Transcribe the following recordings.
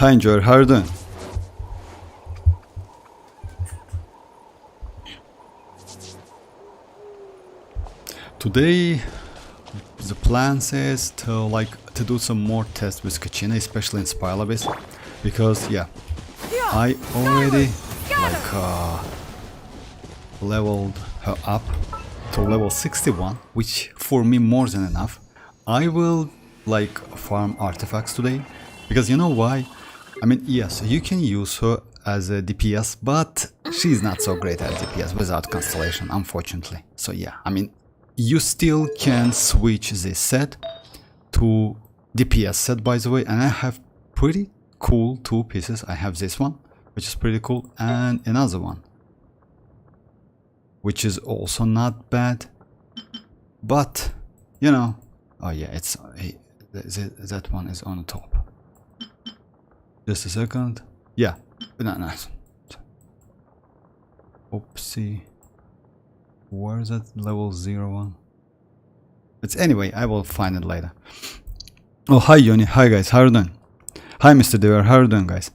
Hi Enjoyer, how are you doing? Today the plan says to do some more tests with Kachina, especially in Spiral Abyss, because yeah, I already leveled her up to level 61, which for me more than enough. I will farm artifacts today, because you know why? I mean, yes, you can use her as a DPS, but she's not so great as DPS without Constellation, unfortunately. So yeah, I mean, you still can switch this set to DPS set, by the way, and I have pretty cool two pieces. I have this one, which is pretty cool, and another one, which is also not bad. But you know, oh yeah, it's that one is on top. Just a second. Yeah, nice. Oopsie. Where is that level 01? It's anyway, I will find it later. Oh, hi Yoni, hi guys, how are you doing? Hi Mr. Dever, how are you doing guys?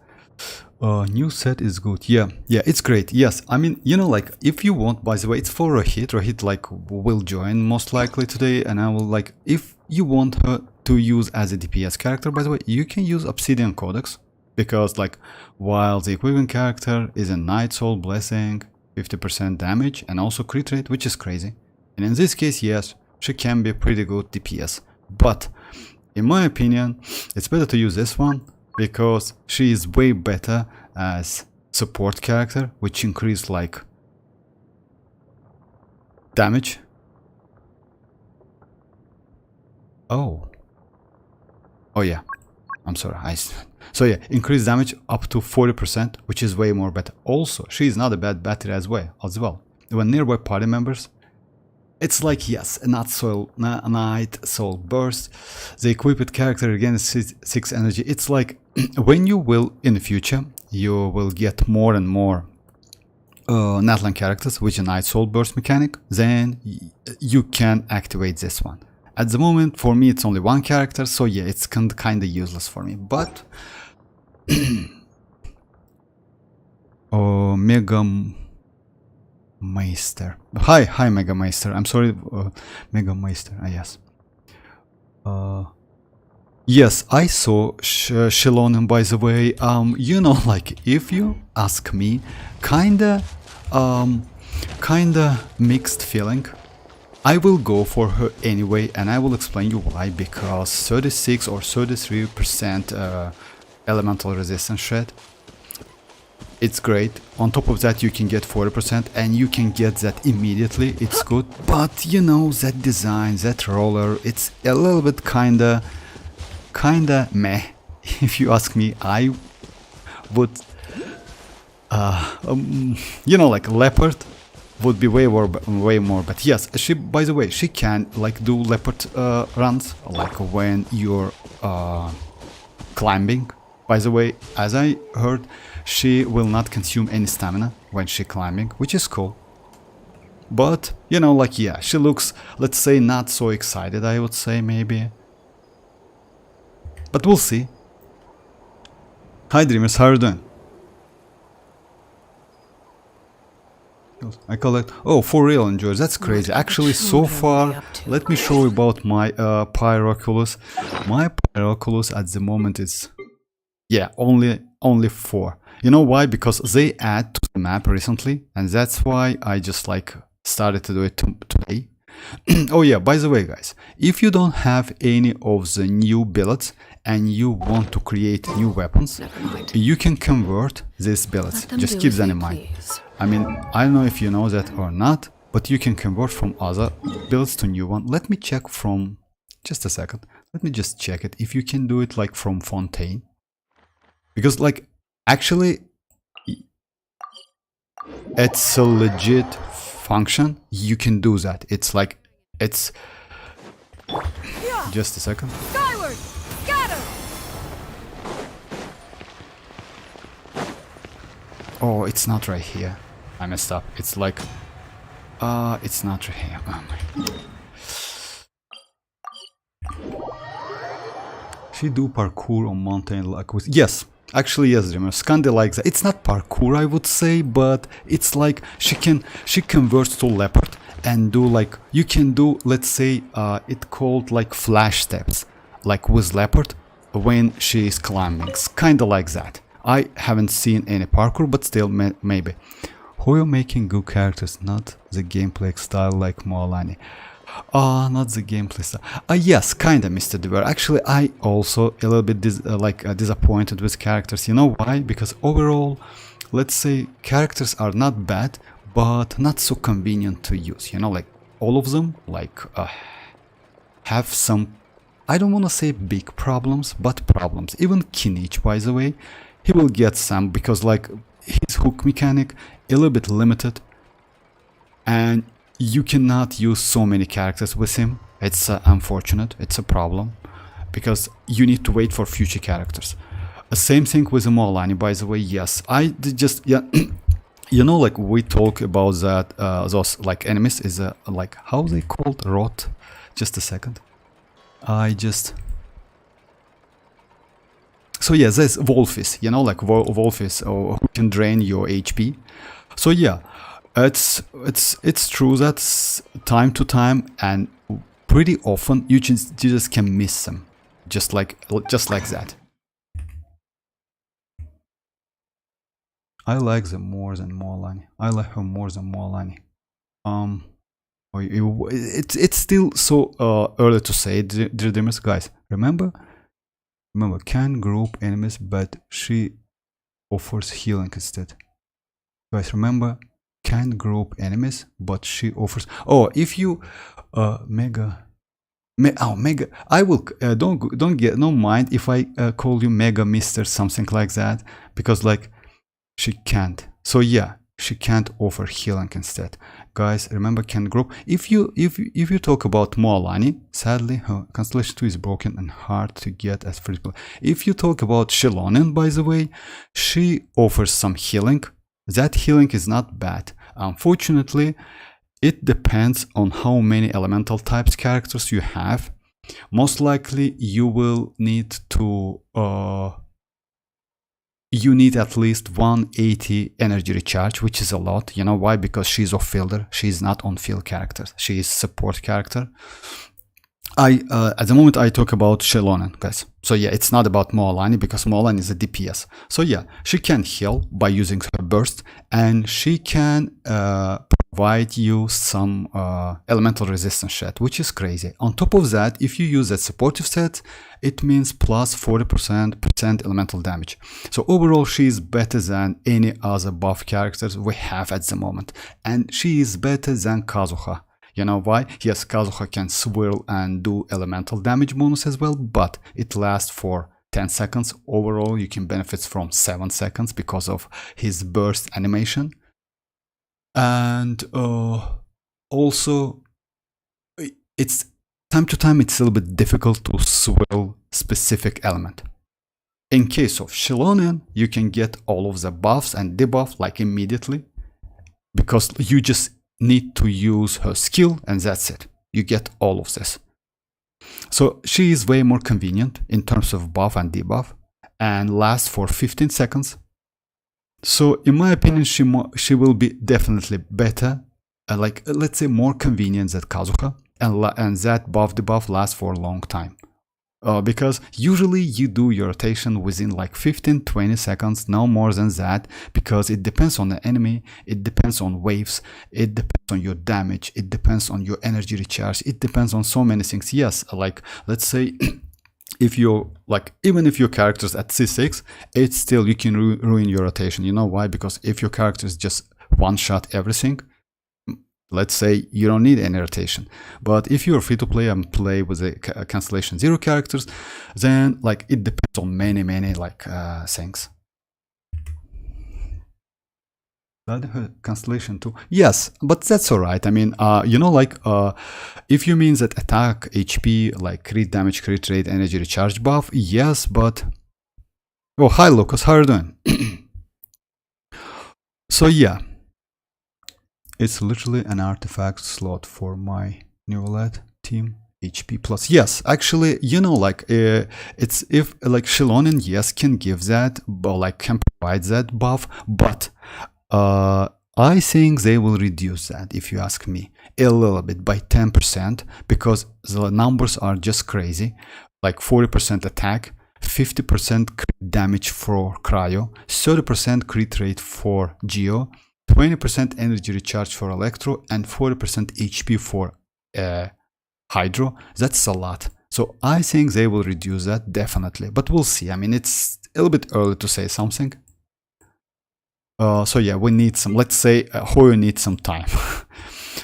New set is good. Yeah, it's great. Yes, I mean, you know, if you want, by the way, it's for Rohit. Rohit will join most likely today, and I will if you want her to use as a DPS character, by the way, you can use Obsidian Codex, because while the equivalent character is a Night Soul Blessing, 50% damage and also crit rate, which is crazy. And in this case, yes, she can be pretty good DPS. But in my opinion, it's better to use this one, because she is way better as support character, which increase damage. Oh yeah, I'm sorry. So yeah, increase damage up to 40%, which is way more better. Also, she is not a bad battery as well. When nearby party members, it's yes, a Night Soul Burst. The equipped character again is 6 energy. It's when you will, in the future, you will get more and more Natlan characters with a Night Soul Burst mechanic, then you can activate this one. At the moment, for me, it's only one character, so yeah, it's kind of useless for me. But oh, Mega Meister. Hi, Mega Meister. I'm sorry, Mega Meister. Yes. Yes, I saw Shilonen, by the way. You know, if you ask me, kinda mixed feeling. I will go for her anyway, and I will explain you why. Because 36 or 33% elemental resistance shred, it's great. On top of that, you can get 40%, and you can get that immediately. It's good, but you know, that design, that roller, it's a little bit kinda meh. If you ask me, I would you know, leopard would be way more. But yes, she, by the way, she can do leopard runs when you're climbing. By the way, as I heard, she will not consume any stamina when she climbing, which is cool. But you know, yeah, she looks, let's say, not so excited, I would say, maybe. But we'll see. Hi Dreamers, how are you doing? I collect. Oh, for real, Enjoyers, that's crazy. Actually, so far, let me show you about my Pyroculus. My Pyroculus at the moment is, yeah, only 4. You know why? Because they add to the map recently, and that's why I just started to do it today. Oh yeah, by the way, guys, if you don't have any of the new billets and you want to create new weapons, you can convert these billets. Just keep that in mind. I mean, I don't know if you know that or not, but you can convert from other builds to new one. Let me check from, just a second. Let me just check it if you can do it from Fontaine. Because actually, it's a legit function. You can do that. It's it's just a second. Skyward! Scatter! Oh, it's not right here. I messed up. It's it's not right here. Oh my. She do parkour on mountain with, yes, Actually, yes, Dreamer. Scandi likes that. It's not parkour, I would say, but it's like she converts to leopard and do like you can do. Let's say it called like flash steps, like with leopard when she is climbing. It's kind of like that. I haven't seen any parkour, but still maybe. Hoyo making good characters, not the gameplay style like mualani. Not the gameplay style. Yes, kinda, Mr. Dever. Actually, I also a little bit disappointed with characters. You know why? Because overall, let's say characters are not bad, but not so convenient to use. You know, like all of them, like have some. I don't want to say big problems, but problems. Even Kinich, by the way, he will get some because like his hook mechanic a little bit limited, and you cannot use so many characters with him. It's unfortunate. It's a problem because you need to wait for future characters. Same thing with the mualani, by the way. Yes, I did just you know, like we talk about that those like enemies is like how they called rot. Just a second. So yeah, there's Wolfis, you know, like Wolfis who can drain your HP. So yeah, it's true that time to time and pretty often you just can miss them, just like that. I like them more than mualani. I like her more than mualani. It's still so early to say, dear demons, guys. Remember, can group enemies, but she offers healing instead. Guys, remember, can group enemies, but she offers. Oh, if you mega. I will don't mind if I call you Mega Mister something like that, because like she can't. So yeah, she can't offer healing instead. Guys, remember can group. If you talk about mualani, sadly her Constellation 2 is broken and hard to get as free play. If you talk about Xianyun, by the way, she offers some healing. That healing is not bad. Unfortunately, it depends on how many elemental types characters you have. Most likely you will need to you need at least 180 energy recharge, which is a lot. You know why? Because she's off fielder. She's not on field character. She is support character. At the moment I talk about Xianyun, guys. So yeah, it's not about mualani because mualani is a DPS. So yeah, she can heal by using her burst, and she can provide you some elemental resistance set, which is crazy. On top of that, if you use that supportive set, it means plus 40% elemental damage. So overall, she is better than any other buff characters we have at the moment, and she is better than Kazuha. You know why? Yes, Kazuha can swirl and do elemental damage bonus as well, but it lasts for 10 seconds. Overall, you can benefit from 7 seconds because of his burst animation. And also, it's time to time it's a little bit difficult to swirl specific element. In case of Xianyun, you can get all of the buffs and debuff like immediately, because you just need to use her skill and that's it. You get all of this. So she is way more convenient in terms of buff and debuff and lasts for 15 seconds. So in my opinion, she will be definitely better, like let's say more convenient than Kazuha, and that buff debuff lasts for a long time. Because usually you do your rotation within like 15-20 seconds, no more than that, because it depends on the enemy, it depends on waves, it depends on your damage, it depends on your energy recharge, it depends on so many things. Yes, like let's say if you're like, even if your character's at C6, it's still, you can ruin your rotation. You know why? Because if your character is just one shot everything, let's say you don't need any rotation. But if you're free to play and play with a Constellation 0 characters, then like it depends on many like things. Constellation 2, yes, but that's alright. I mean, you know, like if you mean that attack, HP, like crit damage, crit rate, energy recharge buff, yes, but oh, hi Lucas, how are you doing? So yeah, it's literally an artifact slot for my Neuvillette team. HP plus. Yes, actually, you know, like it's if like Xianyun, yes, can give that, but like can provide that buff, but I think they will reduce that, if you ask me, a little bit by 10%, because the numbers are just crazy. Like 40% attack, 50% crit damage for cryo, 30% crit rate for geo, 20% energy recharge for electro, and 40% HP for hydro. That's a lot. So I think they will reduce that definitely, but we'll see. I mean, it's a little bit early to say something. So yeah, we need some, let's say Hoyo needs some time.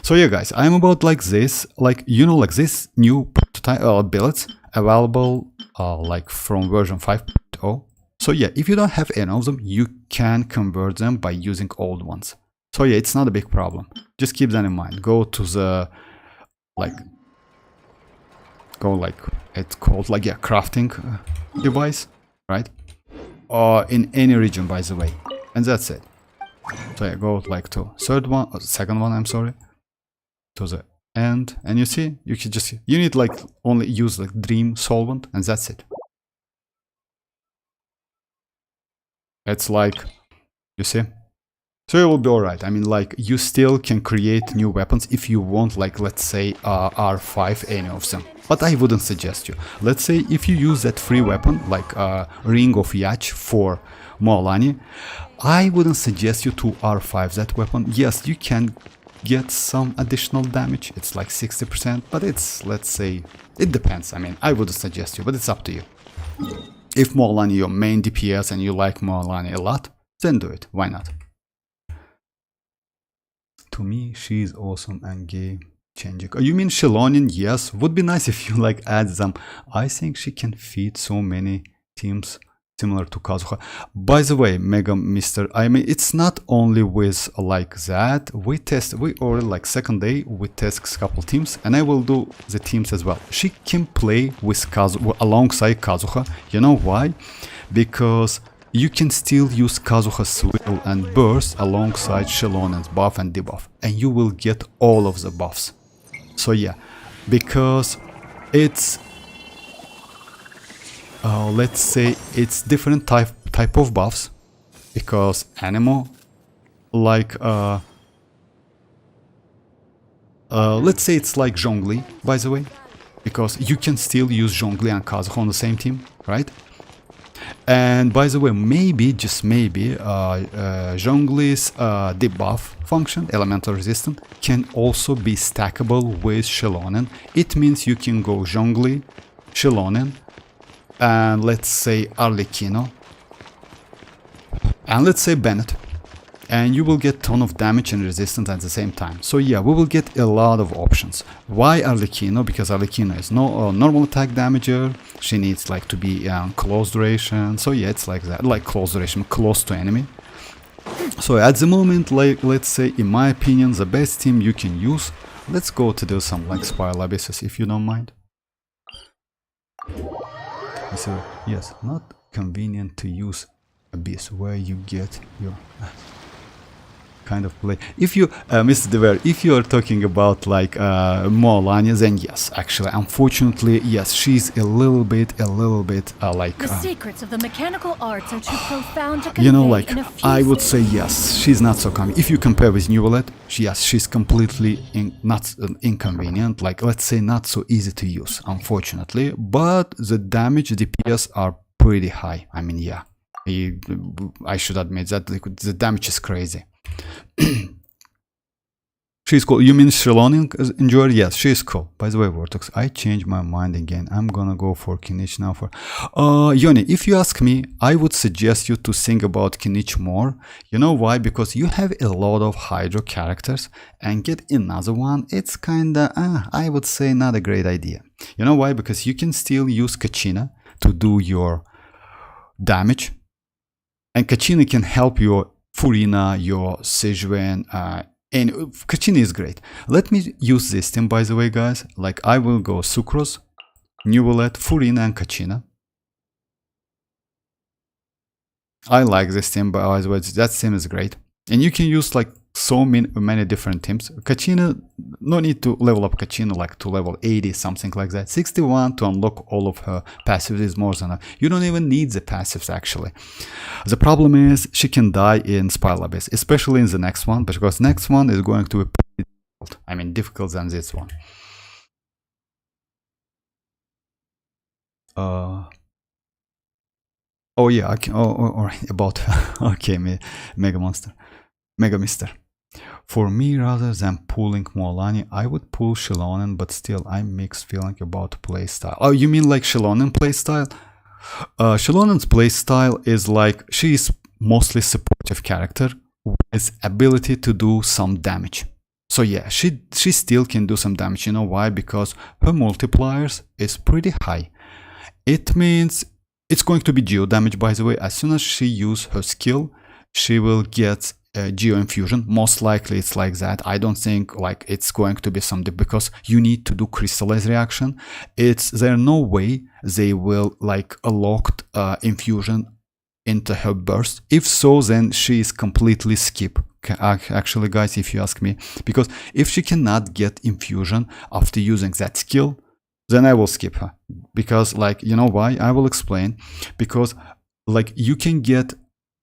So yeah, guys, I'm about like this, like, you know, like this new prototype builds available like from version 5.0. So yeah, if you don't have any of them, you can convert them by using old ones. So yeah, it's not a big problem. Just keep that in mind. Go to the it's called like, yeah, crafting device, right? Or in any region, by the way, and that's it. So yeah, go like to second one, I'm sorry, to the end, and you see, you can just, you need like only use like dream solvent, and that's it. It's like, you see, so it will be alright. I mean, like, you still can create new weapons if you want, like, let's say R5, any of them, but I wouldn't suggest you. Let's say if you use that free weapon like Ring of Yach for mualani, I wouldn't suggest you to R5 that weapon. Yes, you can get some additional damage, it's like 60%, but it's, let's say, it depends. I mean, I wouldn't suggest you, but it's up to you. If mualani your main DPS and you like mualani a lot, then do it, why not? To me, she's awesome and game changing. Oh, you mean Xianyun? Yes, would be nice if you like add them. I think she can feed so many teams similar to Kazuha. By the way, Mega Mister, I mean, it's not only with like that. We already like second day, we test a couple teams, and I will do the teams as well. She can play with alongside Kazuha. You know why? Because you can still use Kazuha's Swivel and Burst alongside Xianyun's buff and debuff, and you will get all of the buffs. So yeah, because it's let's say it's different type of buffs, because Anemo, like let's say it's like Zhongli, by the way, because you can still use Zhongli and Kazuha on the same team, right? And by the way, maybe, just maybe, Zhongli's debuff function, elemental resistance, can also be stackable with Xianyun. It means you can go Zhongli, Xianyun, and let's say Arlecchino, and let's say Bennett, and you will get ton of damage and resistance at the same time. So yeah, we will get a lot of options. Why Arlecchino? Because Arlecchino is no normal attack damager. She needs like to be close duration. So yeah, it's like that, like close duration, close to enemy. So at the moment, like, let's say, in my opinion, the best team you can use. Let's go to do some like Spiral Abysses, if you don't mind. So yes, not convenient to use Abyss, where you get your kind of play. If you, Mr. Dever, if you are talking about like mualani, then yes, actually, unfortunately, yes, she's a little bit like the secrets of the mechanical arts are too profound to convey, you know, like, in a few I would say yes, she's not so common. If you compare with Neuvillette, yes, she's completely not inconvenient, like, let's say, not so easy to use, unfortunately, but the damage DPS are pretty high. I mean, yeah, I should admit that the damage is crazy. She's cool. You mean Xianyun enjoyer? Yes, she's cool. By the way, Vortex, I changed my mind again. I'm gonna go for Kinich now. For Yoni, if you ask me, I would suggest you to think about Kinich more. You know why? Because you have a lot of Hydro characters, and get another one, it's kinda I would say not a great idea. You know why? Because you can still use Kachina to do your damage, and Kachina can help your Furina, your Xianyun, and Kachina is great. Let me use this team, by the way, guys. Like, I will go Sucrose, Neuvillette, Furina, and Kachina. I like this team, by the way. That team is great. And you can use like so many different teams. Kachina, no need to level up Kachina like to level 80, something like that. 61 to unlock all of her passives is more than enough. You don't even need the passives actually. The problem is she can die in Spiral Abyss, especially in the next one, because next one is going to be pretty difficult. I mean, difficult than this one. Oh yeah, I can, all right, about okay, Mega Mister. For me, rather than pulling mualani, I would pull Xianyun, but still, I'm mixed feeling about playstyle. Oh, you mean like Xianyun playstyle? Xianyun's playstyle is like, she is mostly supportive character with ability to do some damage. So yeah, she still can do some damage. You know why? Because her multipliers is pretty high. It means it's going to be geo damage, by the way. As soon as she uses her skill, she will get geo infusion. Most likely it's like that. I don't think like it's going to be something, because you need to do crystallize reaction. There's no way they will like a locked infusion into her burst. If so, then she is completely skip. Actually, guys, if you ask me, because if she cannot get infusion after using that skill, then I will skip her. Because like, you know why? I will explain. Because like you can get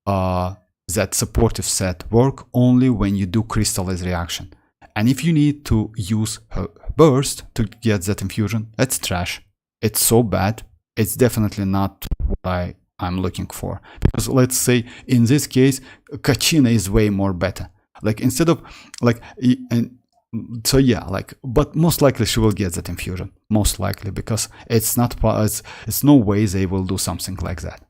that supportive set work only when you do crystallize reaction. And if you need to use her burst to get that infusion, that's trash. It's so bad. It's definitely not what I'm looking for. Because let's say in this case, Kachina is way more better. Like instead of like, and so yeah, like, but most likely she will get that infusion. Most likely, because it's not, it's no way they will do something like that.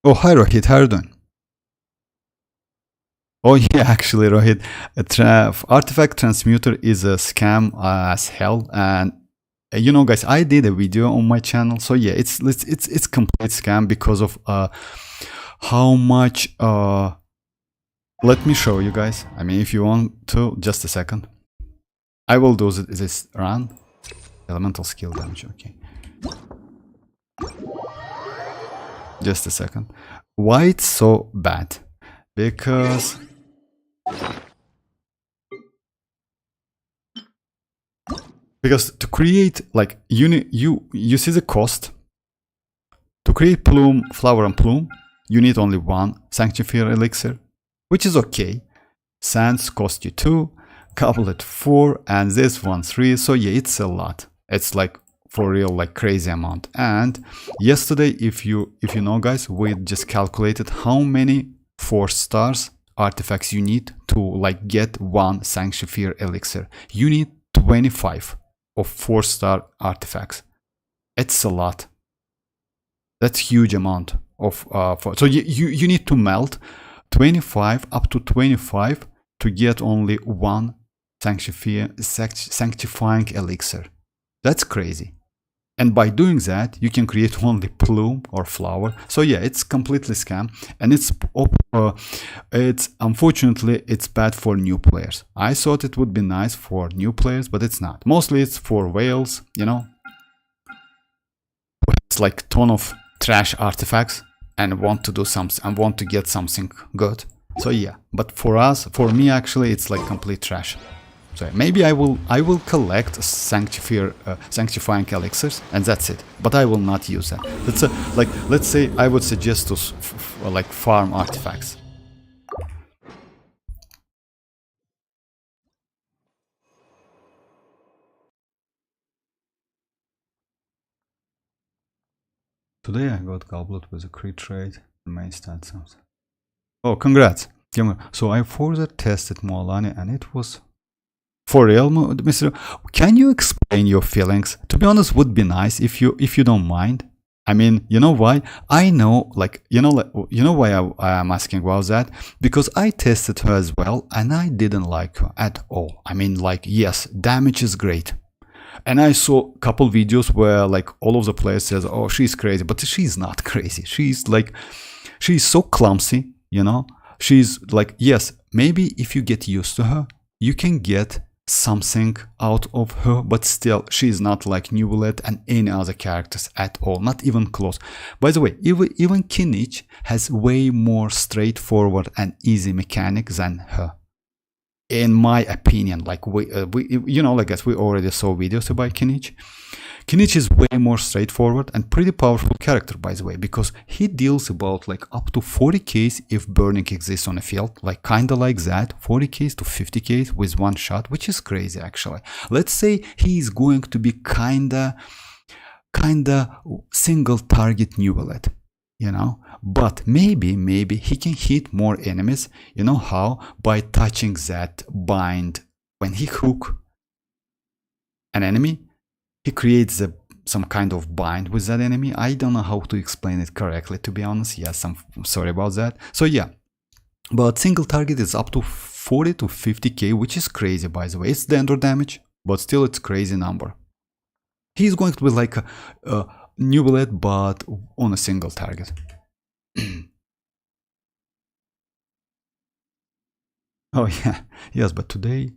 Oh, hi Rohit, how are you doing? Oh yeah, actually Rohit, artifact transmuter is a scam as hell, and you know guys, I did a video on my channel, so yeah, it's complete scam because of how much let me show you guys. I mean, if you want to, just a second. I will do this run. Elemental skill damage, okay. Just a second. Why it's so bad? Because to create, like, you see the cost. To create plume, flower and plume, you need only one sanctifier elixir, which is okay. Sands cost you 2, goblet 4, and this one 3. So yeah, it's a lot. It's like for real, like crazy amount. And yesterday, if you know guys, we just calculated how many 4 stars artifacts you need to like get one sanctifier elixir. You need 25 of 4-star artifacts. It's a lot. That's huge amount of so you need to melt 25 up to 25 to get only one sanctifying elixir. That's crazy. And by doing that, you can create only plume or flower. So yeah, it's completely scam, and it's unfortunately it's bad for new players. I thought it would be nice for new players, but it's not. Mostly it's for whales, you know. It's like ton of trash artifacts and want to do something and want to get something good. So yeah, but for us, for me actually, it's like complete trash. So maybe I will collect sanctifying elixirs, and that's it. But I will not use that. That's like, let's say I would suggest to like farm artifacts. Today I got goblet with a crit trade and main stat something. Oh, congrats! So I further tested mualani, and it was. For real, Mr. Can you explain your feelings? To be honest, would be nice if you don't mind. I mean, you know why? I know, like, you know why I am asking about that? Because I tested her as well, and I didn't like her at all. I mean, like, yes, damage is great. And I saw a couple videos where, like, all of the players says, oh, she's crazy, but she's not crazy. She's so clumsy, you know? She's like, yes, maybe if you get used to her, you can get something out of her, but still she is not like Neuvillette and any other characters at all, not even close. By the way, even Kinich has way more straightforward and easy mechanic than her, in my opinion. Like we you know, like as we already saw videos about Kinich. Kinich is way more straightforward and pretty powerful character, by the way, because he deals about like up to 40k if burning exists on a field, like kinda like that, 40k to 50k with one shot, which is crazy actually. Let's say he is going to be kinda single target Neuvillette, you know, but maybe he can hit more enemies. You know how? By touching that bind. When he hook an enemy, he creates some kind of bind with that enemy. I don't know how to explain it correctly, to be honest. Yes, I'm sorry about that. So yeah, but single target is up to 40 to 50k, which is crazy, by the way. It's Dendro damage, but still it's crazy number. He's going to be like a Neuvillette, but on a single target. Oh yeah, yes, but today...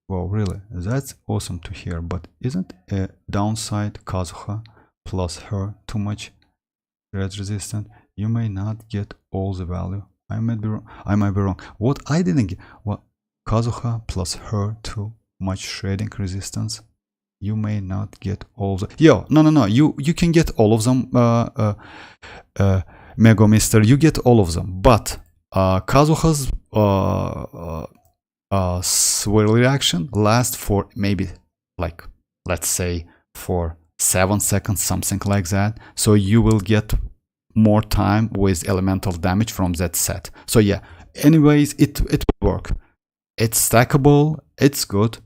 Wow, really? That's awesome to hear, but isn't a downside Kazuha plus her too much red resistant? You may not get all the value. I might be wrong. What I didn't get? What? Kazuha plus her too much shredding resistance? You may not get all the... Yo, no. You can get all of them, Mega Mister. You get all of them, but Kazuha's swirl reaction lasts for maybe, like, let's say for 7 seconds, something like that. So you will get more time with elemental damage from that set. So yeah, anyways, it will work. It's stackable, it's good,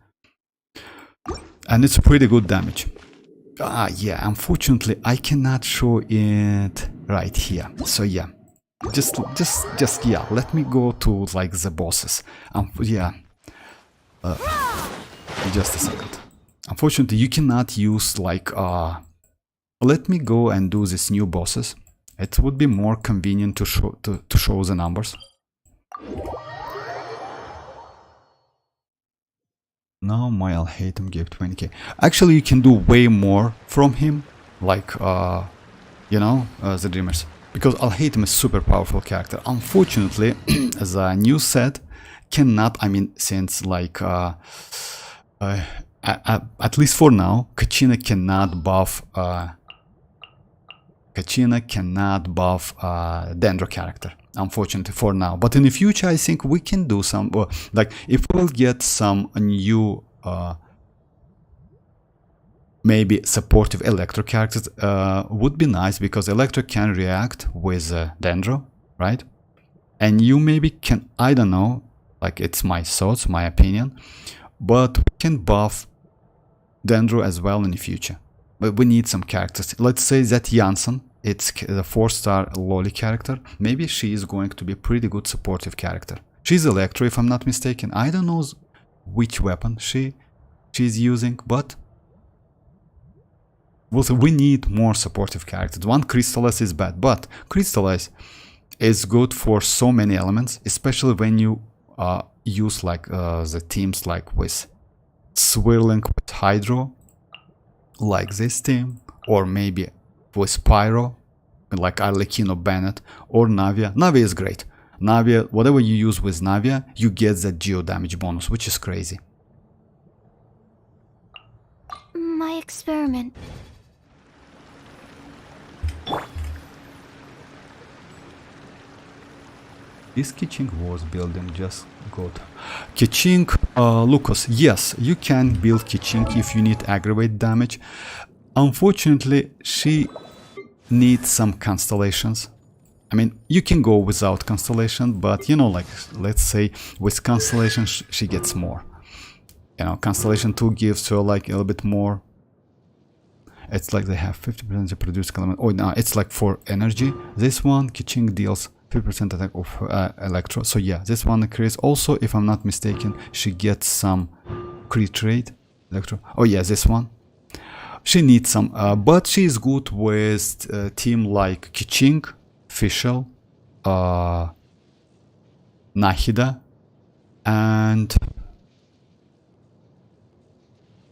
and it's pretty good damage. Yeah, unfortunately I cannot show it right here. So yeah, just yeah, let me go to like the bosses. Yeah, just a second. Unfortunately you cannot use like let me go and do these new bosses. It would be more convenient to show the numbers. Now my Alhaitham gave 20k. Actually you can do way more from him, like you know, the Dreamers, because Alhaitham is super powerful character. Unfortunately, the new set cannot, I mean, since like at least for now, Kachina cannot buff Dendro character, unfortunately for now. But in the future I think we can do some, like if we'll get some new maybe supportive Electro characters, would be nice, because Electro can react with Dendro, right? And you maybe can, I don't know, like it's my thoughts, my opinion, but we can buff Dendro as well in the future. But we need some characters. Let's say that Janssen, it's the 4-star loli character. Maybe she is going to be a pretty good supportive character. She's Electro, if I'm not mistaken. I don't know which weapon she's using, but also we need more supportive characters. One Crystallis is bad, but Crystallis is good for so many elements, especially when you use like the teams like with Swirling with Hydro, like this team, or maybe with Pyro, like Arlequin or Bennett, or Navia. Navia is great. Navia, whatever you use with Navia, you get that geo damage bonus, which is crazy. My experiment. This Kiching was building just good. Kiching, Lucas, yes, you can build Kiching if you need aggravate damage. Unfortunately, she needs some constellations. I mean, you can go without constellation, but you know, like, let's say with constellation she gets more. You know, constellation 2 gives her like a little bit more. It's like they have 50% to produce element. Oh no, it's like for energy. This one, Kiching deals 50% attack of Electro. So yeah, this one creates also, if I'm not mistaken, she gets some crit rate. Electro. Oh yeah, this one. She needs some, but she is good with team like Kiching, Fischl, Nahida and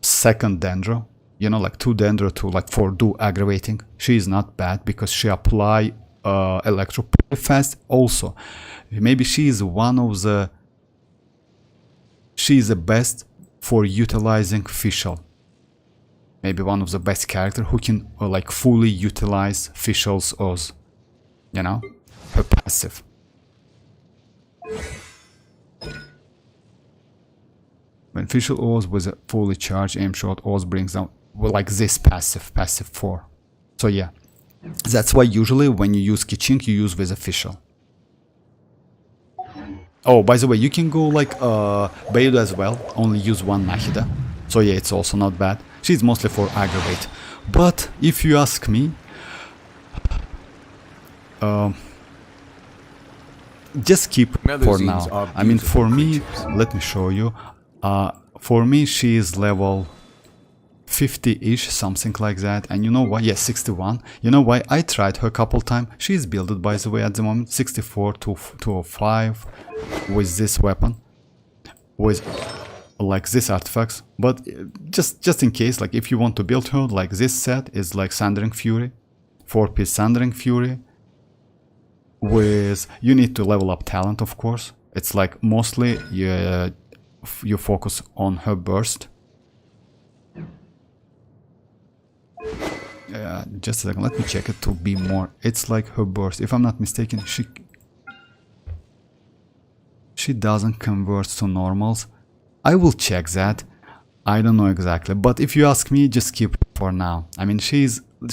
second Dendro, you know, like 2 Dendro to like 4 do aggravating. She is not bad because she apply electro pretty fast. Also, maybe she is one of the, she is the best for utilizing Fischl. Maybe one of the best character who can like fully utilize Fischl's Oz, you know, her passive. When Fischl Oz with a fully charged aim shot, Oz brings down, well, like this passive 4. So yeah, that's why usually when you use Kiching, you use with a Fischl. Oh, by the way, you can go like Beidou as well, only use 1 Nahida. So yeah, it's also not bad. She's mostly for aggravate. But if you ask me, just keep for now. I mean, for me, let me show you. For me, she is level 50-ish, something like that. And you know why? Yes, 61. You know why? I tried her a couple times. She is builded, by the way, at the moment. 64 to 205 with this weapon. With like this artifacts. But just in case, like if you want to build her, like this set is like Sundering Fury. 4-piece Sundering Fury. With, you need to level up talent, of course. It's like mostly you focus on her burst. Just a second, let me check it to be more. It's like her burst. If I'm not mistaken, she doesn't convert to normals. I will check that. I don't know exactly, but if you ask me, just keep it for now. I mean, she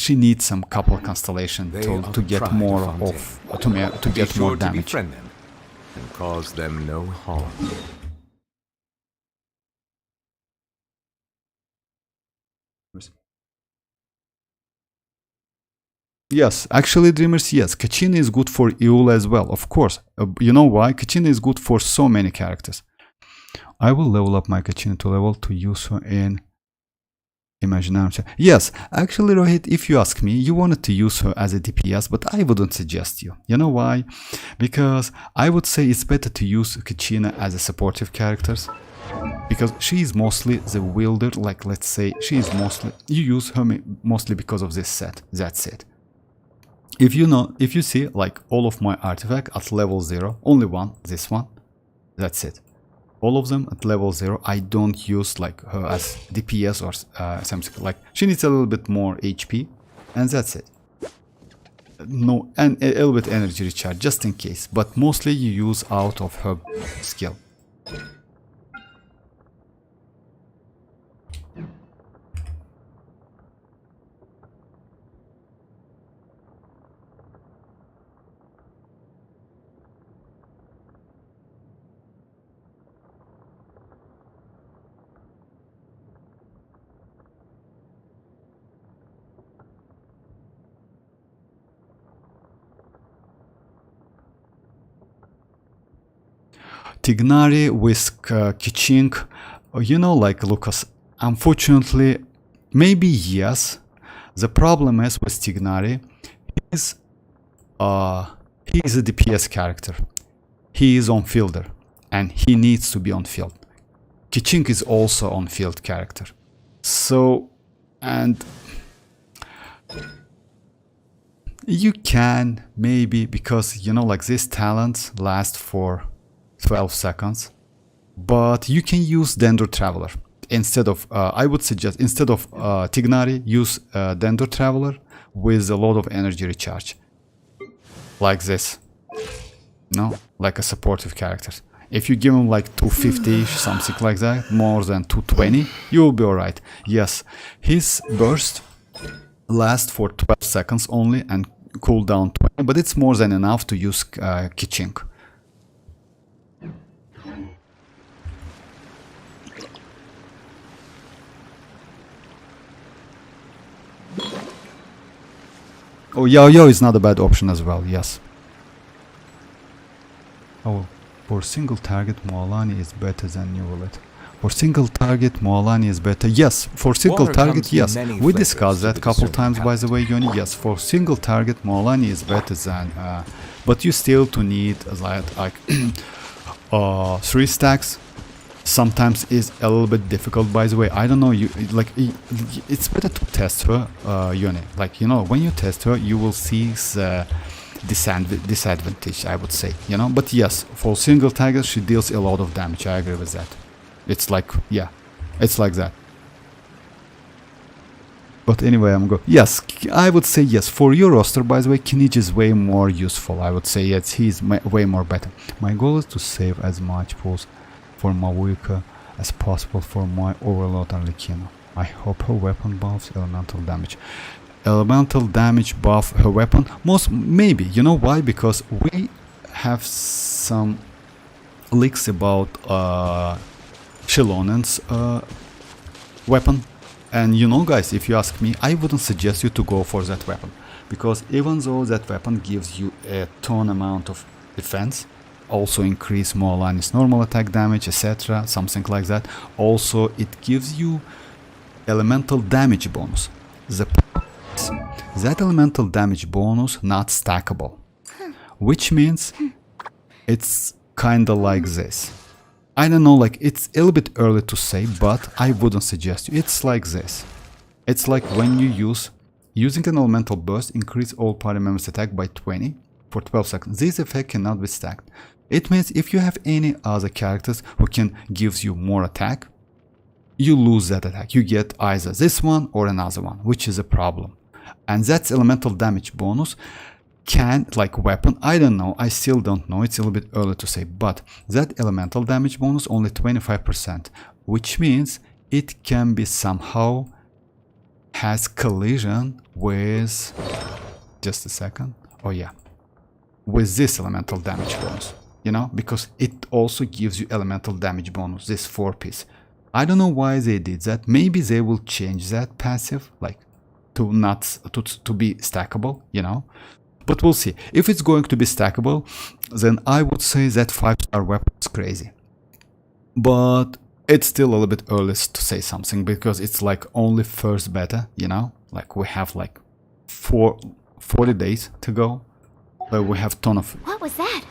needs some couple constellation to get more of to get more damage. And cause them no harm. Yes, actually, Dreamers, yes, Kachina is good for Eul as well, of course. You know why? Kachina is good for so many characters. I will level up my Kachina to level to use her in Imaginary. Yes, actually, Rohit, if you ask me, you wanted to use her as a DPS, but I wouldn't suggest you. You know why? Because I would say it's better to use Kachina as a supportive characters. Because she is mostly the wielder, like let's say, she is mostly, you use her mostly because of this set, that's it. If you know, if you see like all of my artifact at level 0, only one, this one, that's it. All of them at level 0, I don't use like her as DPS or something, like she needs a little bit more HP and that's it. No, and a little bit energy recharge just in case, but mostly you use out of her skill. Tignari with Kiching, you know, like Lucas, unfortunately, maybe yes. The problem is with Tignari, he is a DPS character. He is on fielder, and he needs to be on field. Kiching is also on field character. So, and you can maybe, because you know, like these talents last for 12 seconds, but you can use Dendro Traveler instead of I would suggest instead of Tignari, use Dendro Traveler with a lot of energy recharge like this, no, like a supportive character. If you give him like 250-ish, something like that, more than 220, you will be alright. Yes, his burst lasts for 12 seconds only and cooldown 20, but it's more than enough to use Kiching. Oh, Yo is not a bad option as well, yes. Oh, for single target, mualani is better than Neuvillette. For single target, mualani is better. Yes, for single Water target, comes in yes. many We flavors discussed to that the couple discerning times, by the way, Yoni. Yes, for single target, mualani is better than, but you still to need like 3 stacks. Sometimes is a little bit difficult, by the way. I don't know, you like it's better to test her, Yoni. Like, you know, when you test her, you will see the disadvantage, I would say, you know. But yes, for single target, she deals a lot of damage. I agree with that. It's like, yeah, it's like that. But anyway, I'm going. Yes, I would say yes. For your roster, by the way, Kinich is way more useful. I would say yes, he's way more better. My goal is to save as much pulls for mavuika as possible for my overload and Lekino. I hope her weapon buffs elemental damage. Elemental damage buff her weapon? Most maybe. You know why? Because we have some leaks about Shilonen's weapon. And you know, guys, if you ask me, I wouldn't suggest you to go for that weapon. Because even though that weapon gives you a ton amount of defense, also increase mualani's normal attack damage, etc., something like that, also it gives you elemental damage bonus. That elemental damage bonus not stackable, which means it's kinda like this. I don't know, like it's a little bit early to say, but I wouldn't suggest you. It's like this. It's like when you using an elemental burst, increase all party members attack by 20 for 12 seconds. This effect cannot be stacked. It means if you have any other characters who can gives you more attack, you lose that attack. You get either this one or another one, which is a problem. And that's elemental damage bonus. Can, like weapon, I don't know, I still don't know, it's a little bit early to say, but that elemental damage bonus only 25%, which means it can be somehow has collision with, just a second, oh yeah, with this elemental damage bonus, you know, because it also gives you elemental damage bonus, this 4-piece. I don't know why they did that. Maybe they will change that passive, like to not to be stackable, you know. But we'll see. If it's going to be stackable, then I would say that 5-star weapon is crazy. But it's still a little bit early to say something because it's like only first beta, you know? Like we have like 40 days to go. But we have ton of... What was that?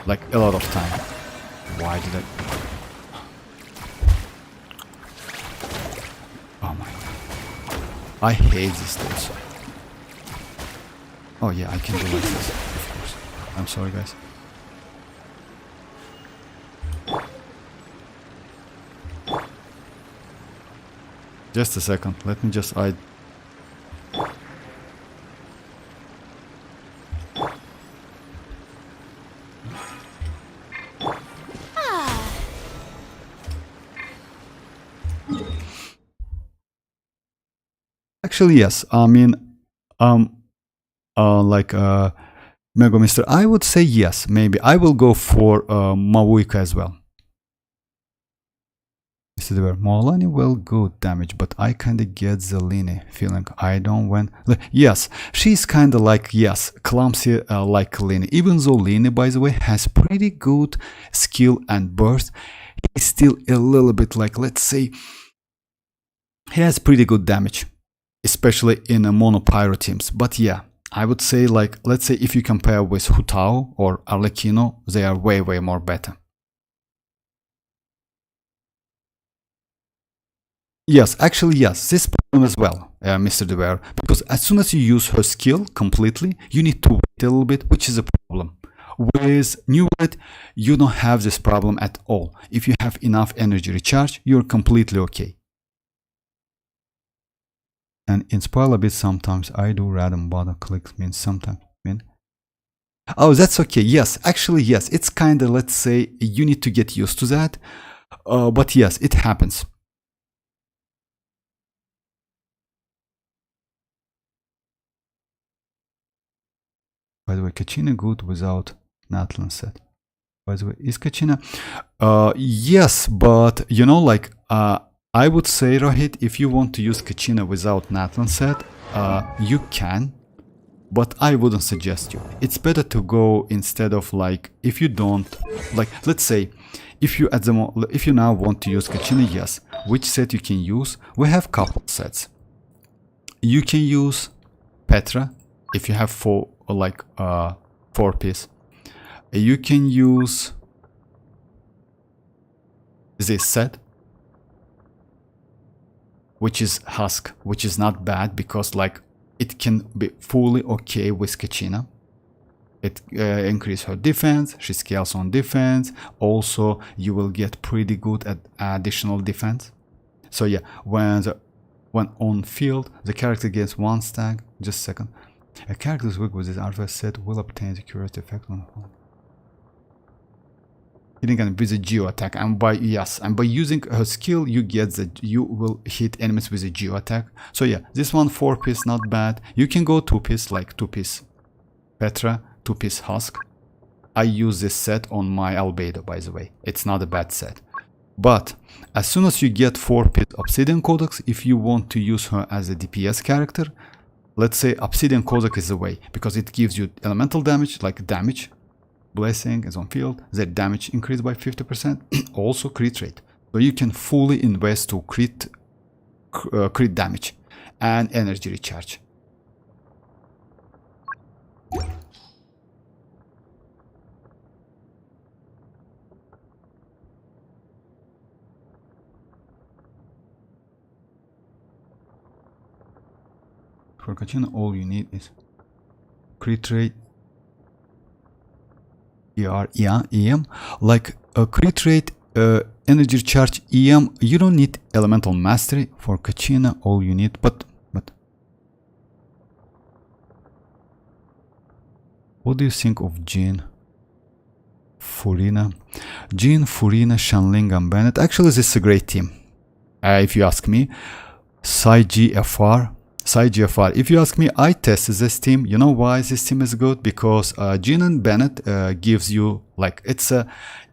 Like a lot of time. Why did I... Oh my... I hate this thing. Oh yeah, I can do like this, of course. I'm sorry, guys. Just a second, let me just Actually, yes, I mean, Mega Mister, I would say yes, maybe. I will go for Mavuika as well. This is where mualani will good damage, but I kinda get the Lini feeling. I don't win. Yes, she's kinda like, yes, clumsy like Lini. Even though Lini, by the way, has pretty good skill and burst, he's still a little bit like, let's say, he has pretty good damage, especially in a mono pyro teams. But yeah, I would say, like, let's say if you compare with Hutao or Arlecchino, they are way more better. Yes, actually yes, this problem as well, Mr. DeWare, because as soon as you use her skill completely, you need to wait a little bit, which is a problem. With Neuvillette, you don't have this problem at all. If you have enough energy recharge, you're completely okay. And in spoil a bit sometimes I do random button clicks, means sometimes mean. Oh, that's okay. Yes, actually yes, it's kind of, let's say, you need to get used to that. But yes, it happens. By the way, Kachina good without natlan set. By the way, is Kachina? Yes, but you know, like, I would say, Rohit, if you want to use Kachina without natlan set, you can. but I wouldn't suggest you. It's better to go instead of like, if you don't, like, let's say, if you if you now want to use Kachina, yes, which set you can use? We have couple sets. You can use Petra if you have four piece. You can use this set, which is Husk, which is not bad because like it can be fully okay with Kachina. It increases her defense, she scales on defense, also you will get pretty good at additional defense. So yeah, when on field, the character gets 1 stack, just a second. A character's weak with this artifact set will obtain the curative effect on hitting and with a geo attack, and by using her skill you will hit enemies with a geo attack. So yeah, this one 4-piece not bad. You can go 2-piece, like 2-piece Petra, 2-piece Husk. I use this set on my Albedo, by the way. It's not a bad set. But as soon as you get 4-piece Obsidian Codex, if you want to use her as a DPS character, let's say Obsidian Codex is the way, because it gives you elemental damage, like damage. Blessing is on field, the damage increased by 50%, also crit rate. So you can fully invest to crit damage and energy recharge. For Kachina, all you need is crit rate, EM, like a crit rate, energy charge, EM. You don't need elemental mastery for Kachina. All you need, but what do you think of Jean, Furina, Xianyun, and Bennett? Actually, this is a great team, if you ask me. GFR. If you ask me, I tested this team. You know why this team is good? Because Jean and Bennett gives you like, it's a,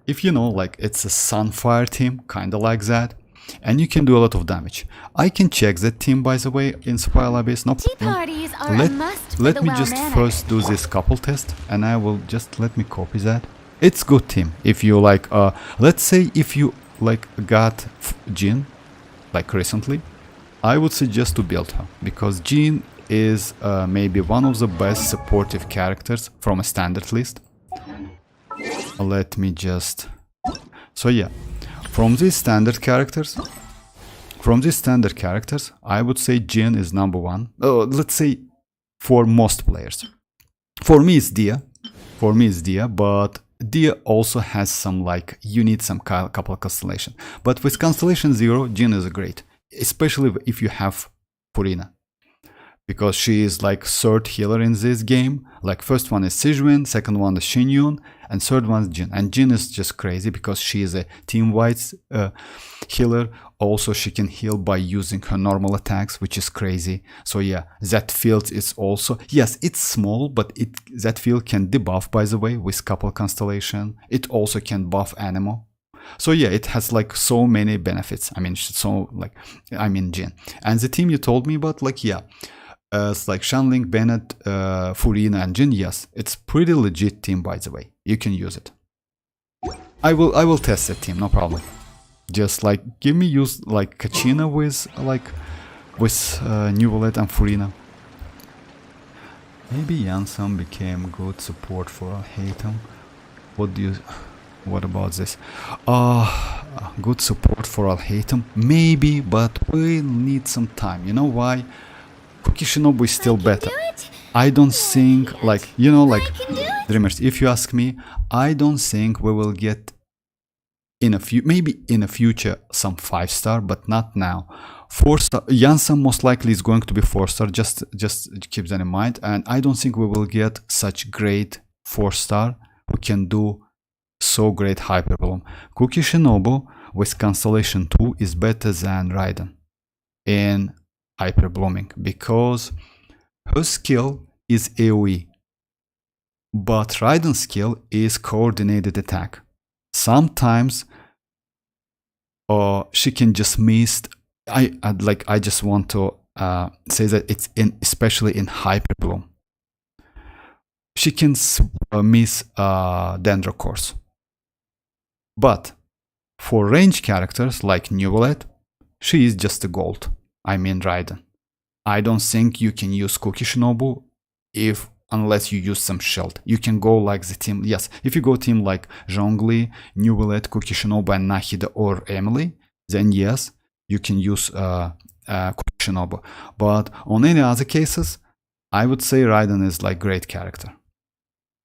if you know, like it's a Sunfire team, kind of like that, and you can do a lot of damage. I can check that team, by the way, in Spiral Abyss. No problem. Let me just first do this couple test, and I will just let me copy that. It's good team. If you like, let's say if you like got Jean like recently, I would suggest to build her, because Jean is maybe one of the best supportive characters from a standard list. Let me just... So yeah, from these standard characters, I would say Jean is number 1. Let's say for most players. For me it's Dia, but Dia also has some, like, you need some couple of constellation. But with Constellation 0, Jean is great. Especially if you have Furina, because she is like 3rd healer in this game. Like first one is Xianyun, second one is Xianyun, and third one is Jin. And Jin is just crazy because she is a team-wide healer. Also, she can heal by using her normal attacks, which is crazy. So yeah, that field is also, yes, it's small, but that field can debuff, by the way, with couple constellation. It also can buff Anemo. So yeah, it has like so many benefits. I mean, Jin. And the team you told me about, like, yeah, it's like Xianyun, Bennett, Furina, and Jin. Yes, it's pretty legit team, by the way. You can use it. I will test that team, no problem. Just like give me use like Kachina with Neuvillette and Furina. Maybe Yansam became good support for Alhaitham. What about this? Good support for Alhaitham? Maybe, but we'll need some time. You know why? Cookie Shinobu is still better. I don't think, like, you know, like, Dreamers, if you ask me, I don't think we will get maybe in a future some 5-star, but not now. 4-star, Yansam most likely is going to be 4-star, just keep that in mind. And I don't think we will get such great 4-star who can do so great Hyperbloom. Cookie Shinobu with Constellation 2 is better than Raiden in Hyperblooming because her skill is AoE, but Raiden's skill is coordinated attack. Sometimes she can just miss. I just want to say that it's especially in Hyperbloom. she can miss Dendro course. But for range characters like Neuvillette, she is just a gold. I mean Raiden. I don't think you can use Cookie Shinobu unless you use some shield. You can go like the team. Yes, if you go team like Zhongli, Neuvillette, Cookie Shinobu, and Nahida or Emily, then yes, you can use Cookie Shinobu. But on any other cases, I would say Raiden is like great character.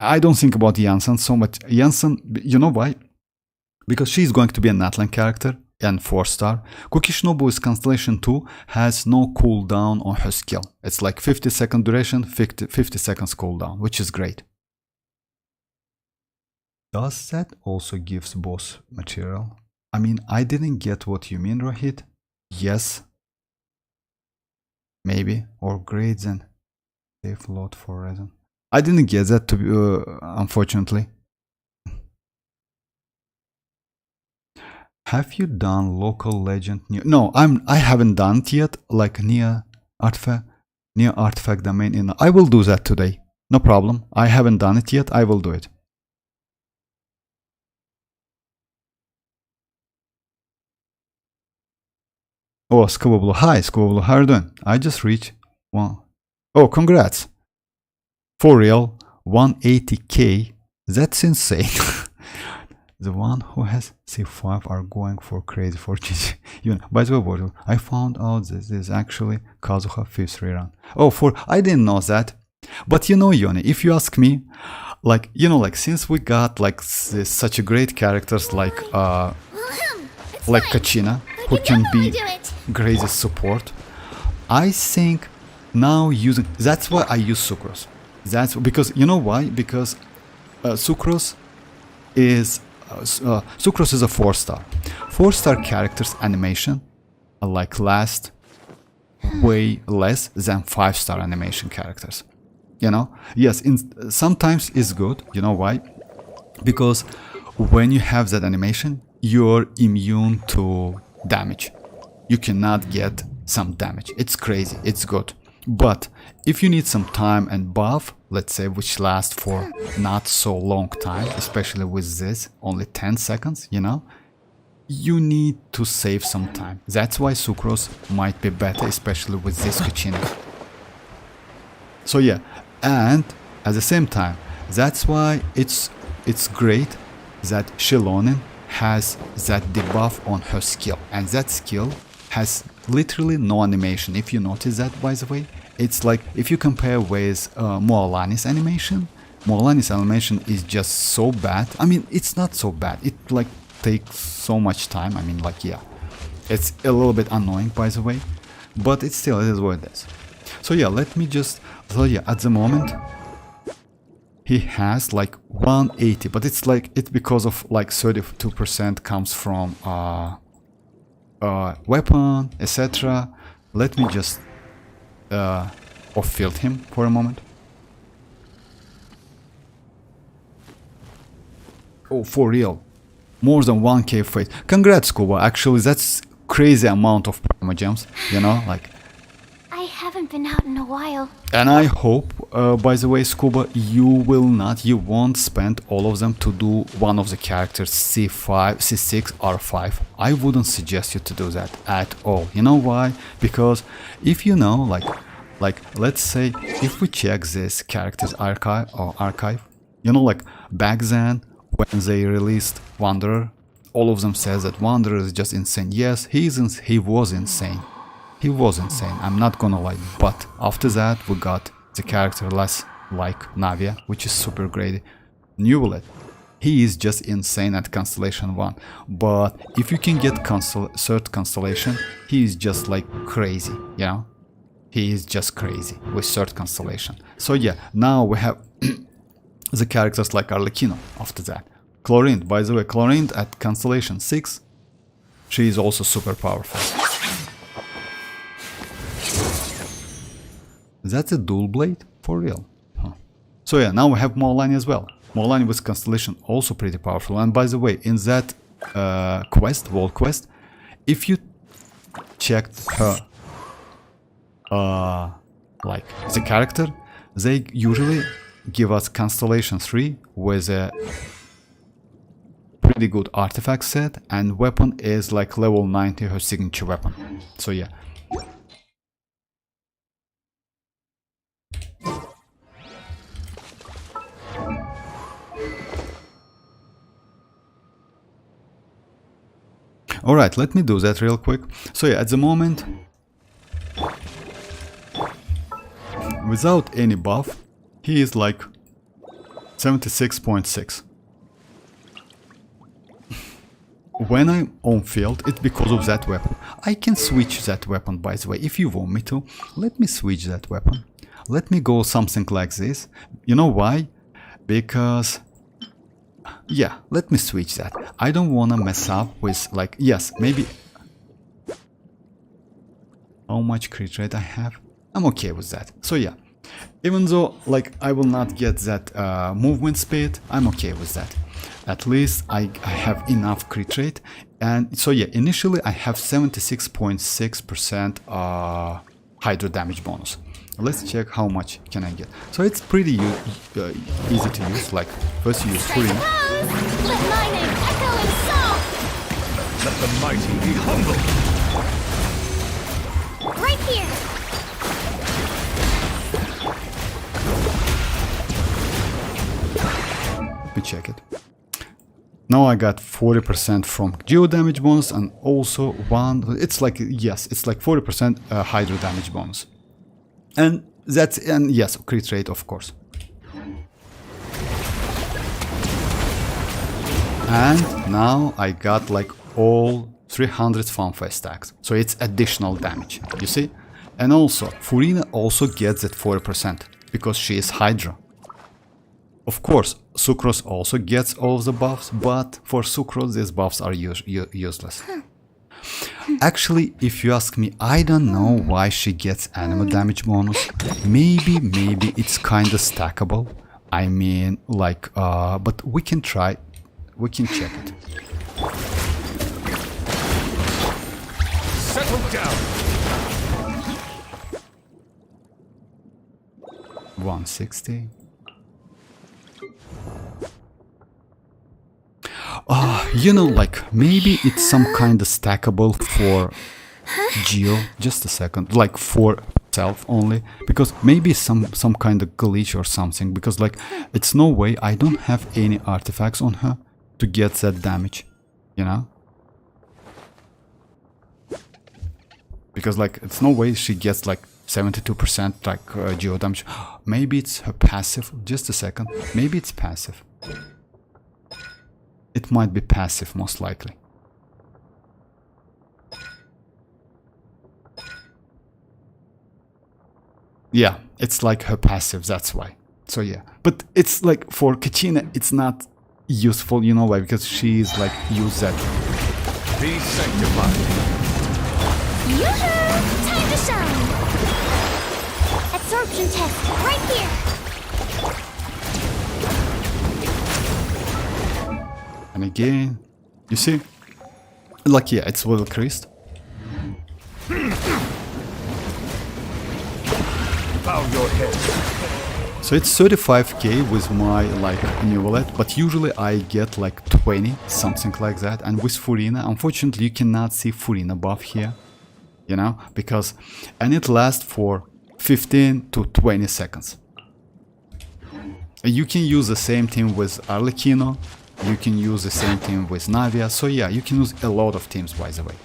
I don't think about Janssen so much. Janssen, you know why? Because she's going to be a Natlan character and 4-star. Cookie Shinobu's Constellation 2 has no cooldown on her skill. It's like 50-second duration, 50 seconds cooldown, which is great. Does that also gives boss material? I mean, I didn't get what you mean, Rohit. Yes. Maybe. Or grades and safe load for reason. I didn't get that, to be, unfortunately. Have you done local legend? No, I haven't done it yet. Like near artifact domain. I will do that today. No problem. I haven't done it yet. I will do it. Oh, Scuba Blue. Hi, Scuba Blue. How are you doing? I just reached one. Oh, congrats. For real, 180k. That's insane. The one who has C5 are going for crazy for GG. By the way, I found out this is actually Kazuha 5th rerun. Oh, I didn't know that. But Yoni, if you ask me, like, since we got like such a great characters like Kachina, who can be crazy support, I think now that's why I use Sucrose. That's because, you know why? Because Sucrose is a 4-star. 4-star characters animation last way less than 5-star animation characters. Yes, sometimes it's good. You know why? Because when you have that animation, you're immune to damage. You cannot get some damage. It's crazy. It's good. But if you need some time and buff, let's say, which lasts for not so long time, especially with this, only 10 seconds, you need to save some time. That's why Sucrose might be better, especially with this Kachina. So yeah, and at the same time, that's why it's great that Shilonin has that debuff on her skill, and that skill has literally no animation. If you notice that, by the way, it's like if you compare with Mualani's animation is just so bad. I mean, it's not so bad. It like takes so much time. I mean, like, yeah, it's a little bit annoying, by the way, but it is what it is. So yeah, at the moment he has like 180, but it's because of like 32% comes from weapon, etc. Let me just off-field him for a moment. Oh, for real, more than 1k fate. Congrats, Scuba. Actually, that's crazy amount of Primogems, like. I haven't been out in a while. And I hope, by the way, Scuba, you won't spend all of them to do one of the characters C5, C6, R5. I wouldn't suggest you to do that at all. You know why? Because if let's say, if we check this character's archive, like back then, when they released Wanderer, all of them says that Wanderer is just insane. Yes, he was insane. He was insane, I'm not gonna lie, but after that we got the character less like Navia, which is super great. Neuvillette, he is just insane at Constellation 1, but if you can get third Constellation, he is just like crazy, he is just crazy with third Constellation. So yeah, now we have the characters like Arlecchino after that. Chlorine, by the way, Chlorine at Constellation 6, she is also super powerful. That's a dual blade? For real? Huh. So yeah, now we have mualani as well. Mualani with Constellation also pretty powerful. And by the way, in that wall quest, if you checked her like the character, they usually give us Constellation 3 with a pretty good artifact set, and weapon is like level 90, her signature weapon. So yeah. Alright, let me do that real quick. So yeah, at the moment, without any buff, he is like 76.6. When I'm on field, it's because of that weapon. I can switch that weapon, by the way, if you want me to. Let me switch that weapon. Let me go something like this. You know why? Because... yeah, let me switch that. I don't wanna mess up with, like, yes, maybe... how much crit rate I have? I'm okay with that. So yeah, even though, like, I will not get that movement speed, I'm okay with that. At least I have enough crit rate. And so yeah, initially I have 76.6% Hydro damage bonus. Let's check how much can I get. So it's pretty easy to use. Like, first you use Furina. Let my name echo in song! Let the mighty be humble! Right here! Let me check it. Now I got 40% from geo damage bonus, and also it's like, yes, it's like 40% Hydro damage bonus. And that's, and yes, crit rate, of course. And now I got like all 300 fanfare stacks. So it's additional damage, you see? And also, Furina also gets that 40% because she is Hydra. Of course, Sucrose also gets all of the buffs, but for Sucrose these buffs are useless. Actually, if you ask me, I don't know why she gets animal damage bonus. Maybe it's kinda stackable. I mean, like, but we can try, we can check it. Settle down! 160. You know, like, maybe it's some kind of stackable for Geo. Just a second. Like, for self only. Because maybe some kind of glitch or something. Because, like, it's no way I don't have any artifacts on her to get that damage. You know? Because, like, it's no way she gets, like, 72% like Geo damage. Maybe it's her passive. Just a second. Maybe it's passive. It might be passive, most likely. Yeah, it's like her passive, that's why. So yeah, but it's like for Kachina, it's not useful, you know why? Because she's like, use that. Be sanctified. Yoo-hoo! Time to shine! Absorption test, right here! And again, you see? Like, yeah, it's well increased. Bow your head. So it's 35k with my, like, Neuvillette, but usually I get like 20, something like that. And with Furina, unfortunately, you cannot see Furina buff here, you know, because, and it lasts for 15 to 20 seconds. You can use the same thing with Arlecchino. You can use the same team with Navia, so yeah, you can use a lot of teams, by the way.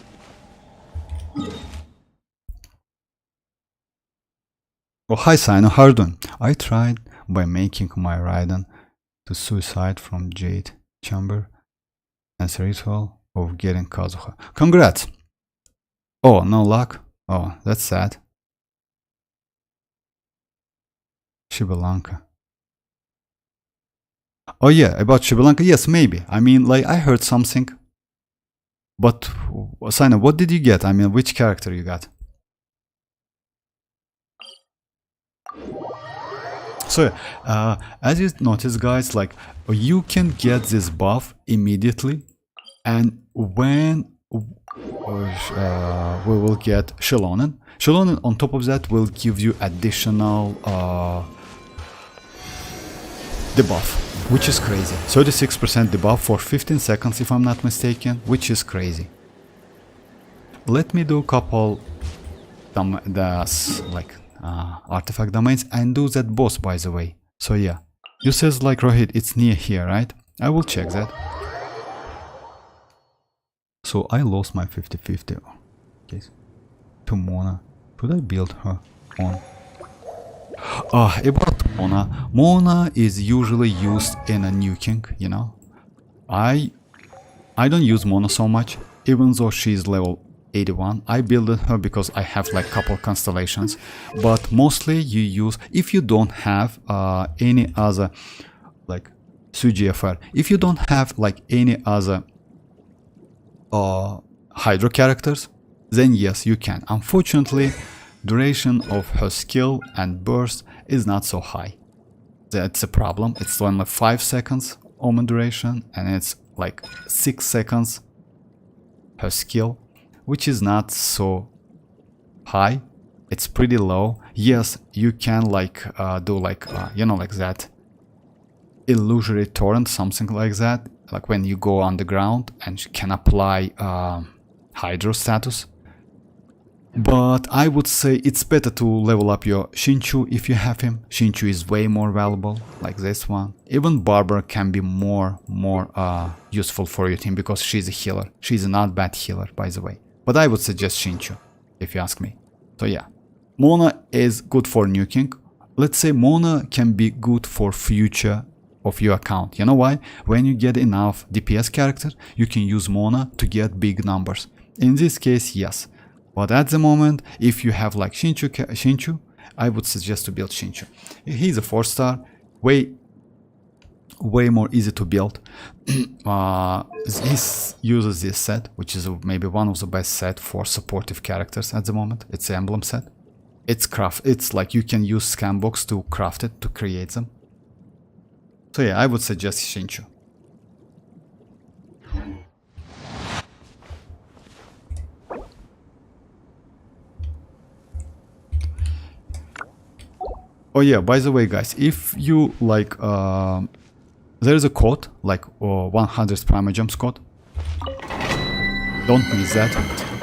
Oh, hi Sino, how are you doing? I tried by making my Raiden to suicide from Jade Chamber as a ritual of getting Kazuha. Congrats! Oh, no luck? Oh, that's sad. Shibalanka. Oh yeah, about Shibalanka, yes, maybe. I mean, like, I heard something. But, Sina, what did you get? I mean, which character you got? So, as you notice, guys, like, you can get this buff immediately. And when we will get Xianyun. Xianyun, on top of that, will give you additional debuff, which is crazy. 36% debuff for 15 seconds if I'm not mistaken, which is crazy. Let me do a couple artifact domains and do that boss, by the way. So yeah, you says like Rohit, it's near here, right? I will check that. So I lost my 50-50 case to Mona. Should I build her on? About Mona. Mona is usually used in a nuking, you know. I don't use Mona so much, even though she's level 81. I built her because I have like couple constellations, but mostly you use, if you don't have any other like CGFR, if you don't have like any other Hydro characters, then yes, you can. Unfortunately, duration of her skill and burst is not so high. That's a problem. It's only 5 seconds Omen duration, and it's like 6 seconds her skill, which is not so high. It's pretty low. Yes, you can like do like you know, like that illusory torrent, something like that, like when you go underground and you can apply Hydro status. But I would say it's better to level up your Xinchu if you have him. Xinchu is way more valuable, like this one. Even Barbara can be more useful for your team because she's a healer. She's a not bad healer, by the way. But I would suggest Xinchu, if you ask me. So yeah, Mona is good for nuking. Let's say Mona can be good for future of your account. You know why? When you get enough DPS character, you can use Mona to get big numbers. In this case, yes. But at the moment, if you have like Xinchu, I would suggest to build Xinchu. He's a 4-star, way more easy to build. He uses this set, which is maybe one of the best set for supportive characters at the moment. It's an emblem set. It's like you can use Scambox to craft it, to create them. So yeah, I would suggest Xinchu. Oh yeah, by the way guys, if you like, there's a code, like 100 Primogems code. Don't miss that.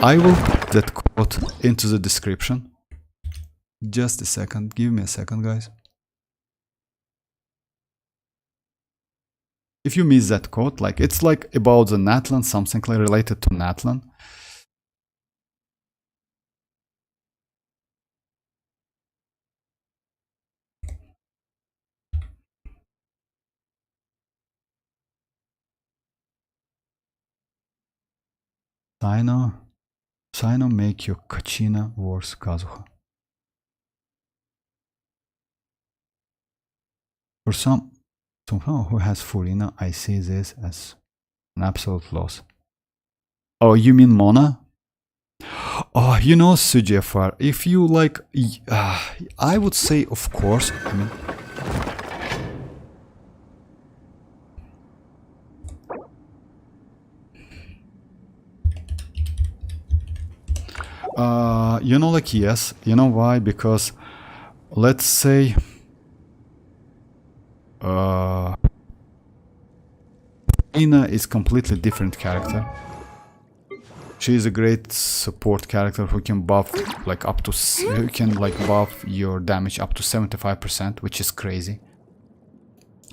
I will put that code into the description. Just a second, give me a second guys. If you miss that code, like it's like about the natlan, something like related to natlan. Sino make your Kachina worse Kazuha. For someone who has Furina, I see this as an absolute loss. Oh, you mean Mona? Oh, you know, CGFR, if you like, I would say, of course, I mean, you know, like, yes, you know why? Because, let's say, Ina is completely different character. She is a great support character who can buff like up to, who can like buff your damage up to 75%, which is crazy.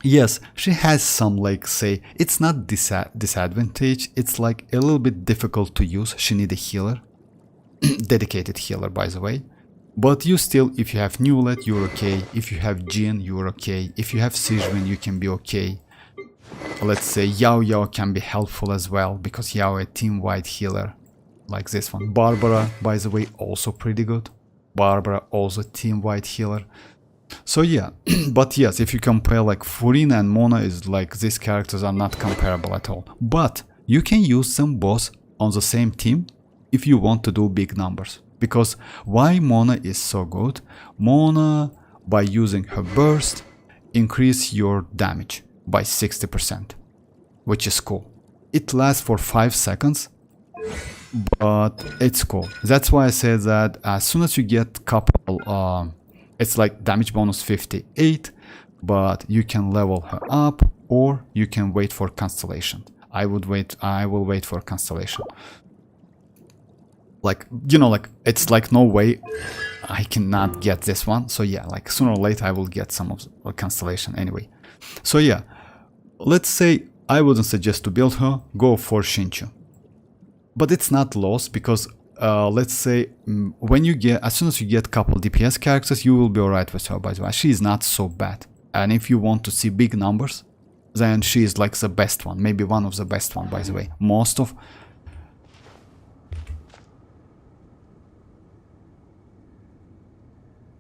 Yes, she has some, like, say, it's not disadvantage, it's like a little bit difficult to use. She need a healer, dedicated healer, by the way. But you still, if you have Neuvillette, you're okay. If you have Jin, you're okay. If you have Xianyun, you can be okay. Let's say Yao can be helpful as well, because Yao a team-wide healer, like this one. Barbara, by the way, also pretty good. Barbara also team-wide healer. So yeah, but yes, if you compare like Furina and Mona, is like these characters are not comparable at all. But you can use them both on the same team if you want to do big numbers. Because why Mona is so good? Mona, by using her burst, increase your damage by 60%, which is cool. It lasts for 5 seconds, but it's cool. That's why I said that as soon as you get couple, it's like damage bonus 58, but you can level her up or you can wait for constellation. I will wait for constellation. Like, you know, like it's like no way I cannot get this one. So yeah, like sooner or later I will get some of the constellation anyway. So yeah, let's say I wouldn't suggest to build her, go for Shinchu. But it's not lost because let's say when you get, as soon as you get couple DPS characters, you will be alright with her, by the way. She is not so bad. And if you want to see big numbers, then she is like the best one, maybe one of the best one, by the way. Most of...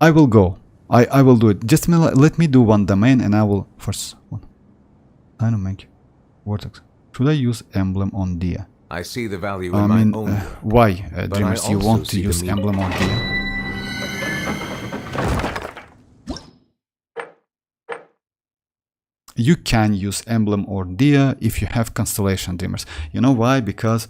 I will go. I will do it. Just let me do one domain and I will first one. Dynamic Vortex. Should I use emblem on Dia? I see the value I in mean, my own work. why, But Dreamers, I you also want to see the use meaning. emblem on Dia? You can use emblem or Dia if you have constellation, Dreamers. You know why? Because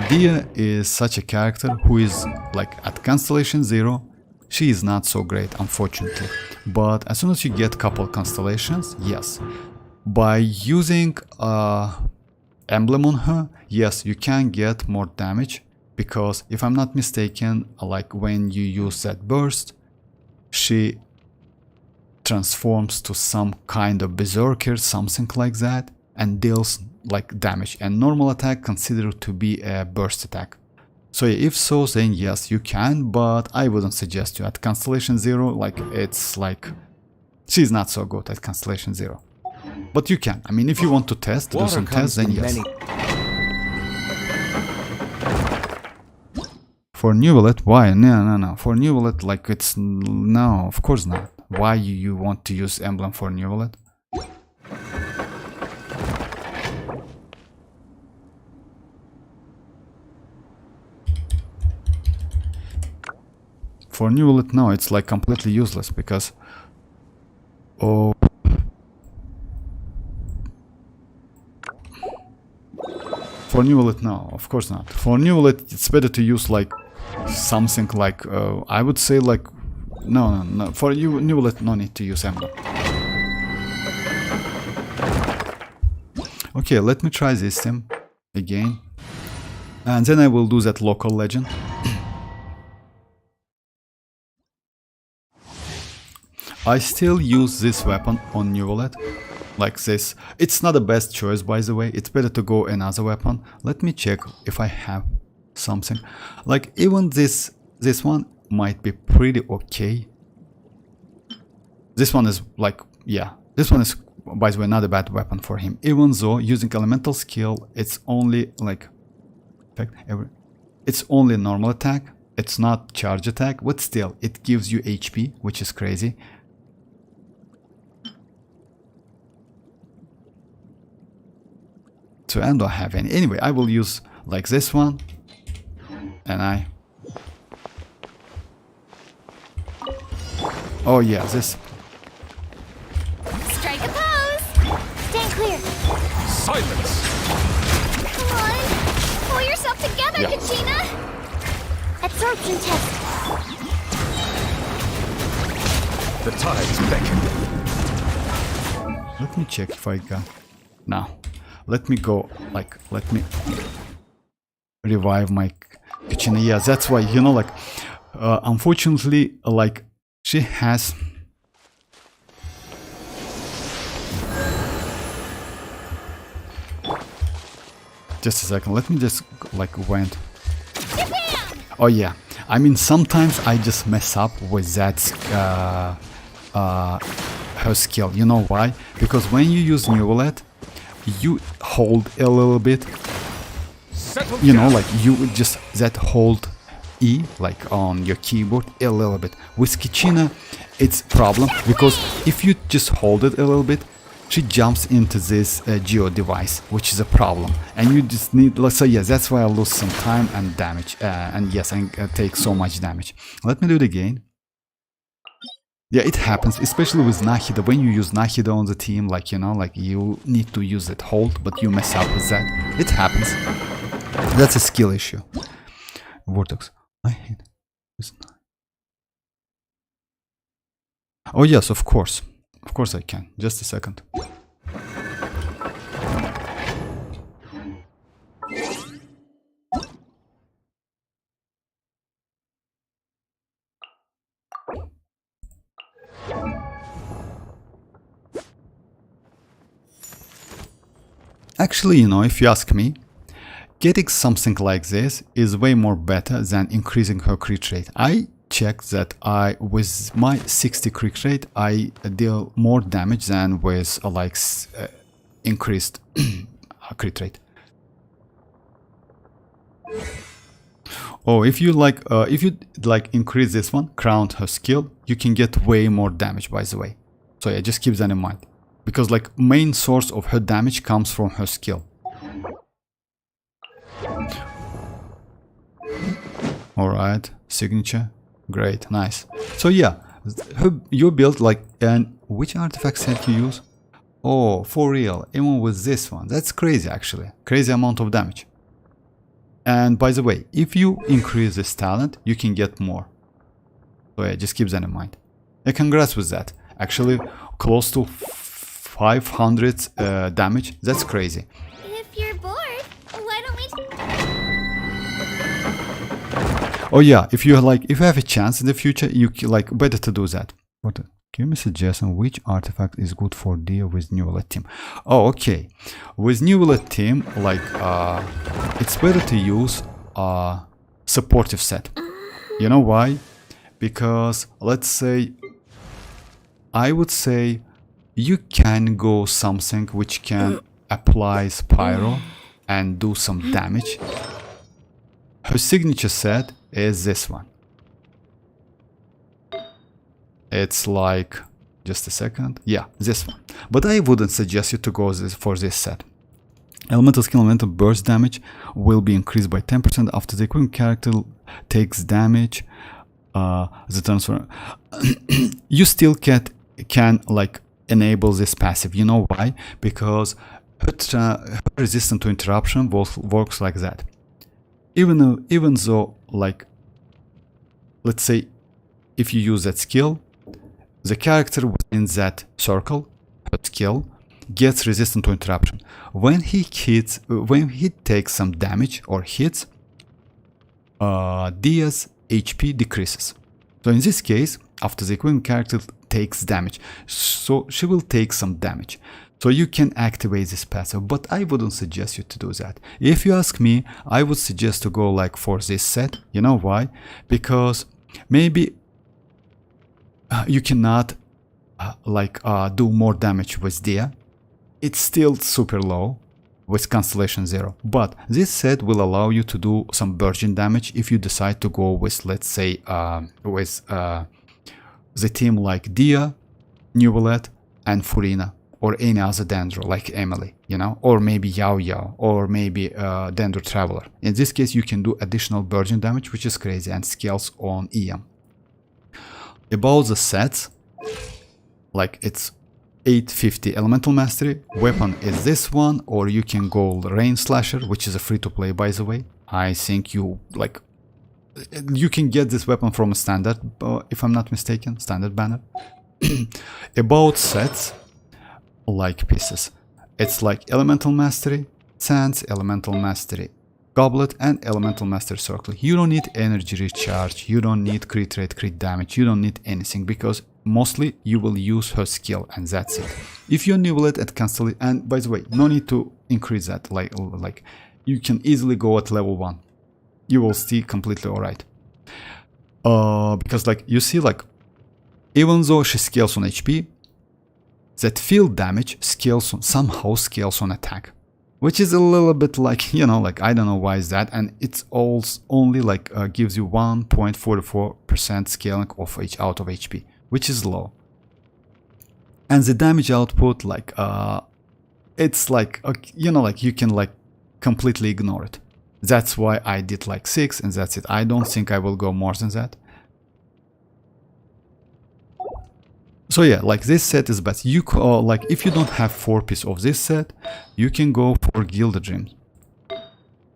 Dia is such a character who is like at constellation 0. She is not so great, unfortunately. But as soon as you get couple constellations, yes. By using emblem on her, yes, you can get more damage. Because if I'm not mistaken, like when you use that burst, she transforms to some kind of berserker, something like that, and deals like damage. And normal attack considered to be a burst attack. So if so, then yes, you can, but I wouldn't suggest you at constellation 0. Like it's like she's not so good at constellation 0. But you can. I mean, if you want to test, do some tests, then yes. For Neuvillette, why? No. For Neuvillette, like it's no, of course not. Why you want to use emblem for Neuvillette? For Neuvillette, no, it's like completely useless because oh. For Neuvillette, no, of course not. For Neuvillette, it's better to use like something like I would say like no. For you, Neuvillette, no need to use emblem. Okay, let me try this sim again, and then I will do that local legend. I still use this weapon on Neuvillette, like this. It's not the best choice, by the way. It's better to go another weapon. Let me check if I have something. Like even this one might be pretty okay. This one is like, yeah, this one is, by the way, not a bad weapon for him. Even though using elemental skill, it's only like, it's only normal attack. It's not charge attack, but still, it gives you HP, which is crazy. So I don't have any. Anyway, I will use like this one, and I. Oh yeah, this. Strike a pose! Stand clear! Silence! Come on! Pull yourself together, Yeah. Kachina! Absorption test! The tides beckon. Let me check if I got. Now, let me go. Like, let me revive my Kachina. Yeah, that's why, you know, like, unfortunately, like, she has. Just a second. Let me just like went. Oh yeah. I mean, sometimes I just mess up with that her skill. You know why? Because when you use Neuvillette, you hold a little bit. You know, like you just that hold E like on your keyboard a little bit. With Kachina, it's problem because if you just hold it a little bit, she jumps into this geo device, which is a problem, and you just need. So yeah, that's why I lose some time and damage, and yes, I take so much damage. Let me do it again. Yeah, it happens, especially with Nahida. When you use Nahida on the team, like, you know, like you need to use that hold, but you mess up with that. It happens. That's a skill issue. Vortex. I hate this. Oh yes, of course. Of course I can. Just a second. Actually, you know, if you ask me, getting something like this is way more better than increasing her crit rate. I checked that with my 60 crit rate, I deal more damage than with increased crit rate. Oh, if you increase this one, crown her skill, you can get way more damage, by the way. So yeah, just keep that in mind. Because like main source of her damage comes from her skill. Alright, signature. Great, nice. So yeah, you built like, and which artifact set you use? Oh, for real, even with this one. That's crazy actually. Crazy amount of damage. And by the way, if you increase this talent, you can get more. So yeah, just keep that in mind. Yeah, congrats with that. Actually, close to 500 damage. That's crazy. If you're bored, why don't we... Oh yeah, if you have a chance in the future, you like better to do that. What? Give me a suggestion which artifact is good for deal with Neuvillette team. Oh, okay. With Neuvillette team, like it's better to use a supportive set. You know why? Because let's say, I would say you can go something which can apply Spyro and do some damage. Her signature set is this one. It's like, just a second, yeah, this one. But I wouldn't suggest you to go for this set. Elemental skill, elemental burst damage will be increased by 10% after the equivalent character takes damage. The transfer. You still can like enable this passive. You know why? Because her resistance to interruption works like that. Even though, like, let's say if you use that skill, the character within that circle, her skill, gets resistant to interruption. When he takes some damage or hits, Dia's HP decreases. So in this case, after the equivalent character takes damage, so she will take some damage. So you can activate this passive, but I wouldn't suggest you to do that. If you ask me, I would suggest to go like for this set. You know why? Because maybe you cannot do more damage with Dia. It's still super low with Constellation 0. But this set will allow you to do some burgeon damage if you decide to go with, let's say, the team like Dia, Neuvillette, and Furina, or any other Dendro like Emily, you know, or maybe Yao Yao, or maybe Dendro Traveler. In this case, you can do additional burgeon damage, which is crazy, and scales on EM. About the sets, like it's 850 Elemental Mastery, weapon is this one, or you can go Rain Slasher, which is a free-to-play, by the way. I think you can get this weapon from a standard, if I'm not mistaken, standard banner. About sets, like pieces, it's like Elemental Mastery, Sands, Elemental Mastery, Goblet, and Elemental Mastery Circle. You don't need energy recharge, you don't need crit rate, crit damage, you don't need anything, because mostly you will use her skill and that's it. If you're Neuvillette at Constellation, and by the way, no need to increase that, like you can easily go at level 1. You will stay completely alright. Because like you see, like even though she scales on HP, that field damage somehow scales on attack, which is a little bit like, you know, like I don't know why is that, and it's also only like gives you 1.44% scaling out of HP, which is low. And the damage output, like it's like, you know, like you can like completely ignore it. That's why I did like 6 and that's it. I don't think I will go more than that. So yeah, like this set is best. You like if you don't have 4 pieces of this set, you can go for Gilded Dreams,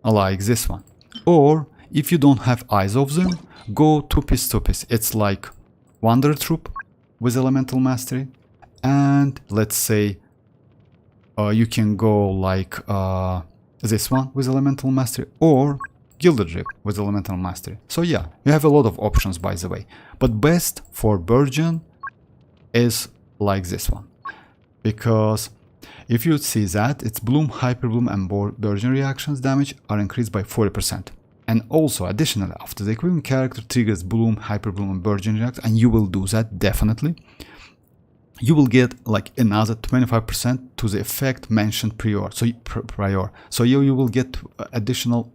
like this one. Or if you don't have eyes of them, go 2 piece. It's like Wanderer Troop, with Elemental Mastery, and let's say you can go like this one with Elemental Mastery, or Gilded Rib with Elemental Mastery. So yeah, you have a lot of options, by the way, but best for Burgeon is like this one, because if you see that, its Bloom, Hyper Bloom and Burgeon reactions damage are increased by 40%. And also, additionally, after the equivalent character triggers Bloom, Hyper Bloom and Burgeon reacts, and you will do that definitely, you will get like another 25% to the effect mentioned prior. So you will get additional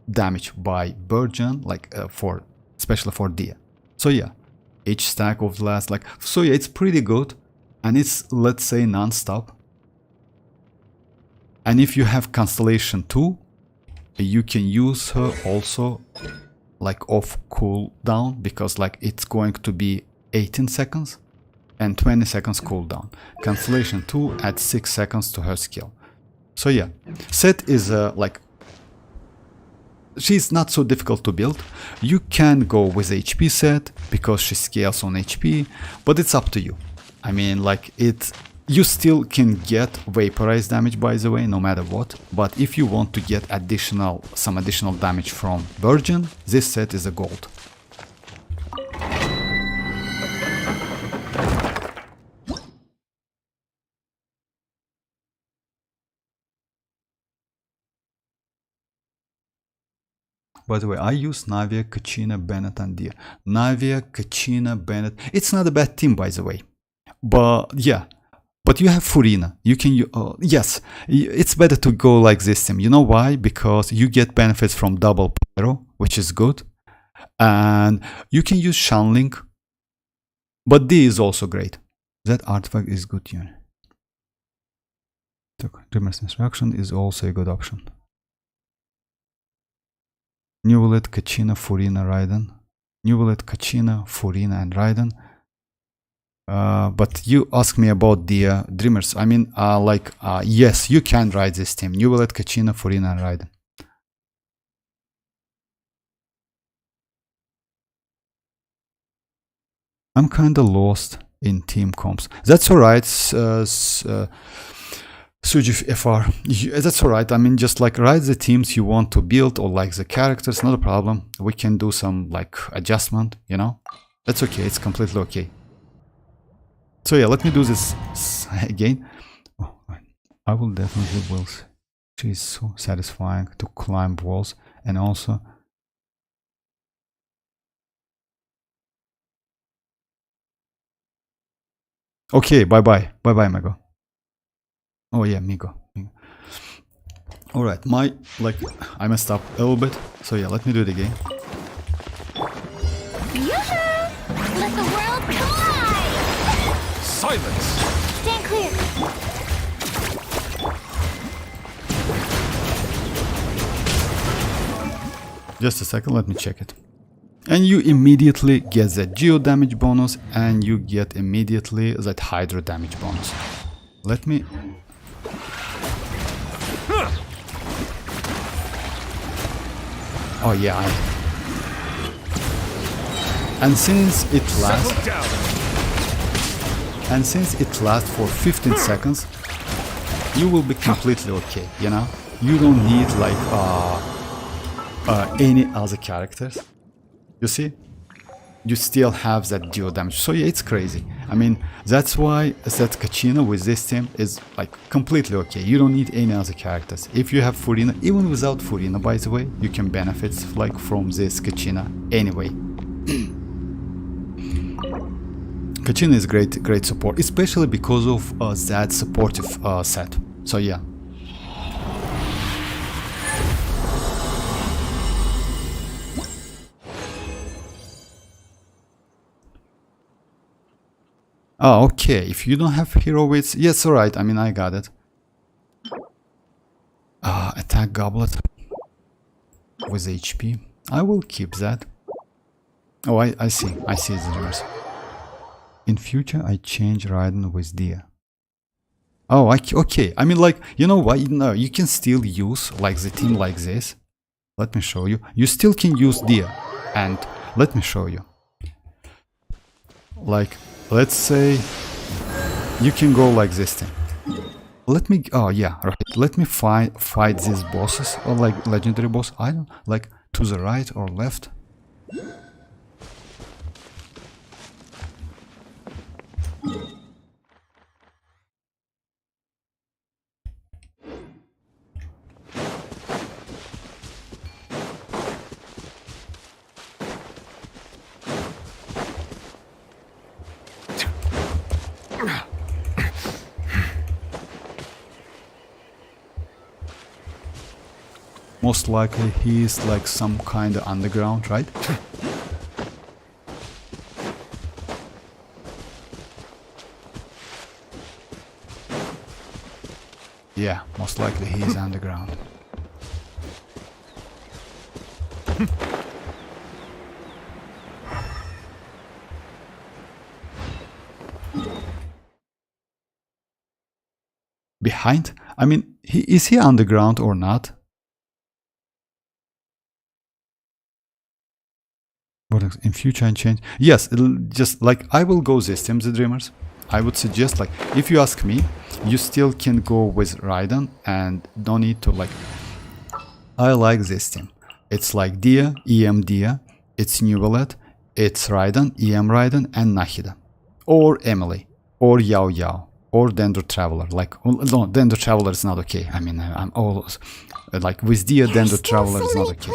damage by Burgeon, like especially for Dia. So yeah, each stack of the last, like, so yeah, it's pretty good, and it's, let's say, non-stop. And if you have Constellation 2, you can use her also like off cooldown, because like it's going to be 18 seconds and 20 seconds cooldown. Constellation 2 adds 6 seconds to her skill. So yeah, Set is like, she's not so difficult to build. You can go with HP Set because she scales on HP, but it's up to you. I mean, like, you still can get vaporized damage, by the way, no matter what. But if you want to get some additional damage from Burgeon, this set is a gold. By the way, I use Navia, Kachina, Bennett, and Dia. Navia, Kachina, Bennett. It's not a bad team, by the way. But yeah. But you have Furina. You can, yes, it's better to go like this team. You know why? Because you get benefits from double pyro, which is good. And you can use Shanling. But D is also great. That artifact is good here. Dreamer's Instruction is also a good option. Neuvillette, Kachina, Furina, Raiden. Neuvillette, Kachina, Furina, and Raiden. But you ask me about the Dreamers. I mean, yes, you can ride this team. Neuvillette, Kachina, Furina, and Raiden. I'm kinda lost in team comps. That's alright, Suji FR. That's alright. I mean, just like ride the teams you want to build, or like the characters, not a problem. We can do some like adjustment, you know? That's okay, it's completely okay. So yeah, let me do this again. Oh, I will definitely will. She's so satisfying to climb walls, and also okay, bye Migo. Oh yeah, Migo. All right, I messed up a little bit, so yeah, let me do it again. Let the world collide! Silence! Stand clear. Just a second, let me check it. And you immediately get that geo damage bonus, and you get immediately that hydro damage bonus. Let me... Oh yeah, and since it lasts for 15 seconds, you will be completely okay, you know? You don't need like any other characters. You see? You still have that duo damage. So yeah, it's crazy. I mean, that's why that Kachina with this team is like completely okay. You don't need any other characters. If you have Furina, even without Furina, by the way, you can benefit like from this Kachina anyway. Kachina is great support, especially because of that supportive set. So yeah. Oh, okay. If you don't have hero weights, yes, alright. I mean, I got it. Attack goblet with HP. I will keep that. Oh, I see. I see the reverse. In future, I change Raiden with Dia. Oh, okay. I mean, like, you know what? No, you can still use like the team like this. Let me show you. You still can use Dia, and let me show you. Like, let's say you can go like this thing. Let me, oh yeah, right. Let me fight these bosses, or like legendary boss. I don't like to the right or left. Most likely he is like some kind of underground, right? Yeah, most likely he is underground. Behind? I mean, is he underground or not? In future and change. Yes, it'll just like I will go this team, the Dreamers. I would suggest, like, if you ask me, you still can go with Raiden and don't need to like. I like this team. It's like Dia, EM Dia, it's Neuvillette, it's Raiden, EM Raiden, and Nahida, or Emily, or Yao Yao, or Dendro Traveler. Like, no, Dendro Traveler is not okay. I mean, I'm always like with Dia, Dendro Traveler is not okay.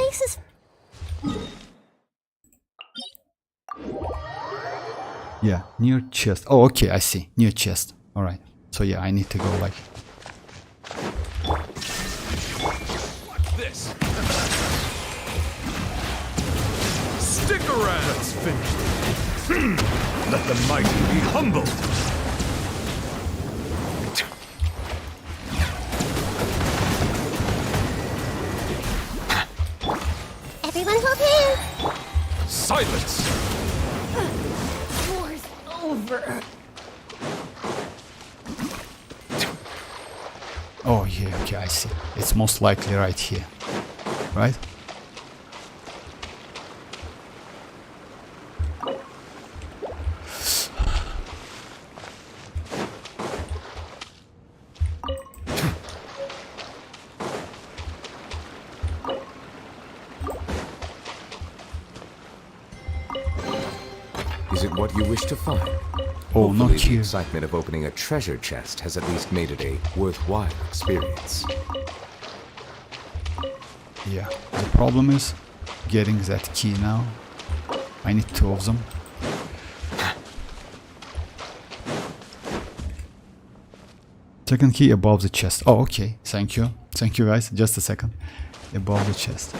Yeah, near chest. Oh, okay, I see. Near chest. Alright. So yeah, I need to go like... This. Stick around. Let's finish this. Let the mighty be humbled. Everyone hold hands. Silence. War's over. Oh yeah, okay, I see. It's most likely right here. Right? Is it what you wish to find? Oh, not Hopefully the here. excitement of opening a treasure chest has at least made it a worthwhile experience. Yeah. The problem is getting that key now. I need 2 of them. Second key above the chest. Oh, okay. Thank you. Thank you, guys. Just a second. Above the chest.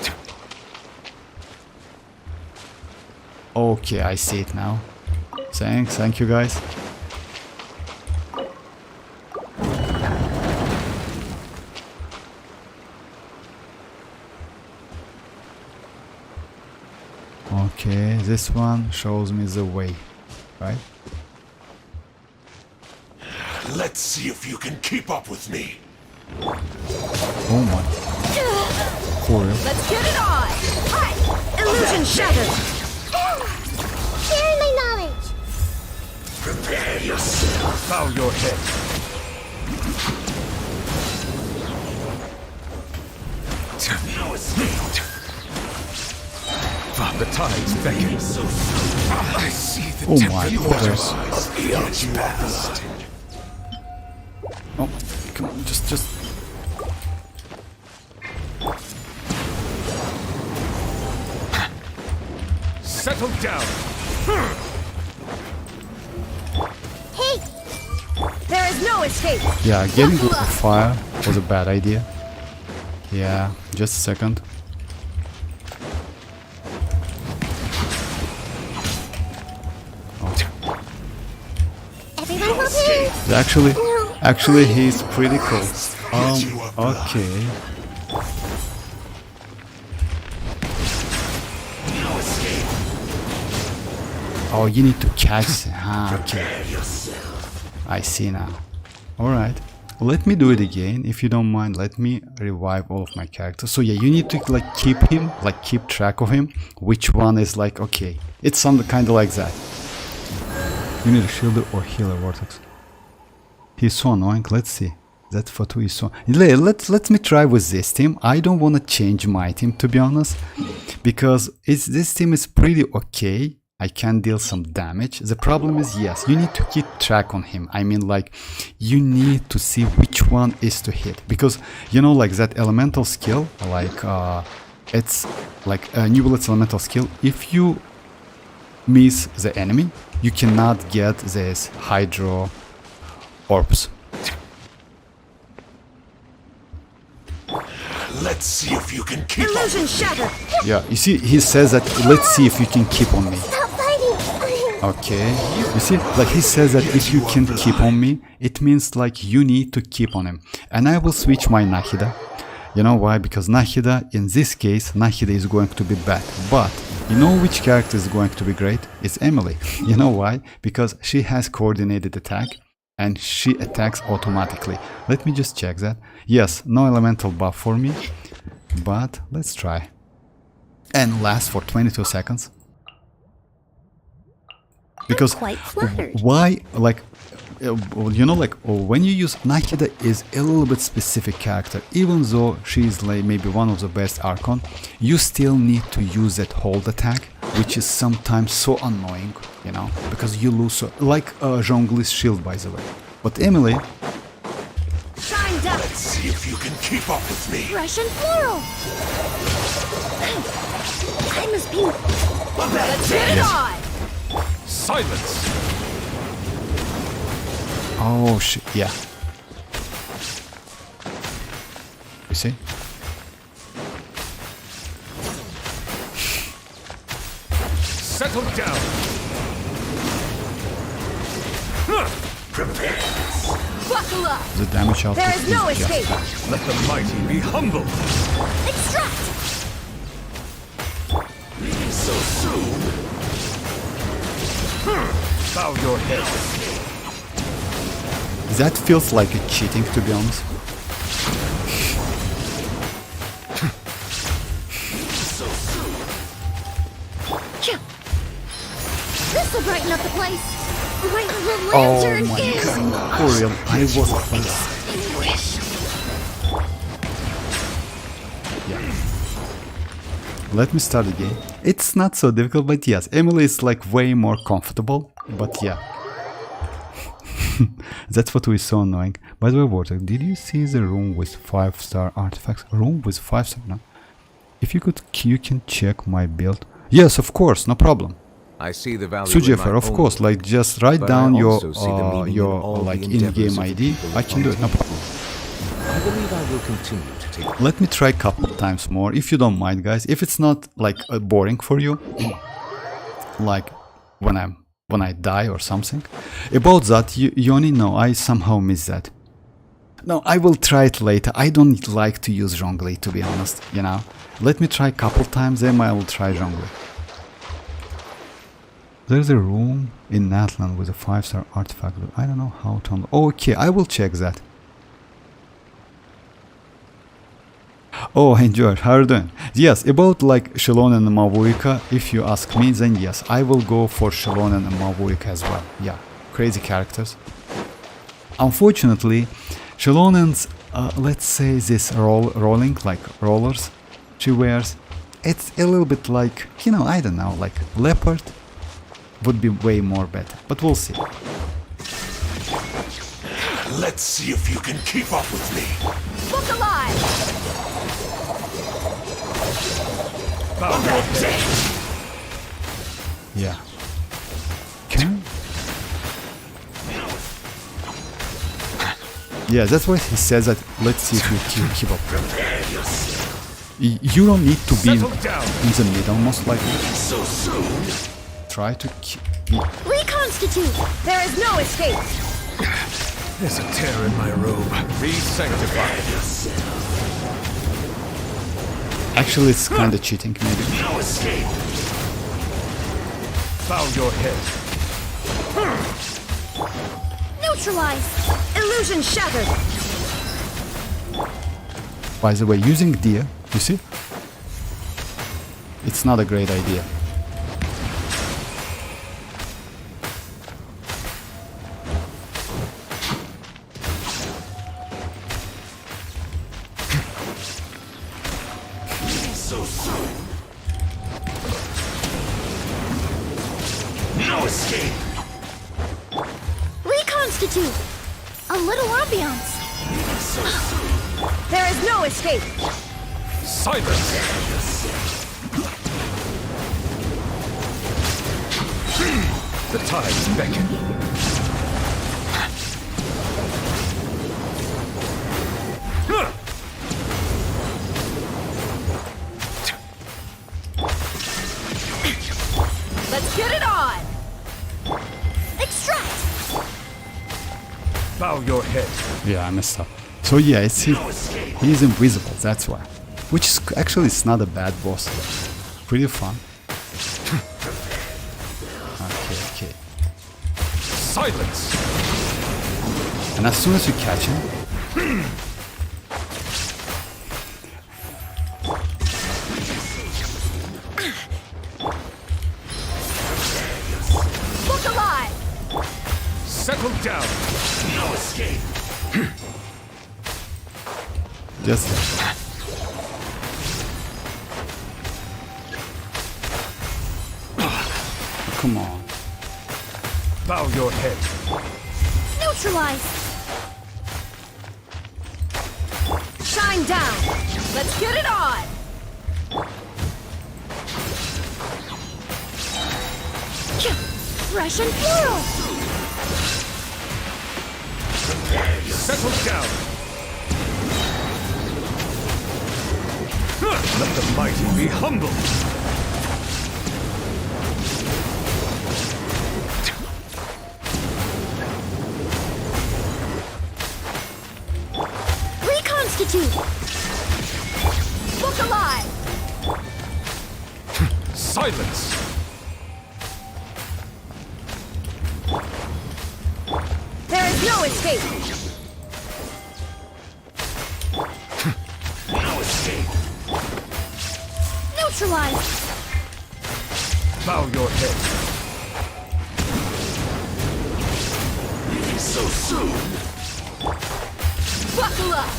Okay, I see it now. Thanks. Thank you, guys. Okay, this one shows me the way, right? Let's see if you can keep up with me. Oh my. For real? Let's get it on! Hi! Illusion shattered! Sharing my knowledge! Prepare yourself. Bow your head. No escape. The tides beckon. I see the Oh my goodness. Eons past. Oh, come on, just. Settle down. Hey! There is no escape! Yeah, getting rid of fire was a bad idea. Yeah, just a second. Everyone hold hands! Actually, he's pretty cool. Okay. No escape. Oh, you need to catch. Ah, okay. Prepare yourself. I see now. Alright. Let me do it again, if you don't mind. Let me revive all of my characters. So yeah, you need to like keep him, like keep track of him. Which one is like, okay. It's some kind of like that. You need a shielder or healer vortex. He's so annoying. Let's see. That photo is so... Let me try with this team. I don't want to change my team, to be honest. Because this team is pretty okay. I can deal some damage. The problem is, yes, you need to keep track on him. I mean, like, you need to see which one is to hit. Because, you know, like that elemental skill, like, it's like a Neuvillette's elemental skill. If you miss the enemy, you cannot get this hydro orbs. Let's see if you can keep up. Illusion shattered. Yeah, you see, he says that, let's see if you can keep on me. Stop fighting. Okay, you see, like he says that if you can keep on me, it means like you need to keep on him. And I will switch my Nahida. You know why? Because Nahida, in this case, Nahida is going to be bad. But you know which character is going to be great? It's Emily. You know why? Because she has coordinated attack and she attacks automatically. Let me just check that. Yes, no elemental buff for me, but let's try. And lasts for 22 seconds. Because quite flattered. why, like, you know, like when you use Nahida is a little bit specific character. Even though she's like maybe one of the best Archon, you still need to use that hold attack, which is sometimes so annoying, you know, because you lose so, like Zhongli's shield, by the way. But Emily, Shine down. Let's see if you can keep up with me. Fresh and floral. I must be. Let's get it on. Silence! oh shit, yeah. You see? Settle down! Prepare. Buckle up. The damage output There is no just escape. that. Let the mighty be humble! Extract. So soon. Bow your head. That feels like a cheating, to be honest. So soon. This'll brighten up the place. My little Oh lantern my is. god, for real, I was close. Yeah. Let me start again. It's not so difficult, but yes, Emily is like way more comfortable, but yeah. That's what was so annoying. By the way, Water, did you see the room with 5-star artifacts? Room with 5-star, no? If you could, you can check my build. Yes, of course, no problem. I see the value Sujefer, of course, like just write but down I your also see the meaning in all like the endeavors in-game of ID. people I can do it, no problem. I believe I will continue to take. Let me try a couple times more, if you don't mind, guys. If it's not like boring for you, like when I die or something. About that, Yoni, no, I somehow miss that. No, I will try it later. I don't like to use Zhongli, to be honest, you know. Let me try a couple times, then I will try Zhongli. There's a room in Natlan with a 5-star artifact. I don't know how to... Okay, I will check that. Oh, hey George, how are you doing? Yes, about like Xianyun and mavuika, if you ask me, then yes, I will go for Xianyun and mavuika as well. Yeah, crazy characters. Unfortunately, Xianyun's, let's say this rolling, like rollers she wears, it's a little bit like, you know, I don't know, like leopard would be way more better, but we'll see. Let's see if you can keep up with me. Book alive. Bow your head. Yeah. Can? Yeah, that's why he says that. Let's see if you keep up. You don't need to be in the middle, most likely. So soon. Try to keep. Reconstitute. There is no escape. There's a tear in my robe. Re-sanctified. Actually, it's kind of cheating, maybe. No escape. Bow your head. Neutralize. Illusion shattered. By the way, using Dia, you see? It's not a great idea. so soon. No escape. Reconstitute. A little ambiance. So soon. There is no escape. Silence! The tides beckon. Let's get it on. Extract. Bow your head. Yeah, I messed up. So yeah, it's he's invisible, that's why. Which is actually it's not a bad boss. Pretty fun. Okay. Silence! And as soon as you catch him, Look alive. Settle down! No escape. just come on. Bow your head. Neutralize. Shine down. Let's get it on. Fresh and plural. Settle down! Let the mighty be humbled! Reconstitute. Look alive. Silence! There is no escape. No escape. Neutralize. Bow your head. So soon. Buckle up.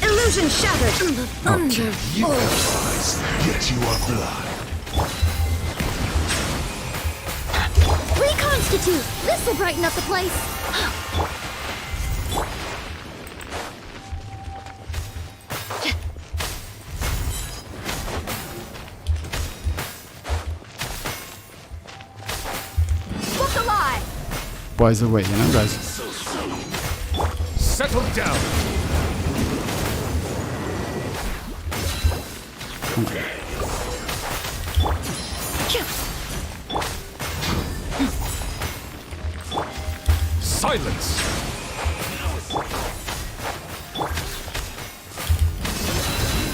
Illusion shattered. Thunder. You have eyes, yet you are blind. Reconstitute. This will brighten up the place. Look alive. By the way, you know guys, Settle down! Silence!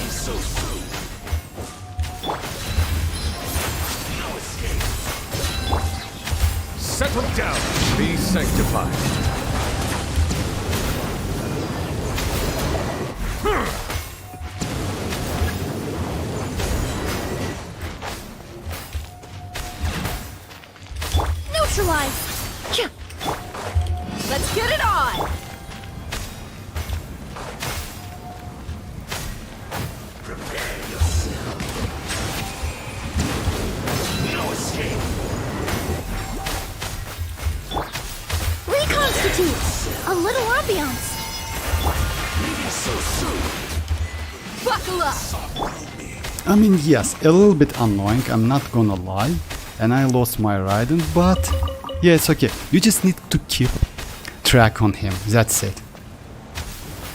So soon. No escape. Settle down! Be sanctified! Neutralize. Let's get it on. Prepare yourself. No escape. Reconstitute. A little ambiance. So soon. Buckle up. I mean, yes, a little bit annoying, I'm not gonna lie, and I lost my Raiden, but yeah, it's okay. You just need to keep track on him, that's it.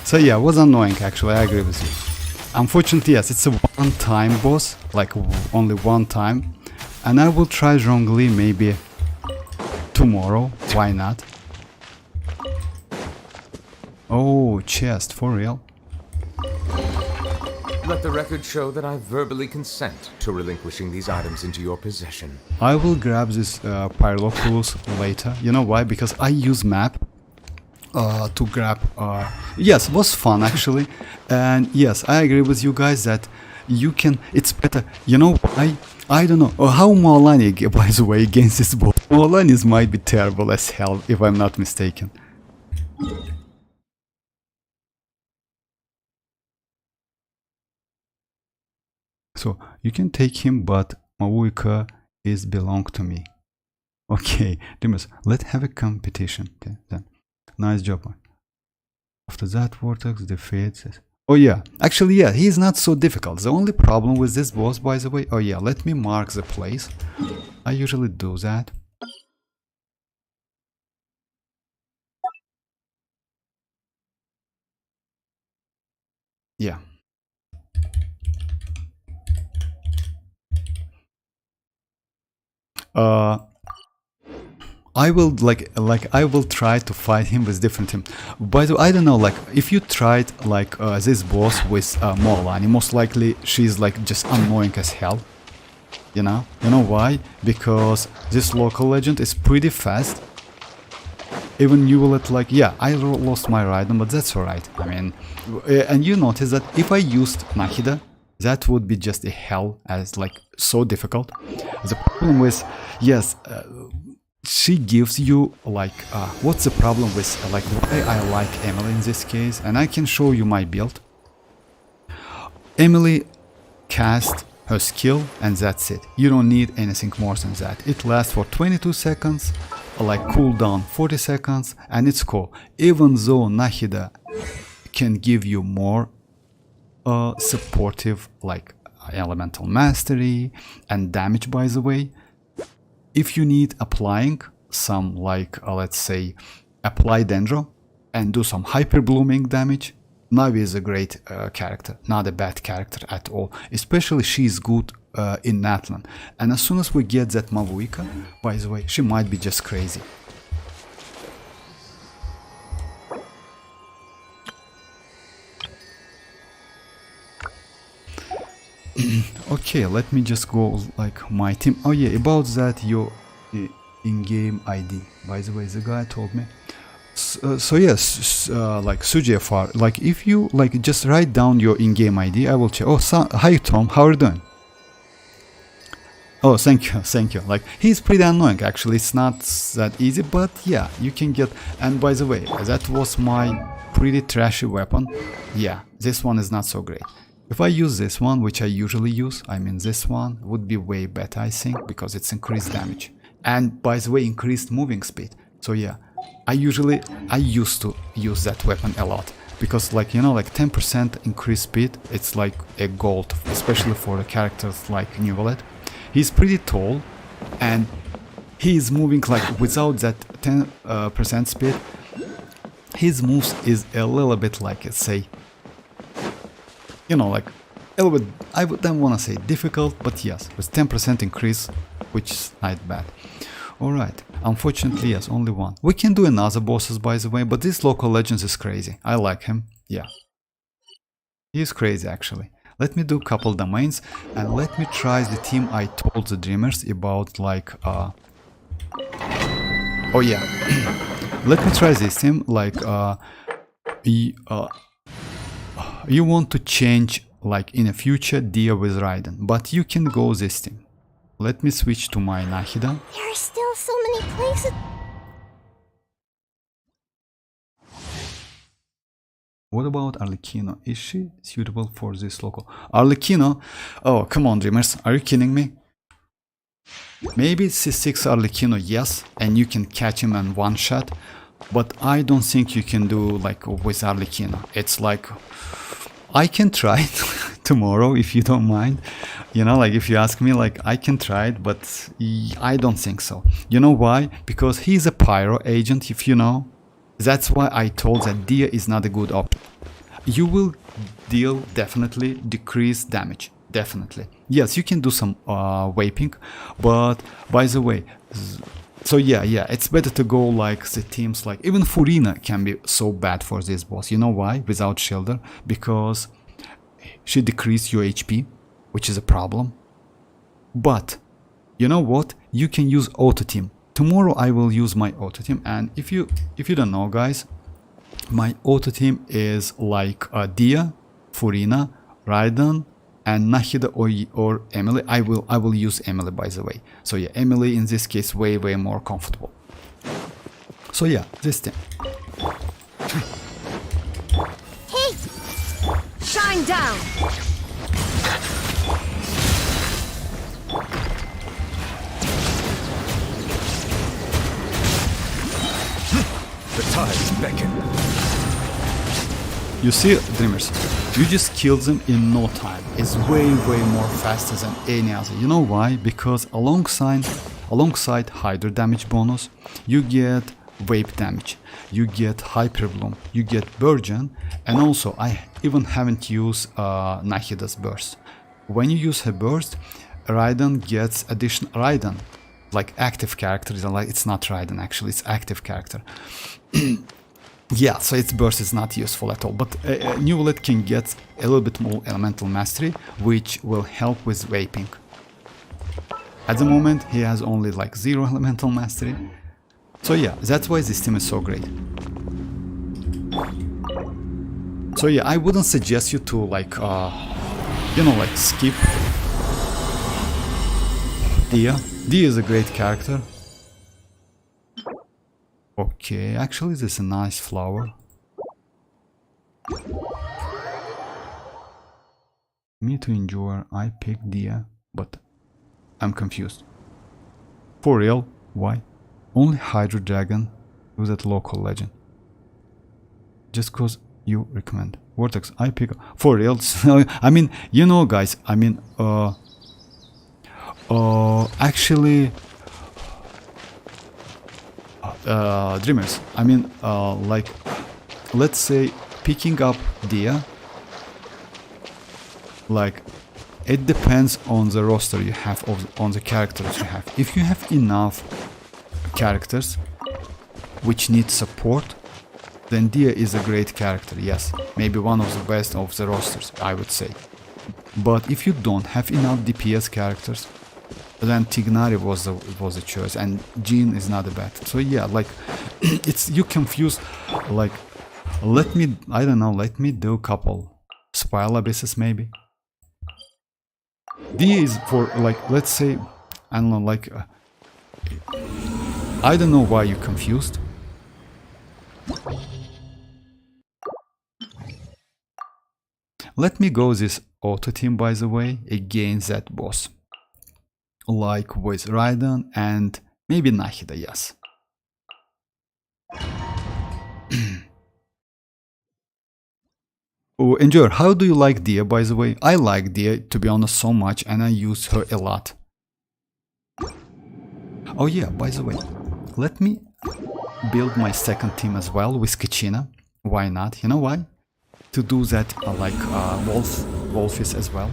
So yeah, it was annoying actually, I agree with you. Unfortunately, yes, it's a one-time boss, like only one time, and I will try Zhongli maybe tomorrow, why not? Oh, chest, for real? Let the record show that I verbally consent to relinquishing these items into your possession. I will grab this Pyroculus later. You know why? Because I use map to grab. Yes, it was fun actually, and yes, I agree with you guys that you can. It's better. You know why? I don't know. How mualani, by the way, against this boss. Mualanis might be terrible as hell, if I'm not mistaken. So you can take him, but mavuika is belong to me. Okay, Dimas, let's have a competition. Okay, then. Nice job, man. After that, Vortex defeats it. Oh yeah, actually yeah, he's not so difficult. The only problem with this boss, by the way, oh yeah, let me mark the place. I usually do that. Yeah. I will I will try to fight him with different team. By the way, I don't know, like if you tried like this boss with mualani, most likely she's like just annoying as hell. You know why? Because this local legend is pretty fast. Even you will like, yeah, I lost my Raiden, but that's alright. I mean, and you notice that if I used Nahida, that would be just a hell, as like so difficult. The problem with, yes, she gives you like, what's the problem with like why I like Emily in this case, and I can show you my build. Emily cast her skill and that's it. You don't need anything more than that. It lasts for 22 seconds, like cooldown 40 seconds, and it's cool. Even though Nahida can give you more supportive like elemental mastery and damage, by the way, if you need applying some like let's say apply dendro and do some hyper blooming damage, Navi is a great character, not a bad character at all. Especially she's good in Natlan. And as soon as we get that mavuika, by the way, she might be just crazy. Okay, let me just go like my team. Oh yeah, about that, your in-game ID. By the way, the guy told me. So yes, like Sujefar, like if you like just write down your in-game ID, I will check. Oh, hi Tom, how are you doing? Oh, thank you, thank you. Like he's pretty annoying actually. It's not that easy, but yeah, you can get. And by the way, that was my pretty trashy weapon. Yeah, this one is not so great. If I use this one, which I usually use, I mean this one would be way better, I think, because it's increased damage. And by the way, increased moving speed. So yeah, I used to use that weapon a lot. Because like, you know, like 10% increased speed, it's like a gold, especially for the characters like Neuvillette. He's pretty tall, and he's moving like without that 10% speed. His moves is a little bit like, let's say, you know, like a little bit, I don't want to say difficult, but yes, with 10% increase, which is not bad. Alright, unfortunately, yes, only one. We can do another bosses, by the way, but this local legends is crazy. I like him, yeah. He's crazy, actually. Let me do a couple domains, and let me try the team I told the dreamers about, like, oh yeah. Let me try this team, like, you want to change, like, in the future, Dia with Raiden, but you can go this team. Let me switch to my Nahida. There are still so many places. What about Arlecchino? Is she suitable for this local? Arlecchino? Oh, come on, dreamers. Are you kidding me? Maybe C6 Arlecchino, yes, and you can catch him in one shot, but I don't think you can do like with Arlecchino. It's like, I can try it tomorrow if you don't mind. You know, like if you ask me, like I can try it, but I don't think so. You know why? Because he's a pyro agent, if you know. That's why I told that Dia is not a good option. You will deal definitely decreased damage. Definitely. Yes, you can do some vaping, but by the way, so yeah, it's better to go like the teams like, even Furina can be so bad for this boss. You know why? Without Shielder, because she decreased your HP, which is a problem. But, you know what? You can use auto team. Tomorrow I will use my auto team, and if you don't know, guys, my auto team is like Dia, Furina, Raiden, and Nahida or Emily. I will use Emily, by the way. So yeah, Emily in this case way more comfortable. So yeah, this thing. Hey! Shine down! You see, Dreamers, you just kill them in no time. It's way more faster than any other. You know why? Because alongside Hydra damage bonus, you get Vape damage, you get Hyper Bloom, you get Burgeon, and also I even haven't used Nahida's burst. When you use her burst, Raiden gets additional Raiden, like active character. Like it's not Raiden actually, it's active character. Yeah, so its burst is not useful at all, but Neuvillette can get a little bit more elemental mastery, which will help with vaping. At the moment, he has only like 0 elemental mastery. So yeah, that's why this team is so great. So yeah, I wouldn't suggest you to like, you know, like skip Dia. Dia is a great character. Okay, actually this is a nice flower. Me to endure, I picked Dia, but I'm confused. For real? Why? Only Hydro Dragon use that local legend. Just cause you recommend. Vortex, I pick for real. I mean, you know guys, I mean actually Dreamers, I mean like let's say picking up Dia, like it depends on the roster you have, on the characters you have. If you have enough characters which need support, then Dia is a great character, yes, maybe one of the best of the rosters, I would say. But if you don't have enough DPS characters, then Tignari was the choice, and Jean is not a bad. So yeah, like it's you confused. Like let me, I don't know, let me do a couple Spiral Abysses maybe. D is for like, let's say, I don't know, like I don't know why you're confused. Let me go this auto team, by the way, against that boss. Like with Raiden and maybe Nahida, yes. Oh, Endure, how do you like Dia, by the way? I like Dia, to be honest, so much, and I use her a lot. Oh yeah, by the way, let me build my second team as well with Kachina. Why not? You know why? To do that like Wolfis as well.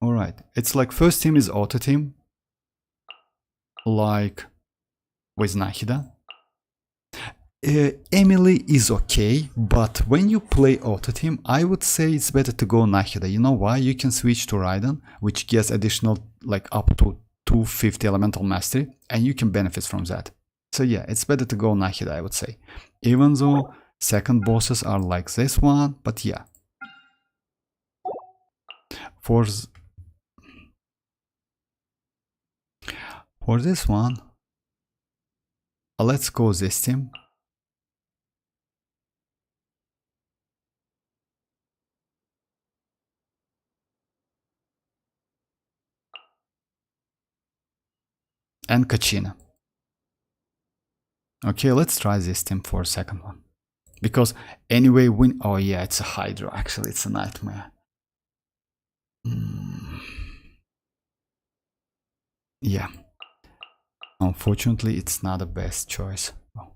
Alright, it's like first team is auto team, like with Nahida. Emily is okay, but when you play auto team, I would say it's better to go Nahida. You know why? You can switch to Raiden, which gets additional like up to 250 elemental mastery, and you can benefit from that. So yeah, it's better to go Nahida, I would say. Even though second bosses are like this one, but yeah. For this one, let's go this team. And Kachina. Okay, let's try this team for a second one. Because anyway, oh yeah, it's a Hydra. Actually, it's a nightmare. Yeah. Unfortunately, it's not the best choice. Oh.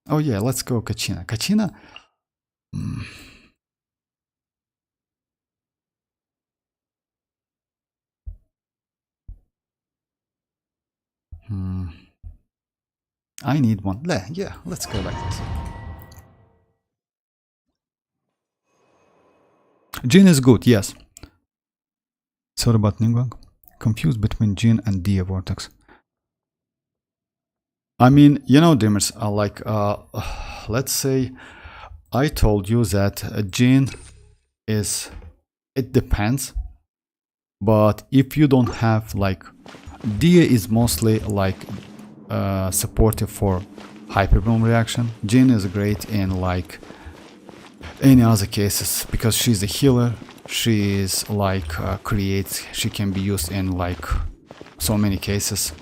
Oh yeah, let's go Kachina. Kachina. I need one. Yeah, let's go like this. Jin is good, yes. Sorry about Ningguang. Confused between Jin and Dia Vortex. I mean, you know, Dreamers, like, let's say I told you that Jin is, it depends. But if you don't have like Dia is mostly like supportive for hyperboom reaction. Jin is great in like any other cases because she's a healer. She is like creates. She can be used in like so many cases.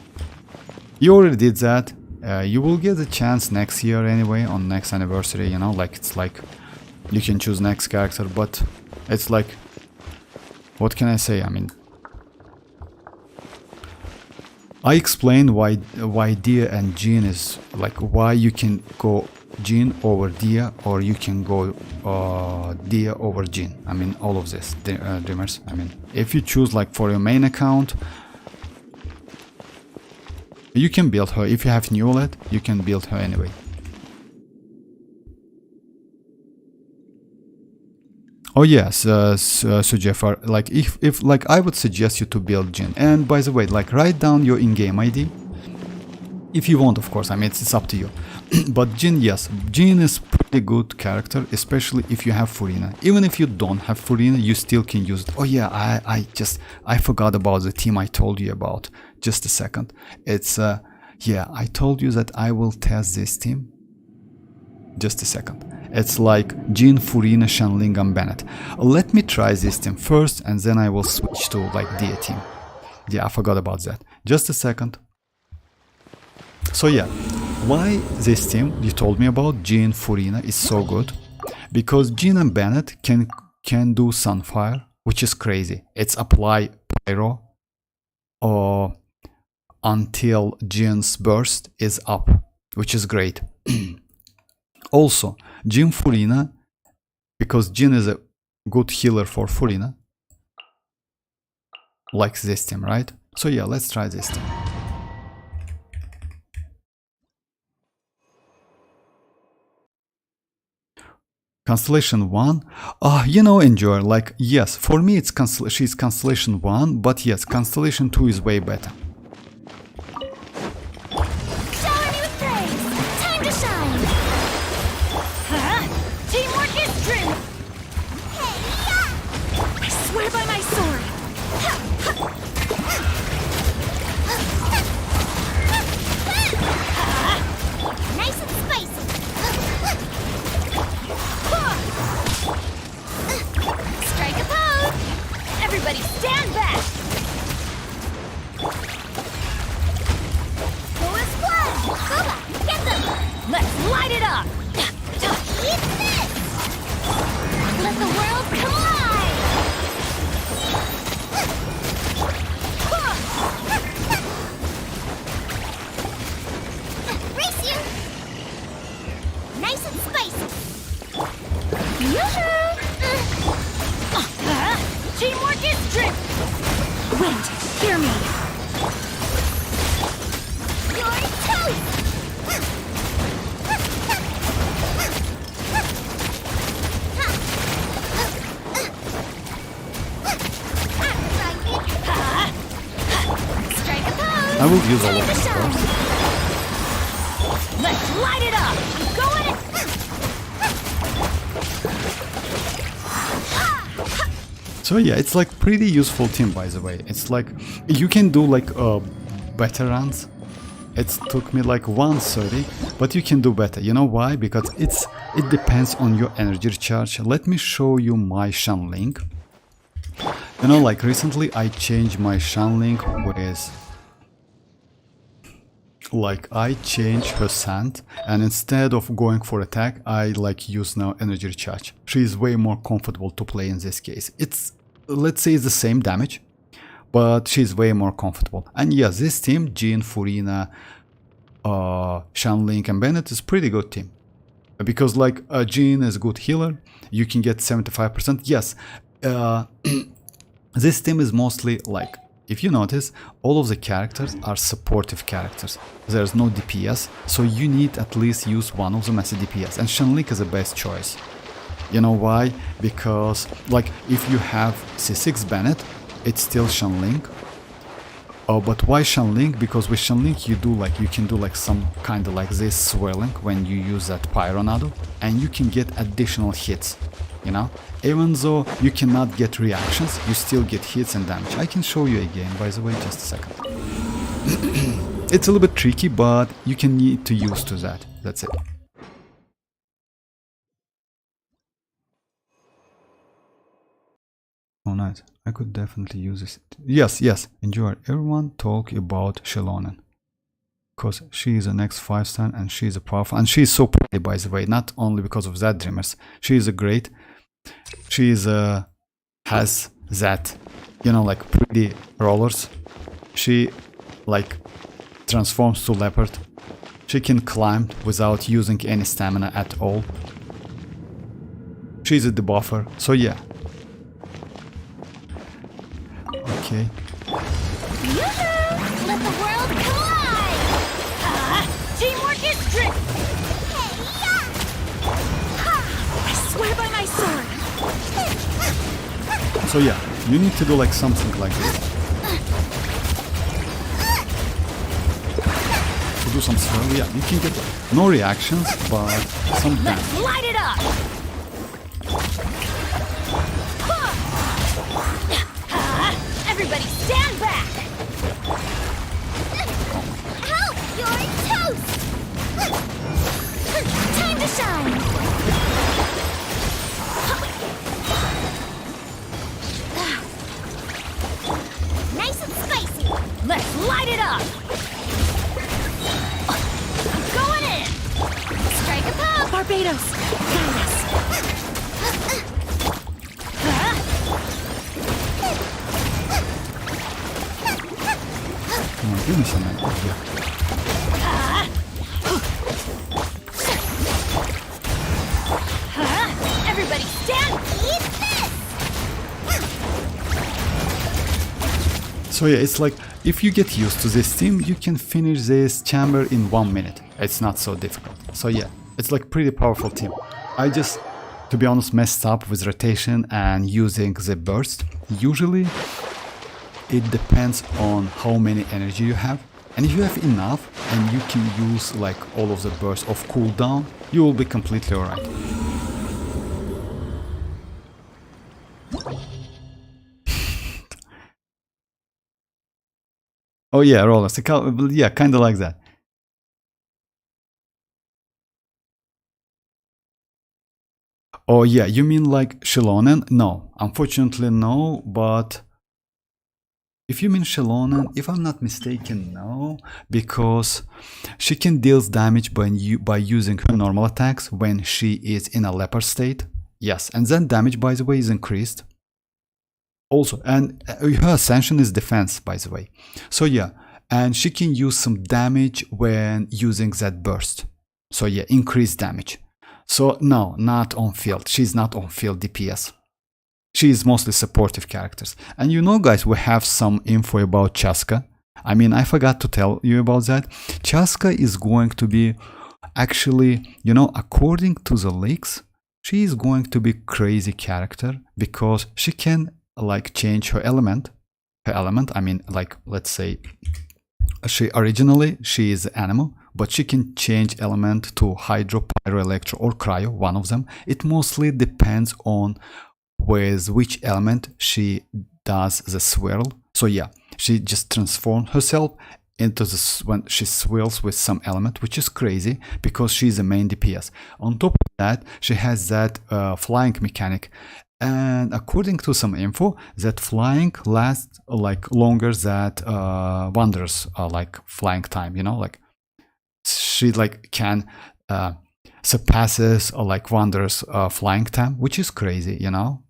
You already did that. You will get a chance next year anyway on next anniversary. You know, like it's like you can choose next character, but it's like, what can I say? I mean, I explained why Dia and Jin is like why you can go Jin over Dia or you can go Dia over Jin. I mean all of this, dreamers. I mean if you choose like for your main account, you can build her. If you have Neuvillette, you can build her anyway. Oh yes, Sujefar, like if like I would suggest you to build Jin. And by the way, like write down your in-game ID. If you want, of course, I mean it's up to you. But Jin, yes, Jin is pretty good character, especially if you have Furina. Even if you don't have Furina, you still can use it. Oh yeah, I forgot about the team I told you about. Just a second. It's yeah, I told you that I will test this team. Just a second. It's like Jin, Furina, Xianyun, and Bennett. Let me try this team first, and then I will switch to like Dia team. Yeah, I forgot about that. Just a second. So yeah, why this team you told me about, Jin, Furina, is so good? Because Jin and Bennett can do Sunfire, which is crazy. It's apply Pyro or until Jin's burst is up, which is great. Also, Jin Furina, because Jin is a good healer for Furina, likes this team, right? So yeah, let's try this team. Constellation 1, you know, enjoy, like, yes, for me it's she's Constellation 1, but yes, Constellation 2 is way better. Shower me with praise! Time to shine! Teamwork is dream! I swear by my sword! Nice and spicy! Strike a pose! Everybody stand back! Go and splash! Boba, get them! Let's light it up! Eat this! Let the world collide! Race you! Nice and spicy! Yoo-hoo! Teamwork is drip! Wind, hear me! You're toast! Strike a pose! I will use all of them first. Let's light it up! I'm going in! So yeah, it's like pretty useful team, by the way. It's like you can do like better runs. It took me like 130, but you can do better. You know why? Because it depends on your energy recharge. Let me show you my Xianyun. You know, like recently I changed my Xianyun with like I changed her scent, and instead of going for attack, I like use now energy recharge. She is way more comfortable to play in this case. It's, let's say, it's the same damage, but she's way more comfortable. And yeah, this team, Jin, Furina, Xianyun, and Bennett is pretty good team. Because like Jin is a good healer, you can get 75%. Yes, this team is mostly like, if you notice, all of the characters are supportive characters. There's no DPS, so you need at least use one of them as a DPS. And Xianyun is the best choice. You know why? Because like if you have C6 Bennett, it's still Xianyun. But why Xianyun? Because with Xianyun you can do like some kind of like this swirling when you use that Pyronado, and you can get additional hits. You know, even though you cannot get reactions, you still get hits and damage. I can show you again, by the way, just a second. It's a little bit tricky, but you can need to use to that. That's it. Oh, nice. I could definitely use this. Yes, yes. Enjoy. Everyone talk about Xianyun. Because she is the next 5-star and she is a powerful. And she is so pretty, by the way. Not only because of that, Dreamers. She is a great. She is has that, you know, like pretty rollers. She like transforms to leopard. She can climb without using any stamina at all. She's a debuffer. So yeah. Okay. Yoo-hoo! Let the world collide! Teamwork is strength! I swear by my sword! So yeah, you need to do like something like this. To do some swirl, yeah, you can get no reactions, but some damage. Let's light it up! Everybody stand back! Help! You're toast! Time to shine! Nice and spicy! Let's light it up! I'm going in! Strike a pose! Barbados! Guide us! Oh my goodness, I'm like, yeah. Everybody stand! Eat this! So yeah, it's like if you get used to this team, you can finish this chamber in 1 minute. It's not so difficult. So yeah, it's like pretty powerful team. I just, to be honest, messed up with rotation and using the burst. Usually it depends on how many energy you have, and if you have enough and you can use like all of the bursts of cooldown, you will be completely alright. Oh yeah, rollers. Yeah, kind of like that. Oh yeah, you mean like Xianyun? No, unfortunately no, but if you mean Xianyun, if I'm not mistaken, no, because she can deal damage by using her normal attacks when she is in a leopard state. Yes, and then damage, by the way, is increased. Also, and her ascension is defense, by the way. So yeah, and she can use some damage when using that burst. So yeah, increased damage. So no, not on field. She's not on field DPS. She is mostly supportive characters. And you know, guys, we have some info about Chaska. I mean, I forgot to tell you about that. Chaska is going to be actually, you know, according to the leaks, she is going to be crazy character because she can like change her element. I mean, like, let's say she is animal, but she can change element to hydro, pyro, electro, or cryo, one of them. It mostly depends on with which element she does the swirl. So yeah, she just transforms herself into this when she swirls with some element, which is crazy because she's a main DPS. On top of that, she has that flying mechanic, and according to some info, that flying lasts like longer that Wanderer's like flying time. You know, like she like can surpasses like Wanderer's flying time, which is crazy. You know.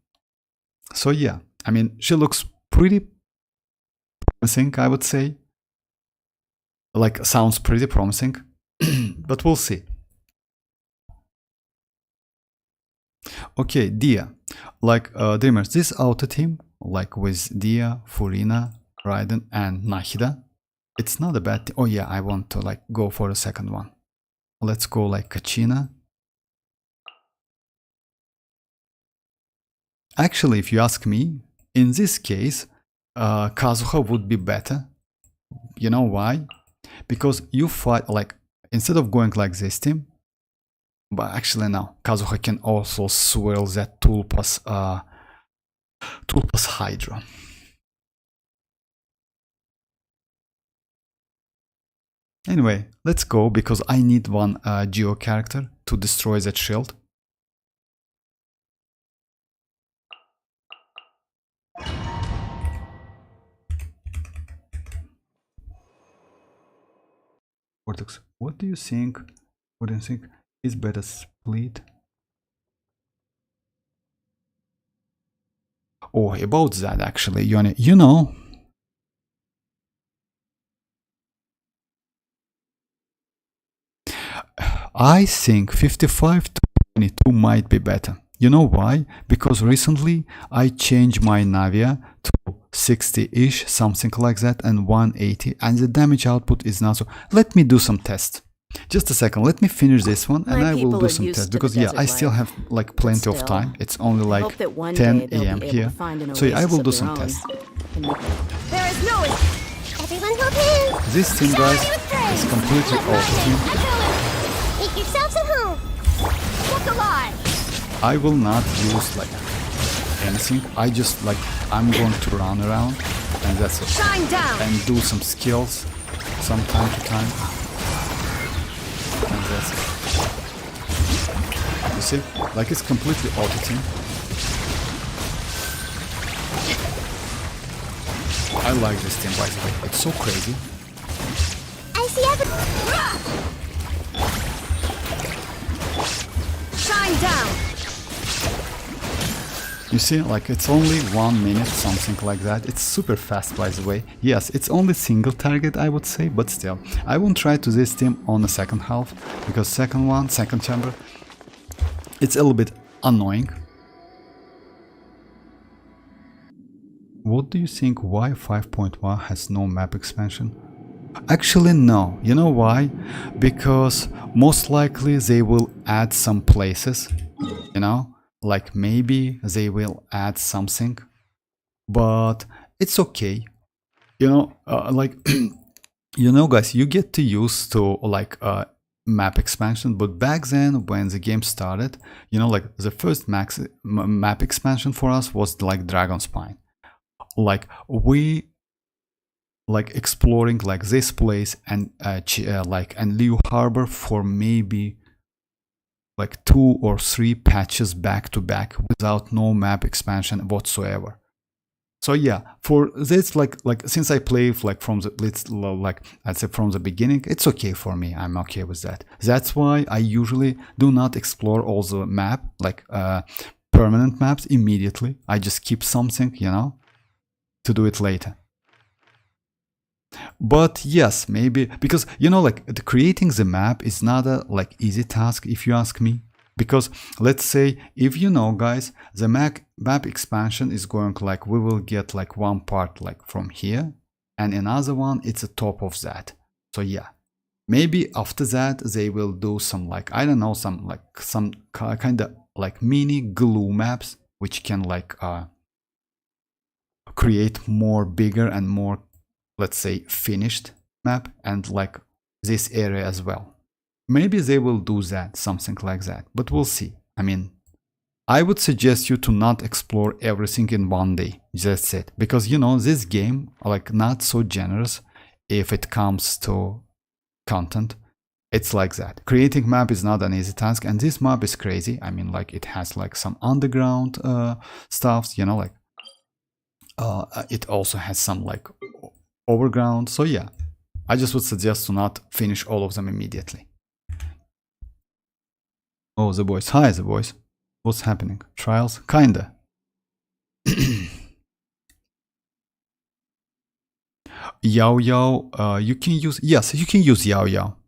So yeah, I mean, she looks pretty promising, I would say. Like, sounds pretty promising, but we'll see. Okay, Dia. Like, Dreamers, this auto team, like with Dia, Furina, Raiden, and Nahida, it's not a bad team. Oh yeah, I want to like go for the second one. Let's go like Kachina. Actually, if you ask me, in this case, Kazuha would be better. You know why? Because you fight like, instead of going like this team, but actually no, Kazuha can also swirl that tool plus Hydra. Anyway, let's go because I need one Geo character to destroy that shield. Vortex, what do you think? What do you think is better split? Oh, about that actually, Yoni, you know, I think 55 to 22 might be better. You know why? Because recently I changed my Navia to 60-ish, something like that, and 180, and the damage output is not so. Let me do some tests. Just a second, let me finish this one and I will do some tests because yeah, I still have like plenty of time. It's only like 10 AM here. So yeah, I will do some tests. There is no everyone will do. This team, guys, is completely auto-team. Make yourselves at home. Look alive. I will not use like anything. I just like I'm going to run around and that's it. Shine down. And do some skills from time to time. And that's it. You see? Like it's completely auto-team. I like this team by the way. It's so crazy. I see everything. Shine down. You see, like it's only 1 minute, something like that. It's super fast by the way. Yes, it's only single target I would say, but still. I won't try to this team on the second half, because second chamber, it's a little bit annoying. What do you think why 5.1 has no map expansion? Actually no, you know why? Because most likely they will add some places, you know? Like maybe they will add something, but it's okay. You know, like, you know guys, you get to use to like map expansion, but back then when the game started, you know, like the first map expansion for us was like Dragon Spine. Like we like exploring like this place and like and Liu Harbor for maybe like 2 or 3 patches back to back without no map expansion whatsoever. So yeah, for this like since I play like from the like I'd say from the beginning, it's okay for me. I'm okay with that. That's why I usually do not explore all the map like permanent maps immediately. I just keep something, you know, to do it later. But yes, maybe because you know like creating the map is not a like easy task if you ask me, because let's say if you know guys, the map expansion is going like we will get like one part like from here and another one it's the top of that. So yeah, maybe after that they will do some like I don't know, some kind of like mini glue maps which can like create more bigger and more, let's say, finished map and like this area as well. Maybe they will do that, something like that, but we'll see. I mean, I would suggest you to not explore everything in one day. That's it. Because you know, this game like not so generous if it comes to content. It's like that. Creating map is not an easy task, and this map is crazy. I mean, like it has like some underground stuff, you know, like it also has some like overground. So yeah, I just would suggest to not finish all of them immediately. Oh, the boys. Hi, the boys. What's happening? Trials? Kinda. Yao Yao, you can use, yes, you can use Yao Yao.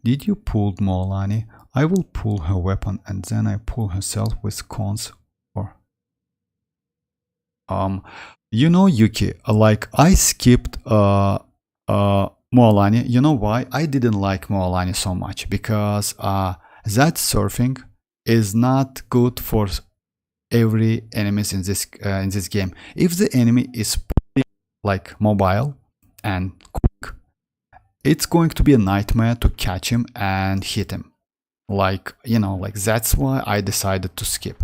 Did you pull mualani? I will pull her weapon and then I pull herself with cons or you know, Yuki, like I skipped mualani. You know why? I didn't like mualani so much because that surfing is not good for every enemies in this game. If the enemy is like mobile and quick, it's going to be a nightmare to catch him and hit him. Like, you know, like that's why I decided to skip,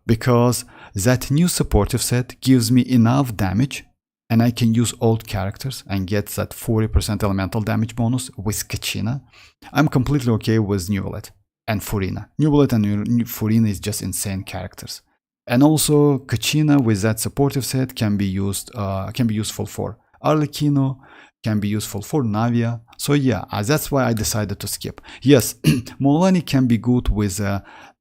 because that new supportive set gives me enough damage and I can use old characters and get that 40% elemental damage bonus with Kachina, I'm completely okay with Neuvillette and Furina. Neuvillette and Furina is just insane characters. And also Kachina with that supportive set can be useful for Arlecchino, can be useful for Navia. So yeah, that's why I decided to skip. Yes, mualani can be good with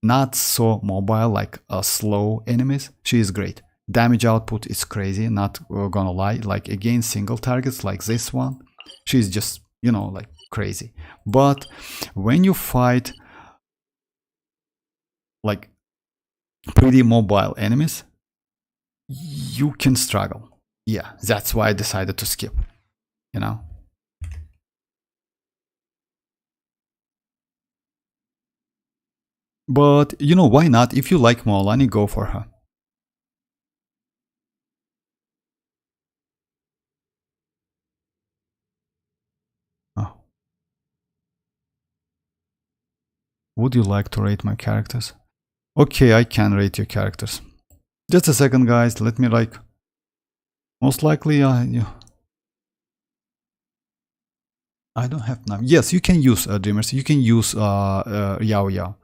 not so mobile, like slow enemies. She is great. Damage output is crazy, not gonna lie. Like against single targets like this one, she's just, you know, like crazy. But when you fight like pretty mobile enemies, you can struggle. Yeah, that's why I decided to skip, you know. But you know, why not? If you like mualani, go for her. Oh. Would you like to rate my characters? Okay, I can rate your characters. Just a second, guys. Let me like. Most likely, I don't have now. Yes, you can use Dreamers. You can use Yao Yao.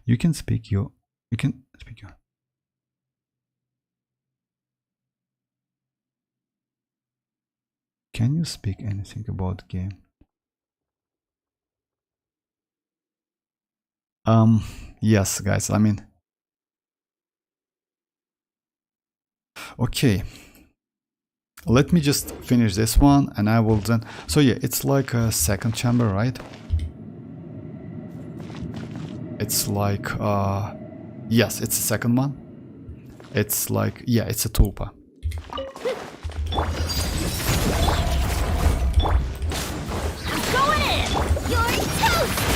You can speak you. You can speak you. Can you speak anything about the game? Yes, guys. I mean, okay. Let me just finish this one, and I will then. So yeah, it's like a second chamber, right? It's like yes, it's the second one. It's like, yeah, it's a tulpa. Going in! You're toast!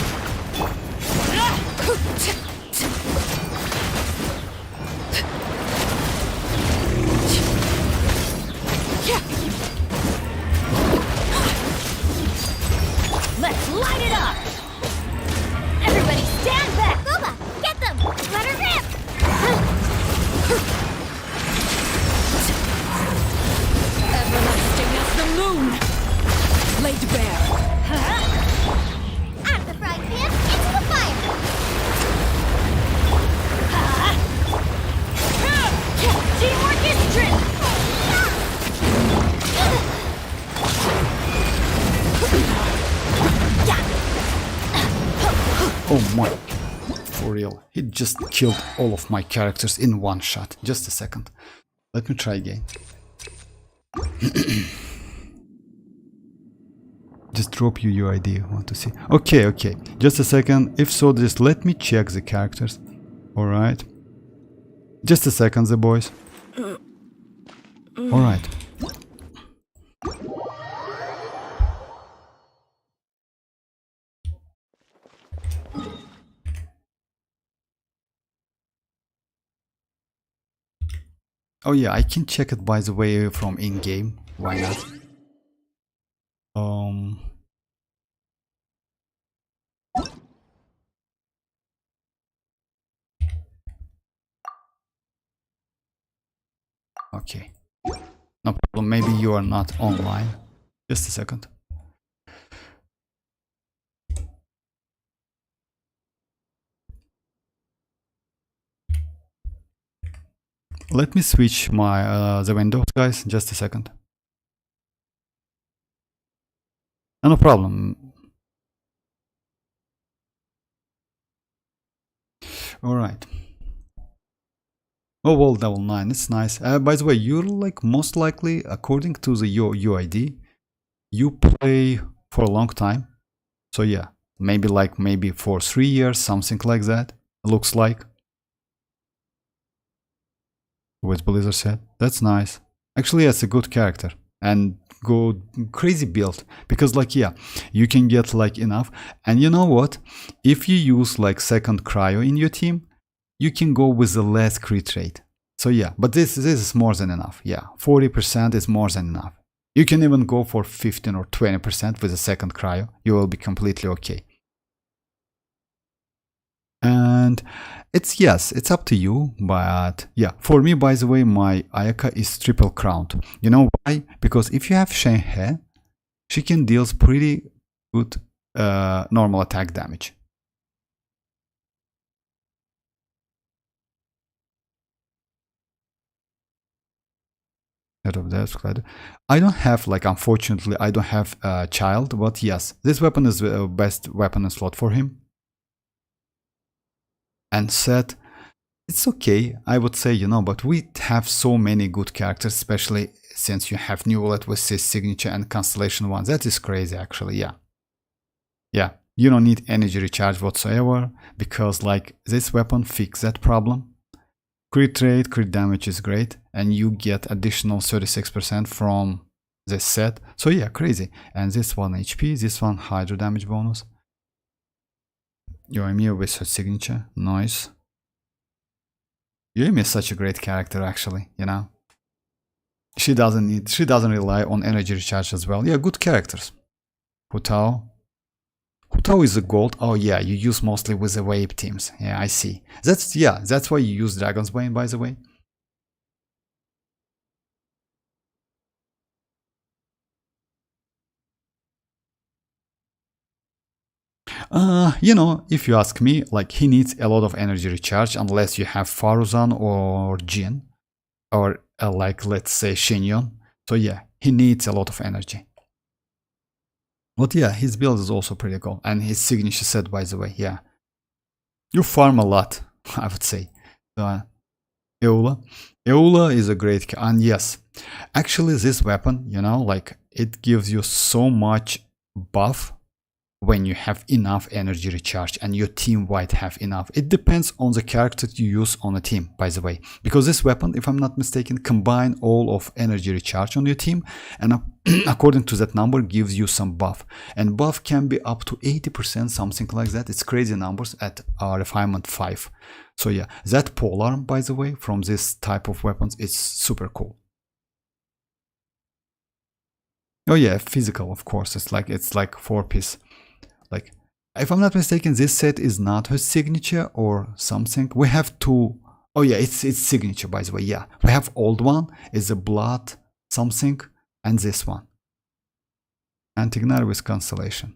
Let's light it up! Everybody stand back! Booba, get them! Let her rip! Everlasting as the moon! Laid bare! Out of the frying pan, into the fire! Teamwork is strength! Oh my, for real. He just killed all of my characters in one shot. Just a second. Let me try again. Just drop you UID. I want to see. Okay, okay. Just a second. If so, just let me check the characters. Alright. Just a second, the boys. Alright. Oh yeah, I can check it by the way from in-game. Why not? Okay. No problem. Maybe you are not online. Just a second. Let me switch my the windows, guys. Just a second. No problem. All right. Oh well, level 9. It's nice. By the way, you're like most likely, according to the UID, you play for a long time. So yeah, maybe for 3 years, something like that. Looks like. What Blizzard said. That's nice. Actually, that's a good character and good crazy build, because like yeah, you can get like enough. And you know what? If you use like second cryo in your team, you can go with the less crit rate. So yeah, but this is more than enough. Yeah, 40% is more than enough. You can even go for 15 or 20% with a second cryo. You will be completely okay. And And it's, yes, it's up to you, but yeah, for me, by the way, my Ayaka is triple crowned. You know why? Because if you have Shenhe, she can deal pretty good normal attack damage. I don't have, like, unfortunately, I don't have a child, but yes, this weapon is the best weapon in slot for him. And set, it's okay, I would say, you know, but we have so many good characters, especially since you have Neuvillette with his signature and Constellation 1. That is crazy, actually, yeah. Yeah, you don't need energy recharge whatsoever, because, like, this weapon fixes that problem. Crit rate, crit damage is great, and you get additional 36% from this set. So yeah, crazy. And this one HP, this one Hydro damage bonus. Yoimiya with her signature, nice. Yoimiya is such a great character, actually, you know. She doesn't rely on energy recharge as well. Yeah, good characters. Hutao. Hutao is a gold. Oh yeah, you use mostly with the wave teams. Yeah, I see. That's why you use Dragon's Bane, by the way. You know, if you ask me, like, he needs a lot of energy recharge unless you have Faruzan or Jin, or like, let's say, Xianyun. So yeah, he needs a lot of energy. But yeah, his build is also pretty cool, and his signature set, by the way, yeah. You farm a lot, I would say. Eula is a great, and yes, actually this weapon, you know, like, it gives you so much buff when you have enough energy recharge and your team might have enough. It depends on the character you use on a team, by the way, because this weapon, if I'm not mistaken, combine all of energy recharge on your team, and according to that number gives you some buff, and buff can be up to 80%, something like that. It's crazy numbers at refinement 5. So yeah, that polearm, by the way, from this type of weapons, is super cool. Oh yeah, physical, of course. It's like 4-piece. Like, if I'm not mistaken, this set is not her signature or something. We have two. Oh yeah, it's signature, by the way. Yeah, we have old one, is a blood something, and this one. Antignari with Constellation.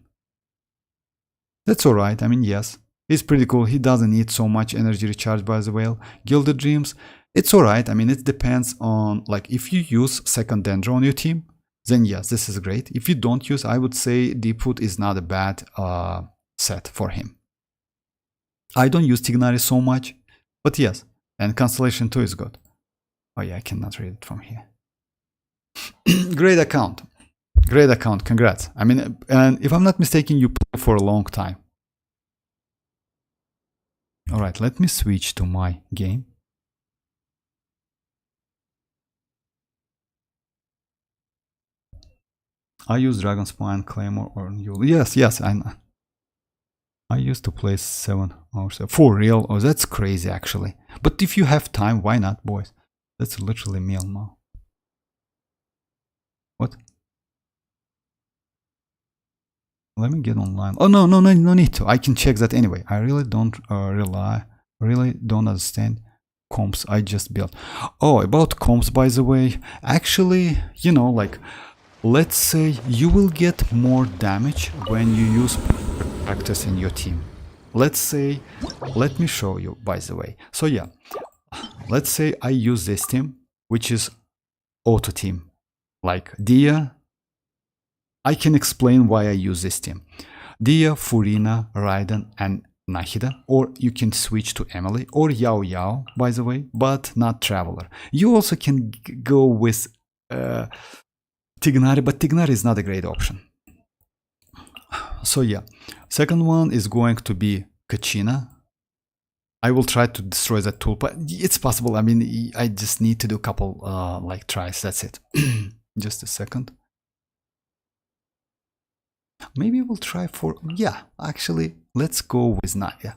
That's alright. I mean, yes, he's pretty cool. He doesn't need so much energy recharge, by the way. Gilded Dreams, it's alright. I mean, it depends on, like, if you use second Dendro on your team, then yes, this is great. If you don't use, I would say Deepwood is not a bad set for him. I don't use Tignari so much, but yes, and Constellation 2 is good. Oh yeah, I cannot read it from here. Great account, congrats. I mean, and if I'm not mistaken, you play for a long time. Alright, let me switch to my game. I use Dragon Spine, Claymore, or Yule. Yes, I used to play 7 hours. For real? Oh, that's crazy, actually. But if you have time, why not, boys? That's literally meal now. What? Let me get online. Oh, no need to. I can check that anyway. I really don't really don't understand comps I just built. Oh, about comps, by the way. Actually, you know, like, let's say you will get more damage when you use characters in your team. Let's say, let me show you, by the way. So yeah, let's say I use this team, which is auto team, like Dia. I can explain why I use this team. Dia, Furina, Raiden, and Nahida, or you can switch to Emily or Yao Yao, by the way, but not Traveler. You also can go with Tignari, but Tignari is not a great option. So yeah, second one is going to be Kachina. I will try to destroy that tool, but it's possible. I mean, I just need to do a couple like tries. That's it. Just a second. Maybe we'll try for, yeah, actually, let's go with Naya.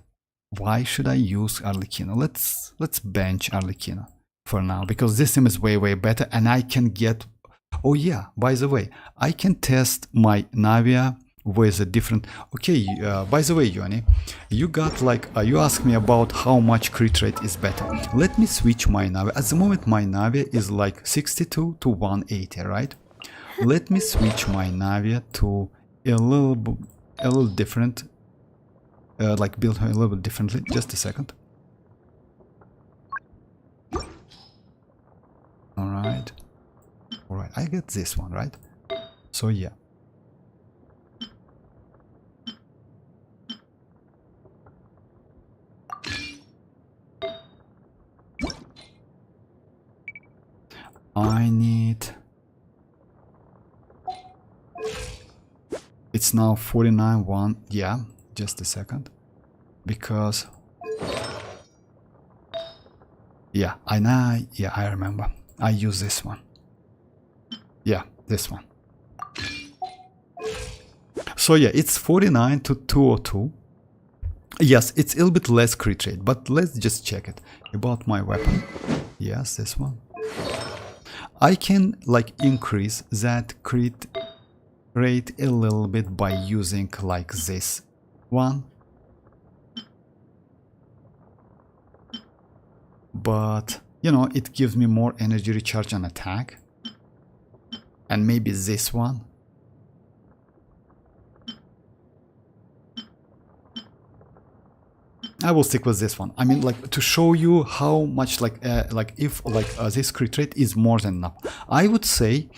Why should I use Arlecchino? Let's bench Arlecchino for now, because this team is way better, and I can get, oh yeah, by the way, I can test my Navia with a different. Okay, by the way, Yoni, you got like you asked me about how much crit rate is better. Let me switch my Navi. At the moment my Navi is like 62 to 180, right? Let me switch my Navi to a little different, like build her a little bit differently. Just a second. All right, I get this one, right? So yeah. I need. It's now 49.1. Yeah, just a second, because yeah, I know. Yeah, I remember. I use this one. Yeah, this one. So yeah, it's 49 to 202. Yes, it's a little bit less crit rate, but let's just check it. About my weapon. Yes, this one. I can like increase that crit rate a little bit by using like this one. But you know, it gives me more energy recharge and attack. And maybe this one. I will stick with this one. I mean, like, to show you how much if this crit rate is more than enough. I would say,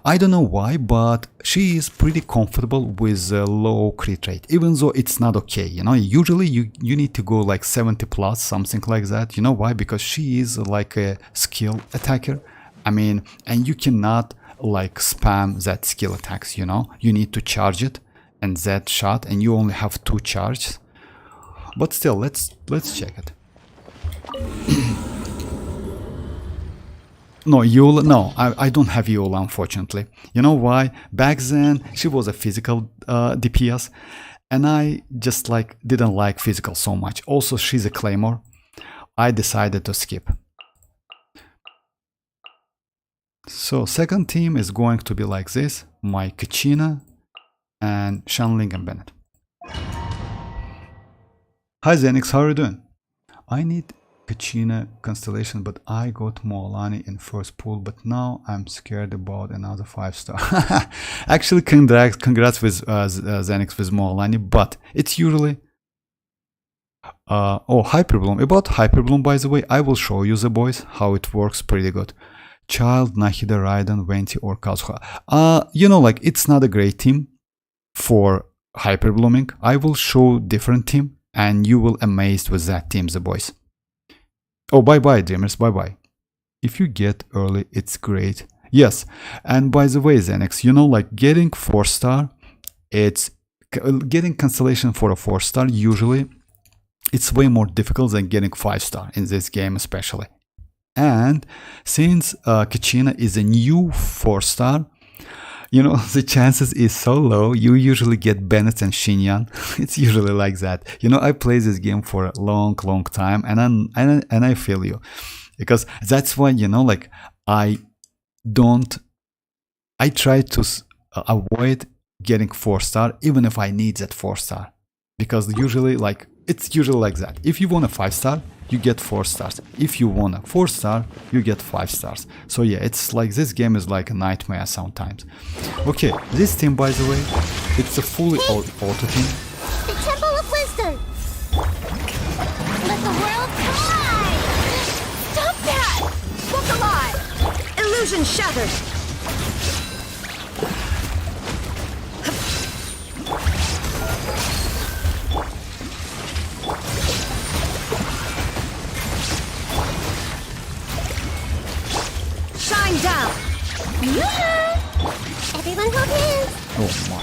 I don't know why, but she is pretty comfortable with a low crit rate, even though it's not okay. You know, usually you need to go like 70 plus, something like that. You know why? Because she is like a skill attacker. I mean, and you cannot like spam that skill attacks. You know, you need to charge it, and that shot, and you only have 2 charges. But still, let's check it. No, Eula, no, I don't have Eula, unfortunately. You know why? Back then, she was a physical DPS, and I just like didn't like physical so much. Also, she's a Claymore. I decided to skip. So, second team is going to be like this. My Kachina and Shanling and Bennett. Hi Zenix, how are you doing? I need Kachina constellation, but I got mualani in first pool, but now I'm scared about another 5-star. Actually, congrats with Zenix with mualani, but it's usually oh, Hyperbloom. About Hyperbloom, by the way, I will show you the boys how it works pretty good. Child, Nahida, Raiden, Venti, or Kazuha. You know, like, it's not a great team for Hyperblooming. I will show different team, and you will amazed with that team, the boys. Oh, bye-bye, dreamers, bye-bye. If you get early, it's great. Yes, and by the way, Xenix, you know, like, getting 4-star, it's getting constellation for a 4-star, usually, it's way more difficult than getting 5-star in this game, especially. And since Kachina is a new 4-star, you know, the chances is so low. You usually get Bennett and Xianyun. It's usually like that. You know, I play this game for a long time, and I feel you, because that's why, you know, like, I try to avoid getting 4-star, even if I need that 4-star, because usually, like, it's usually like that. If you want a 5-star, you get 4 stars. If you want a 4-star, you get 5 stars. So yeah, it's like, this game is like a nightmare sometimes. Okay, this team, by the way, it's a fully auto team. The Temple of Wisdom! Let the world collide! Stop that! Look alive! Illusion shattered! Shine down! Yoo-hoo! Everyone hold hands! Oh my.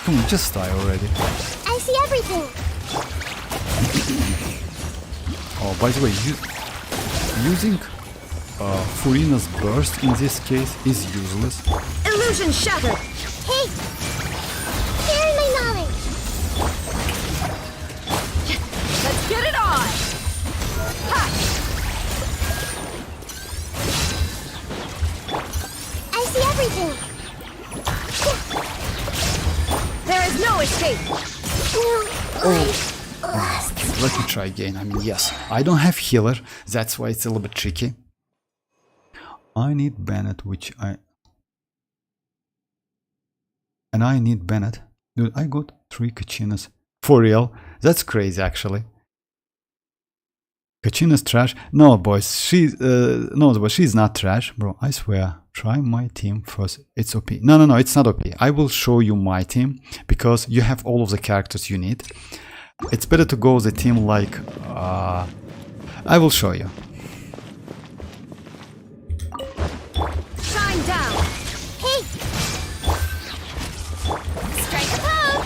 Come on, just die already. I see everything! Oh, by the way, using Furina's burst in this case is useless. Illusion shattered! Hey! Share my knowledge! Let's get it on! Ha! everything. There is no escape. Let me try again. I mean, yes, I don't have healer. That's why it's a little bit tricky. I need Bennett, and I need Bennett. Dude, I got 3 Kachinas. For real? That's crazy, actually. Kachina's trash? No, boys. She's not trash, bro. I swear. Try my team first. It's OP. No, it's not OP. I will show you my team because you have all of the characters you need. It's better to go with a team like... I will show you. Shine down. Hey. Strike a pose.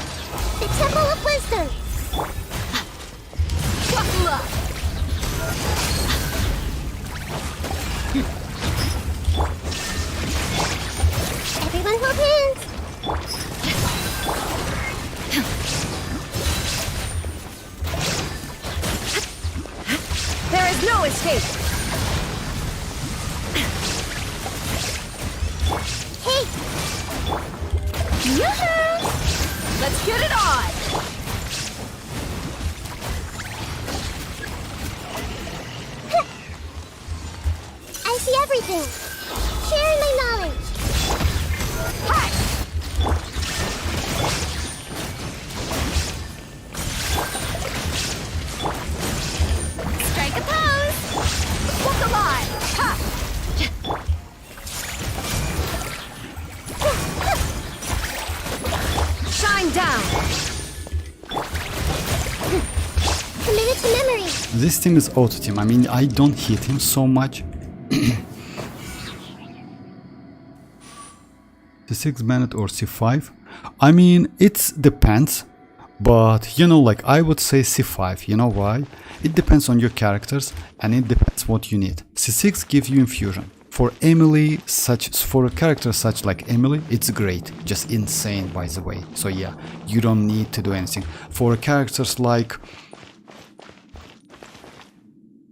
The Temple of Wisdom. Buckle up. Everyone hold hands. There is no escape. Hey. Yoo-hoo! Let's get it on. I see everything. Sharing my knowledge. Hi. Strike a pose. Walk alive. Ha. Shine down. Committed to memory. This team is auto team. I mean, I don't hit him so much. C6 Bennett or C5? I mean, it depends. But, you know, like, I would say C5. You know why? It depends on your characters and it depends what you need. C6 gives you infusion. For Emily, for a character such like Emily, it's great. Just insane, by the way. So yeah, you don't need to do anything. For characters like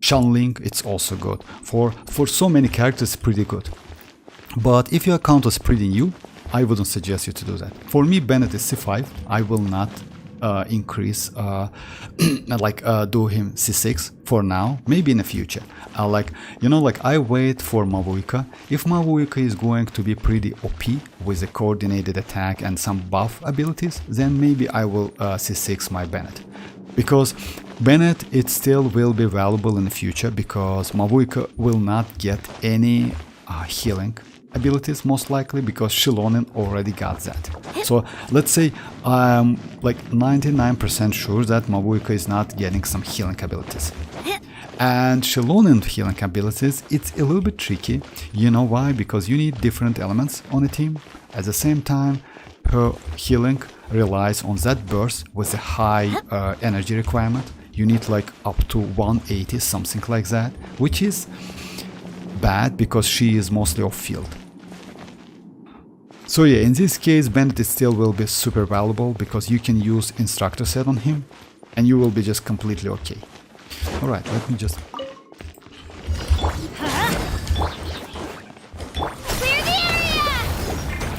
Shanling, it's also good. For so many characters, it's pretty good. But if your account is pretty new, I wouldn't suggest you to do that. For me, Bennett is C5. I will not increase do him C6 for now, maybe in the future. I wait for mavuika. If mavuika is going to be pretty OP with a coordinated attack and some buff abilities, then maybe I will C6 my Bennett, because Bennett, it still will be valuable in the future because mavuika will not get any healing abilities, most likely, because Xianyun already got that. So let's say I'm like 99% sure that mavuika is not getting some healing abilities. And Xianyun healing abilities, it's a little bit tricky. You know why? Because you need different elements on a team. At the same time, her healing relies on that burst with a high energy requirement. You need like up to 180, something like that, which is bad because she is mostly off field. So yeah, in this case, Bennett still will be super valuable because you can use instructor set on him and you will be just completely okay. Alright, let me just... Clear the area!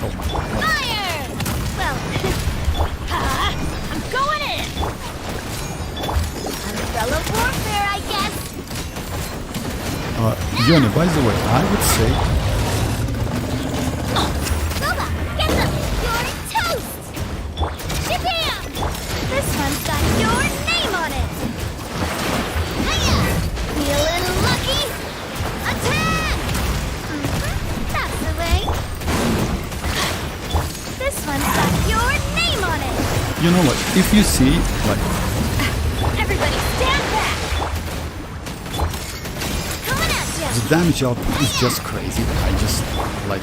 Oh my god. Fire! Well, I'm going in! Umbrella warfare, I guess! Yoni, by the way, I would say... Lola, get them! You're toast! Shabam! This one's got your name on it! Hiya! Feeling lucky? Attack! That's the way. This one's got your name on it! You know what, if you see, like... Everybody stand back! Coming at ya! The damage output is just crazy. I just, like...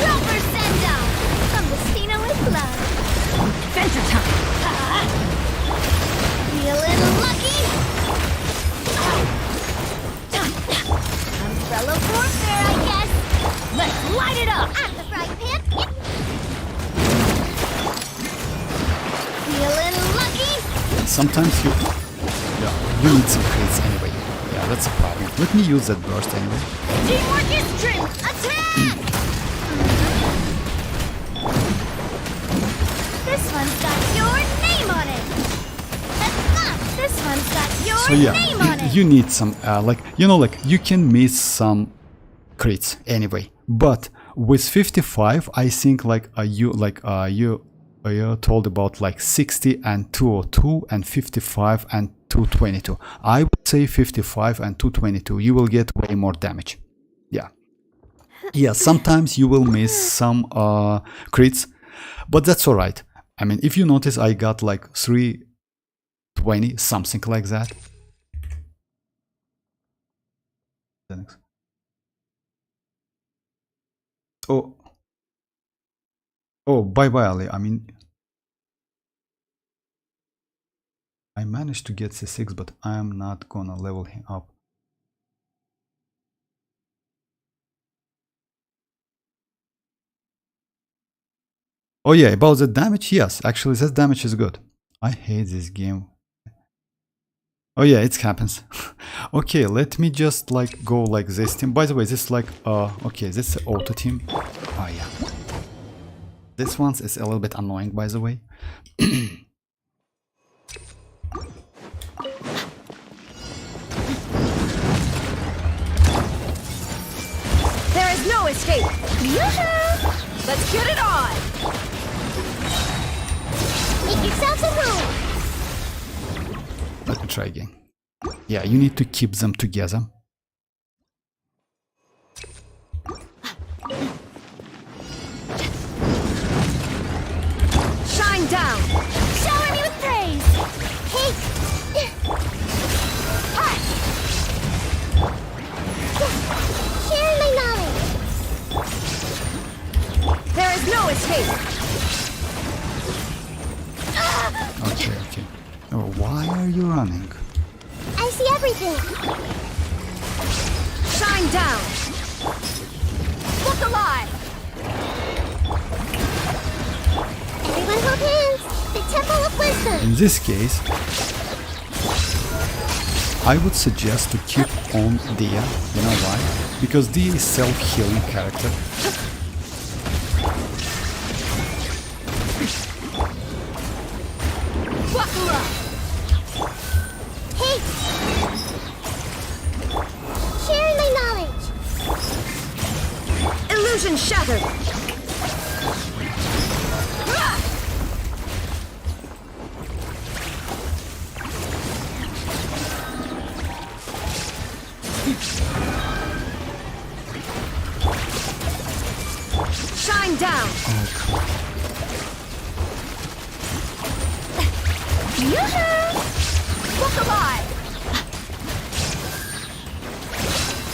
Proper send down from the Stina with love. Adventure time! Feeling lucky? Umbrella warfare, I guess! Let's light it up! At the frying pan! Feeling lucky? Sometimes you... Yeah, you need some crits anyway. Yeah, that's a problem. Let me use that burst anyway. Teamwork is trim. Attack! This one's got your name on it. This one's got your So yeah, name on it. you need some like you can miss some crits anyway. But with 55, I think you told about like 60 and 202 and 55 and 222. I would say 55 and 222. You will get way more damage. Yeah. Yeah, sometimes you will miss some crits, but that's alright. I mean, if you notice, I got like 320, something like that. Oh, bye Ali. I mean, I managed to get C6, but I'm not gonna level him up. Oh yeah, about the damage, yes, actually that damage is good. I hate this game. Oh yeah, it happens. Okay, let me just like go like this team. By the way, this is like okay, this is auto team. Oh yeah. This one is a little bit annoying, by the way. There is no escape. Let's get it on. Make yourself some room. Let me try again. Yeah, you need to keep them together. Shine down. Shower me with praise. Hey. Hi. Share my knowledge. There is no escape. Okay, okay. Oh, why are you running? I see everything. Shine down. Look alive. Everyone hold hands. The Temple of Wisdom. In this case, I would suggest to keep on Dia. You know why? Because Dia is self-healing character. Hey! Sharing my knowledge. Illusion shattered. Shine down. Yoo-hoo! Look alive!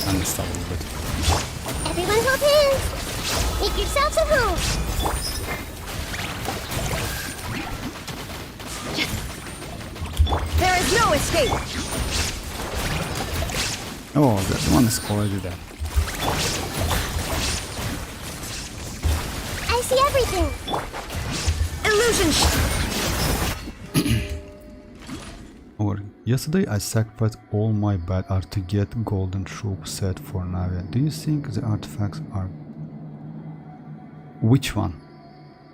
I'm gonna stop a little bit. Everyone hold hands! Make yourselves a room! There is no escape! Oh, that one is already there. I see everything! Illusion Or yesterday I sacrificed all my bad art to get golden troop set for Navia. Do you think the artifacts are... Which one?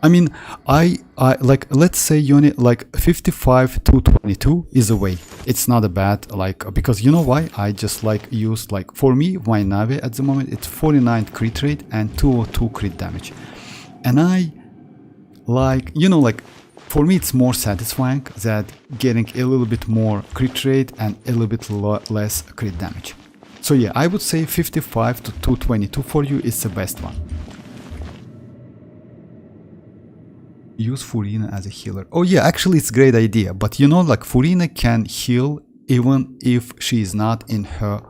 I mean, I like, let's say unit like 55 to 22 is a way. It's not a bad, like, because you know why? I just like used, like, for me, my Navia at the moment, it's 49 crit rate and 202 crit damage. And I like, you know, like, for me it's more satisfying that getting a little bit more crit rate and a little bit less crit damage. So yeah, I would say 55 to 222 for you is the best one. Use Furina as a healer. Oh yeah, actually it's a great idea, but you know, like, Furina can heal even if she is not in her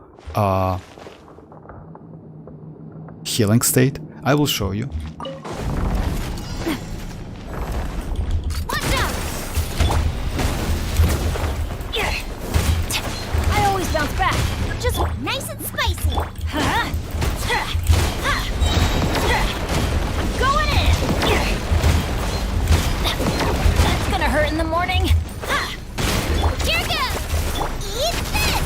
healing state. I will show you. I always bounce back. Just nice and spicy. I'm going in. That's gonna hurt in the morning. Here goes. Eat this.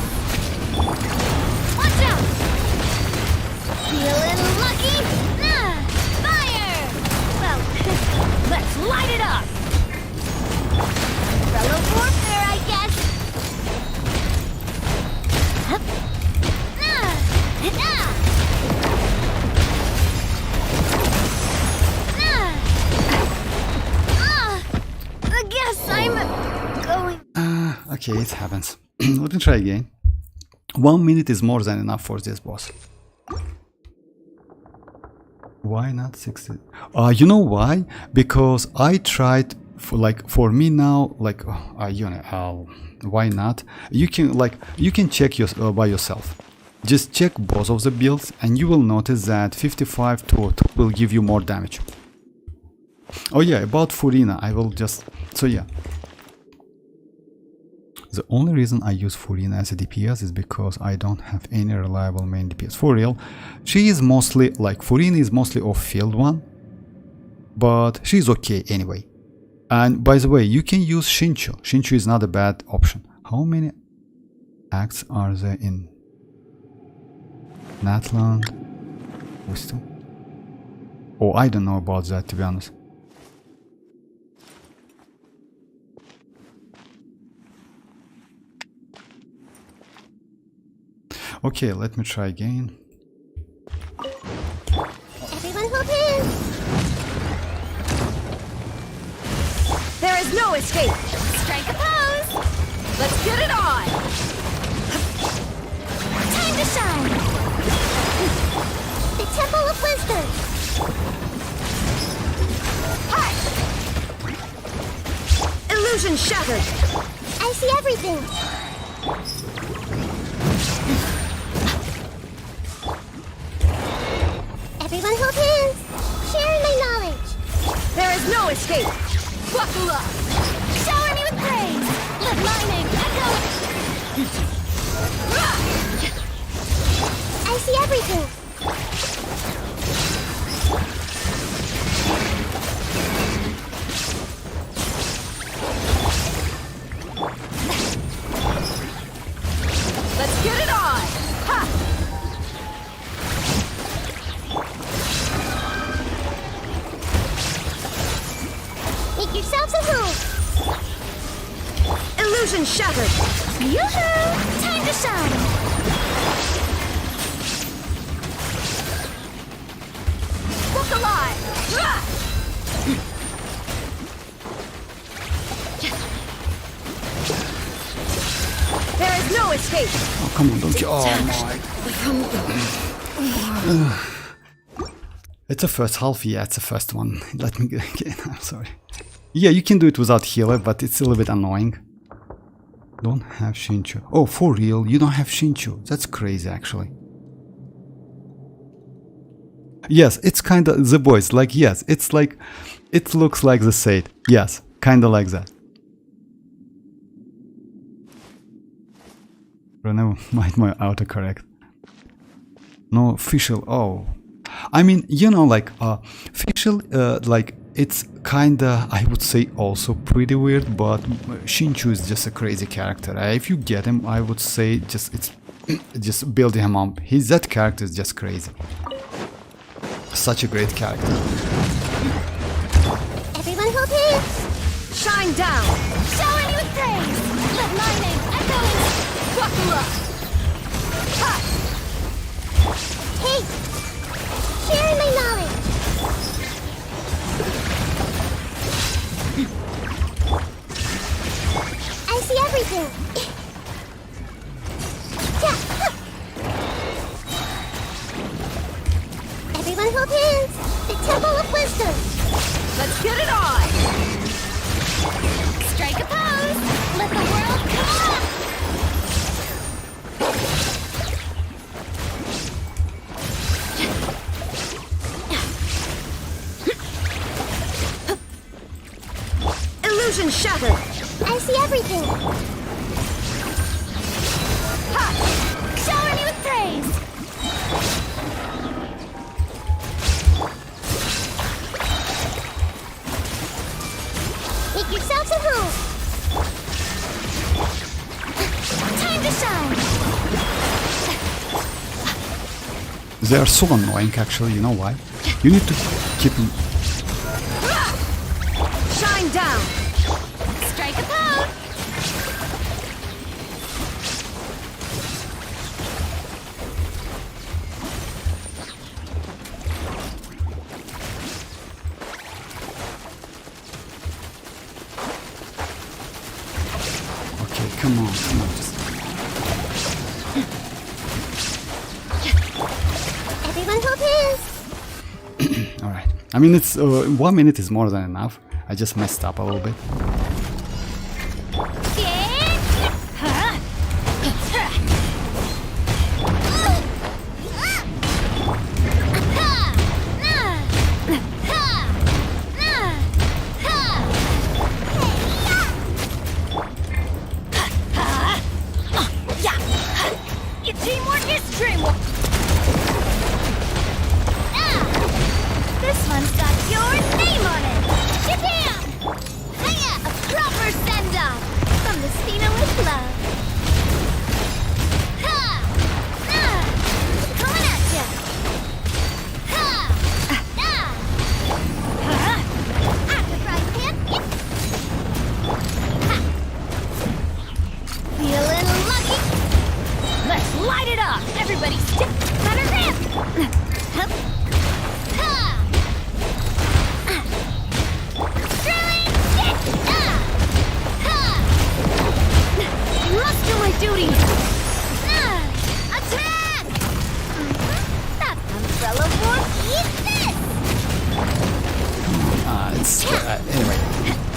Okay, it happens. Let me try again. 1 minute is more than enough for this boss. Why not 60? You know why? Because I tried for me now, like you know, why not? You can check by yourself. Just check both of the builds and you will notice that 55 to 2 will give you more damage. Oh yeah, about Furina, I will just, so yeah. The only reason I use Furina as a DPS is because I don't have any reliable main DPS. For real, she is mostly, like, Furina is mostly off-field one, but she's okay anyway. And by the way, you can use Shincho. Shincho is not a bad option. How many acts are there in Natlan? Wisdom? Oh, I don't know about that, to be honest. Okay, let me try again. Everyone hold hands. There is no escape. Strike a pose. Let's get it on. Time to shine. The Temple of Wisdom. Hi. Illusion shattered. I see everything. Everyone hold hands. Sharing my knowledge. There is no escape. Buckle up. Shower me with praise. Let lightning echo. I see everything. Let's get it on. Ha! Make yourselves at home. Illusion shattered. Yoo-hoo! Time to shine. Look alive. Rah! There is no escape. Oh, come on, don't you? Oh my. It's the first half, yeah, it's the first one. Let me get again, I'm sorry. Yeah, you can do it without healer, but it's a little bit annoying. Don't have Shincho. Oh, for real, you don't have Shincho. That's crazy, actually. Yes, it's kind of the voice, like, yes, it's like, it looks like the Sade. Yes, kind of like that. Never mind my autocorrect. No, official, oh. I mean, you know, like, official, like, it's kinda, I would say, also pretty weird, but Shinchu is just a crazy character. If you get him, I would say, just build him up. That character is just crazy. Such a great character. Everyone hold hands. Shine down. Shower me with praise. Let lightning echo. Buckle up. Ha! Hey! Sharing my knowledge. I see everything. Yeah. Everyone hold hands. The Temple of Wisdom. Let's get it on. Strike a pose. Let the world come on. Illusion shattered. I see everything. Ha! Shower me with praise. Make yourselves at home. Time to shine. They are so annoying, actually, you know why? You need to keep them. Shine down. Strike a pose. Okay, come come on, just... Everyone hold hands. Alright. I mean, it's 1 minute is more than enough. I just messed up a little bit. Your teamwork is dreamwork. This one's got your name on it. Japan! Hiya! A proper send-off from the Spina with love. Ha! Ah! Coming at ya! Ha! Ah! After frying pan, ha! Feeling lucky? Let's light it up! Everybody stick! Better grip! Hup! Ha! Drilling stick! Ha! Must do my duty! Attack! That umbrella board, eat this! Anyway.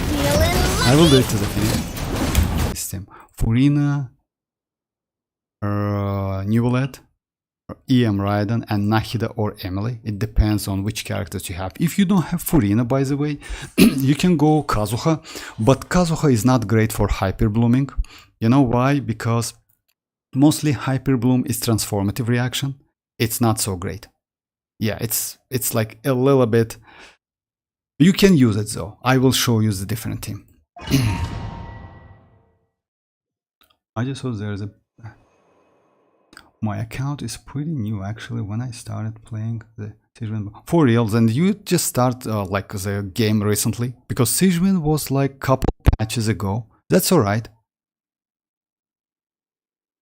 Feeling lucky? I will do it to the finish. System. Furina, Neuvillette, EM Raiden, and Nahida or Emily. It depends on which characters you have. If you don't have Furina, by the way, you can go Kazuha, but Kazuha is not great for hyper blooming. You know why? Because mostly hyper bloom is transformative reaction. It's not so great. Yeah, it's like a little bit. You can use it though. I will show you the different team. I just saw there's a... My account is pretty new actually. When I started playing the Xianyun for reals, and you just start like the game recently, because Xianyun was like couple patches ago. That's alright.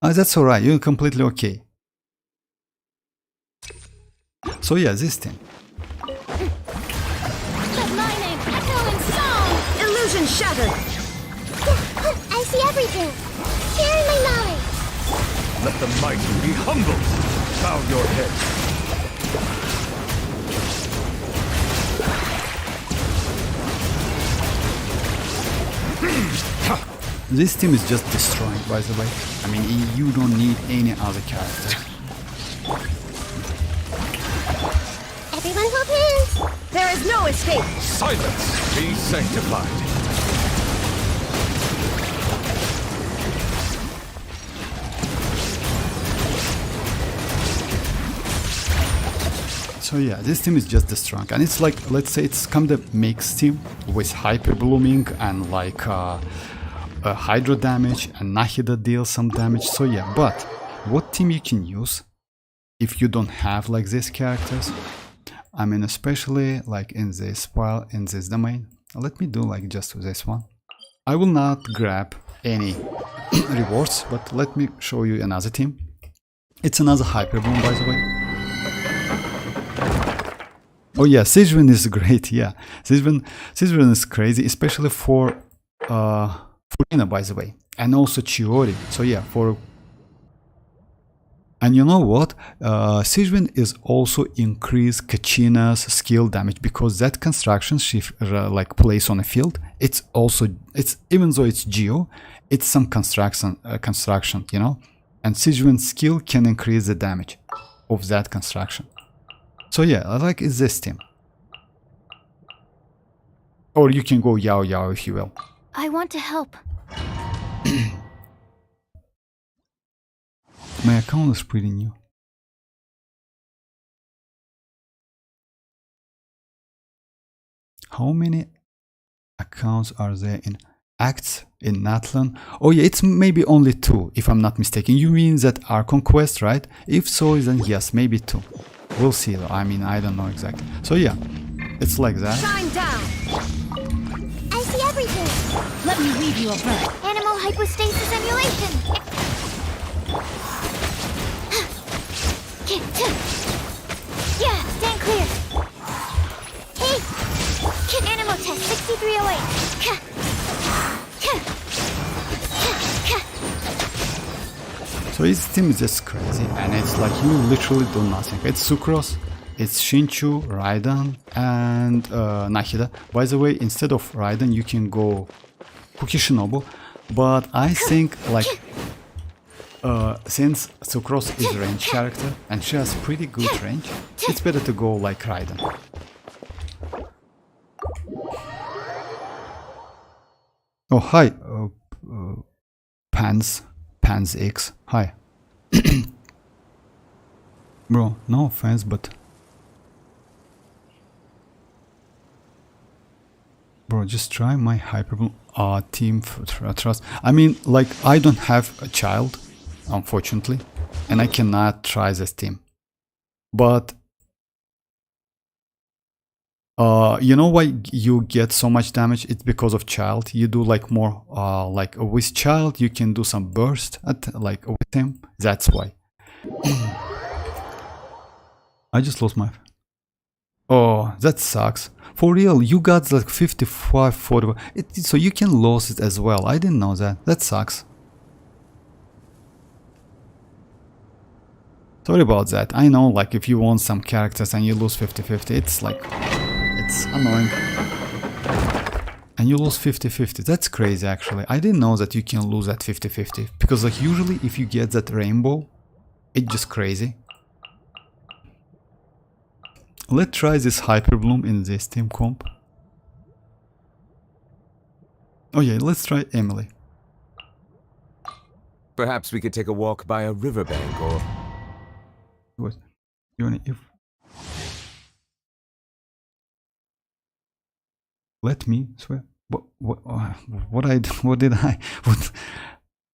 That's alright, you're completely okay. So yeah, this team. Let my name echo in song! Illusion shattered. I see everything. Sharing my knowledge. Let the mighty be humbled. Bow your head. This team is just destroying, by the way. I mean, you don't need any other character. Everyone hold hands. There is no escape. Silence be sanctified. So yeah, this team is just destroying, and it's like, let's say it's come the mix team with hyper blooming and like hydro damage, and Nahida deals some damage. So yeah, but what team you can use if you don't have like these characters? I mean, especially like in this file, in this domain. Let me do like just this one. I will not grab any rewards, but let me show you another team. It's another hyper bloom, by the way. Oh yeah, Xianyun is great, yeah. Xianyun is crazy, especially for Furina, by the way. And also Chiori. So yeah, for... And you know what? Xianyun is also increase Kachina's skill damage, because that construction she like plays on a field. It's also, it's even though it's Geo, it's some construction, you know. And Xianyun's skill can increase the damage of that construction. So yeah, I like it's this team. Or you can go Yao Yao if you will. I want to help. My account is pretty new. How many accounts are there in Acts in Natlan? Oh yeah, it's maybe only 2 if I'm not mistaken. You mean that are conquest, right? If so, then yes, maybe 2. We'll see though. I mean, I don't know exactly. So yeah, it's like that. Shine down. I see everything. Let me weave you a web. Animal hypostasis emulation. Yeah, stand clear. Hey, animal test 6308. So his team is just crazy, and it's like you literally do nothing. It's Sucrose, it's Shinchu, Raiden, and Nahida. By the way, instead of Raiden, you can go Kukishinobu, but I think like since Sucrose is a range character and she has pretty good range, it's better to go like Raiden. Oh hi, Pans X. Hi. Bro, no offense, but bro, just try my hyperbole team trust. I mean, like, I don't have a child, unfortunately, and I cannot try this team. But you know why you get so much damage? It's because of child. You do like more like with child you can do some burst at like with him. That's why. I just lost my... Oh, that sucks. For real, you got like 55, 40. So you can lose it as well. I didn't know that. That sucks. Sorry about that. I know, like, if you want some characters and you lose 50-50, it's like... It's annoying. And you lose 50-50. That's crazy, actually. I didn't know that you can lose at 50-50. Because, like, usually if you get that rainbow, it's just crazy. Let's try this Hyper Bloom in this team comp. Oh yeah, let's try Emily. Perhaps we could take a walk by a riverbank or... What? If... Let me swear. What did I...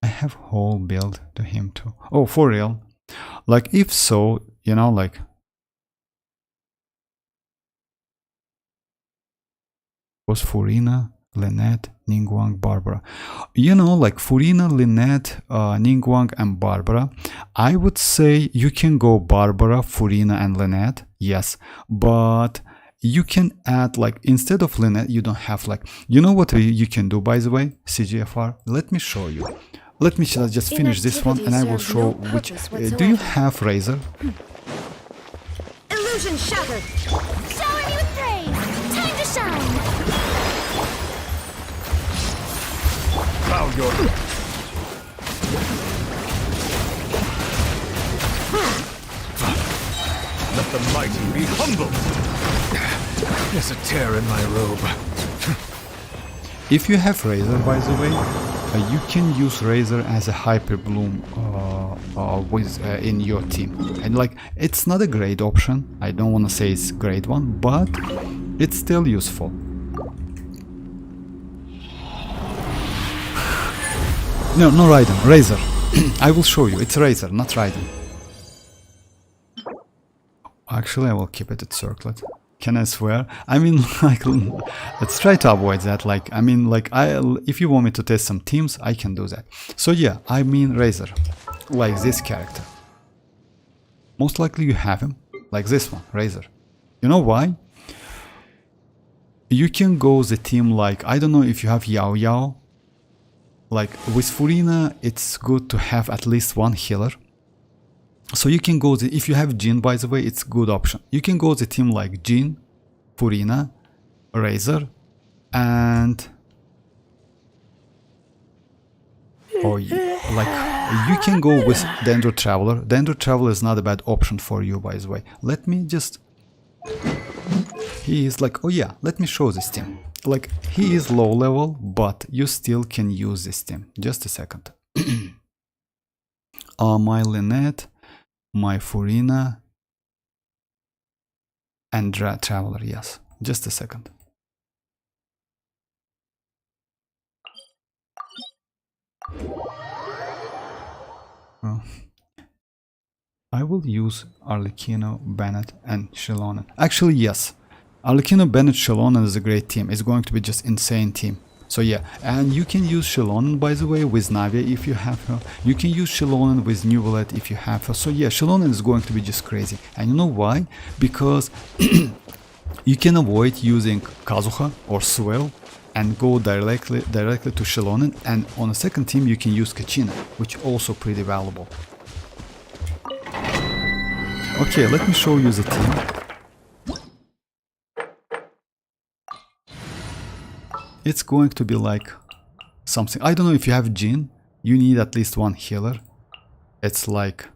I have whole build to him too. Oh, for real? Like, if so, you know, like... was Furina, Lynette, Ningguang, Barbara. You know, like Furina, Lynette, Ningguang, and Barbara. I would say you can go Barbara, Furina, and Lynette. Yes, but you can add, like, instead of Lynette, you don't have, like, you know what you can do, by the way, CGFR? Let me show you. Let me just finish this one and I will show which... do you have Razor? Illusion shattered. Shower me with praise. Time to shine. Bow your... Let the mighty be humbled. There's a tear in my robe. If you have Razor, by the way, you can use Razor as a Hyper Bloom in your team. And like, it's not a great option. I don't want to say it's a great one, but it's still useful. No, no Raiden, Razor. I will show you. It's Razor, not Raiden. Actually, I will keep it at circlet. Can I swear? I mean, like, let's try to avoid that. Like, I mean, like, if you want me to test some teams, I can do that. So yeah, I mean Razor, like this character. Most likely you have him, like this one, Razor. You know why? You can go the team like, I don't know if you have Yao Yao. Like with Furina, it's good to have at least one healer. So you can go if you have Jin, by the way, it's a good option. You can go the team like Jin, Furina, Razor, and like you can go with Dendro Traveler. Dendro Traveler is not a bad option for you, by the way. Let me just... He is like, oh yeah, let me show this team. Like, he is low level, but you still can use this team. Just a second. My Lynette, my Furina, and Traveler, yes. Just a second. I will use Arlecchino, Bennett, and Shilonen. Actually, yes. Arlecchino, Bennett, Shilonen is a great team. It's going to be just insane team. So yeah, and you can use Shilonen, by the way, with Navia if you have her. You can use Shilonen with Neuvillette if you have her. So yeah, Shilonen is going to be just crazy. And you know why? Because you can avoid using Kazuha or Swell and go directly to Shilonen. And on a second team you can use Kachina, which also pretty valuable. Okay, let me show you the team. It's going to be like something. I don't know if you have Jin. You need at least one healer. It's like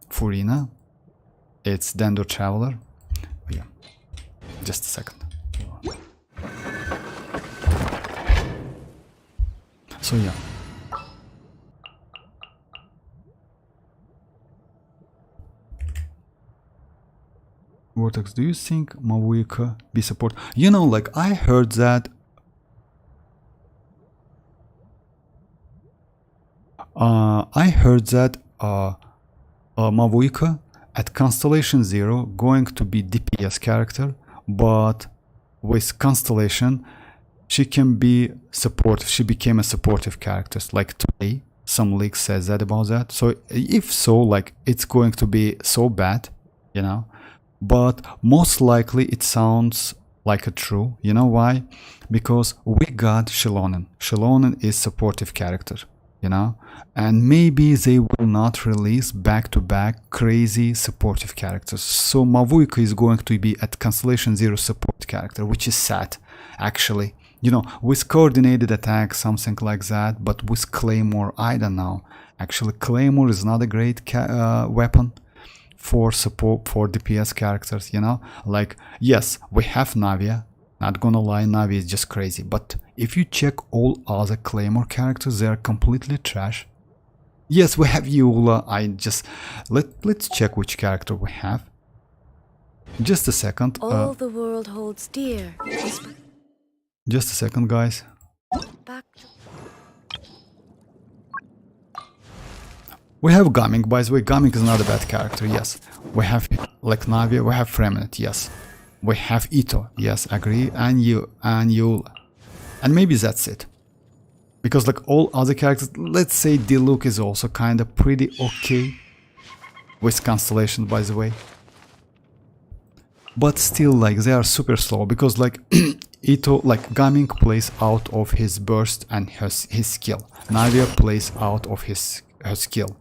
Furina. It's Dendro Traveler. Oh, yeah. Just a second. So yeah. Vortex, do you think mavuika be support? You know, like I heard that mavuika at Constellation 0 going to be DPS character, but with Constellation she can be supportive. She became a supportive character. Like today, some leaks says that about that. So if so, like it's going to be so bad, you know. But most likely it sounds like a true. You know why? Because we got Xianyun. Xianyun is supportive character, you know, and maybe they will not release back-to-back crazy supportive characters. So mavuika is going to be at Constellation 0 support character, which is sad, actually. You know, with coordinated attack, something like that, but with Claymore, I don't know. Actually, Claymore is not a great weapon for support for DPS characters, you know. Like, yes, we have Navia. Not gonna lie, Navia is just crazy. But if you check all other Claymore characters, they are completely trash. Yes, we have Eula. Let's check which character we have. Just a second. All the world holds dear. Just a second, guys. Back. We have Gaming, by the way. Gaming is not a bad character, yes. We have like Navia, we have Freminute, yes. We have Ito, yes, agree, and Eula. And maybe that's it. Because like all other characters, let's say Diluc is also kind of pretty okay with Constellation, by the way. But still, like, they are super slow, because like Ito, like Gaming plays out of his burst and his skill. Navia plays out of her skill.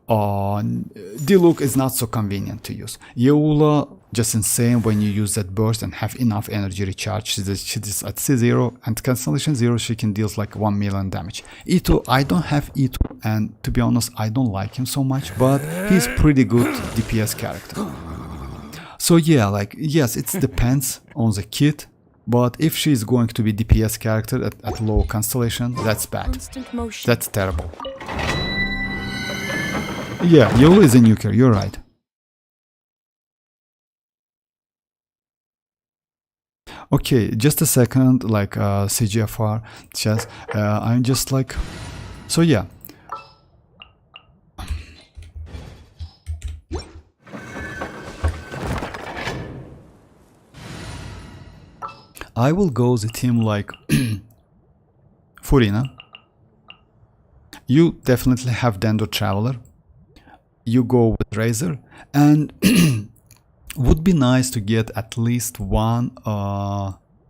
Diluc is not so convenient to use. Eula, just insane when you use that burst and have enough energy recharge. She is at C0 and Constellation 0 she can deal like 1 million damage. Ito, I don't have Ito, and to be honest I don't like him so much, but he's pretty good DPS character. So yeah, like yes, it depends on the kit, but if she's going to be DPS character at low Constellation, that's bad. That's terrible. Yeah, Eula is a nuker, you're right. Okay, just a second, like CGFR, just, I'm just like, so yeah. I will go the team like Furina. You definitely have Dendro Traveler. You go with Razor, and would be nice to get at least one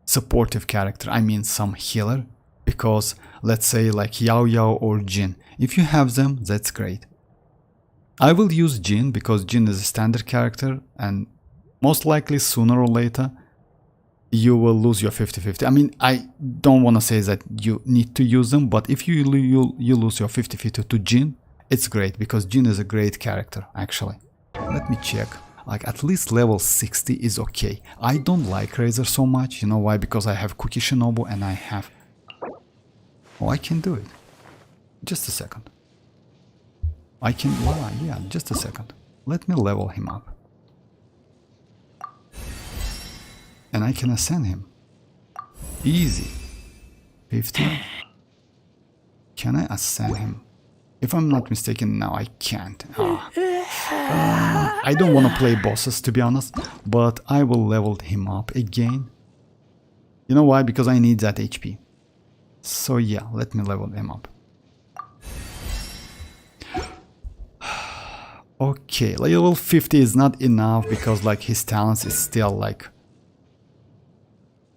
supportive character, I mean some healer, because let's say like Yao Yao or Jin, if you have them, that's great. I will use Jin because Jin is a standard character, and most likely sooner or later you will lose your 50-50. I mean, I don't want to say that you need to use them, but if you lose your 50-50 to Jin, it's great, because Jin is a great character, actually. Let me check. Like, at least level 60 is okay. I don't like Razor so much. You know why? Because I have Cookie Shinobu and I have... Oh, I can do it. Just a second. I can... Wow, yeah, just a second. Let me level him up. And I can ascend him. Easy. 50. Can I ascend him? If I'm not mistaken, no, I can't. I don't want to play bosses, to be honest, but I will level him up again. You know why? Because I need that HP. So yeah, let me level him up. Okay, level 50 is not enough, because like his talents is still like...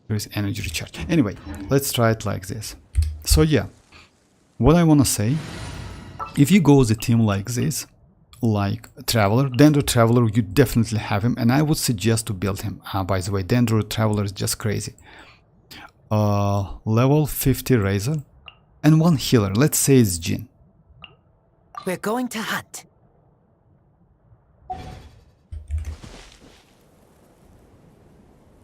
There is energy recharge. Anyway, let's try it like this. So yeah, what I want to say... If you go the team like this, like Traveler. Dendro Traveler, you definitely have him, and I would suggest to build him. By the way, Dendro Traveler is just crazy. Level 50 Razor and one healer. Let's say it's Jin. We're going to hunt.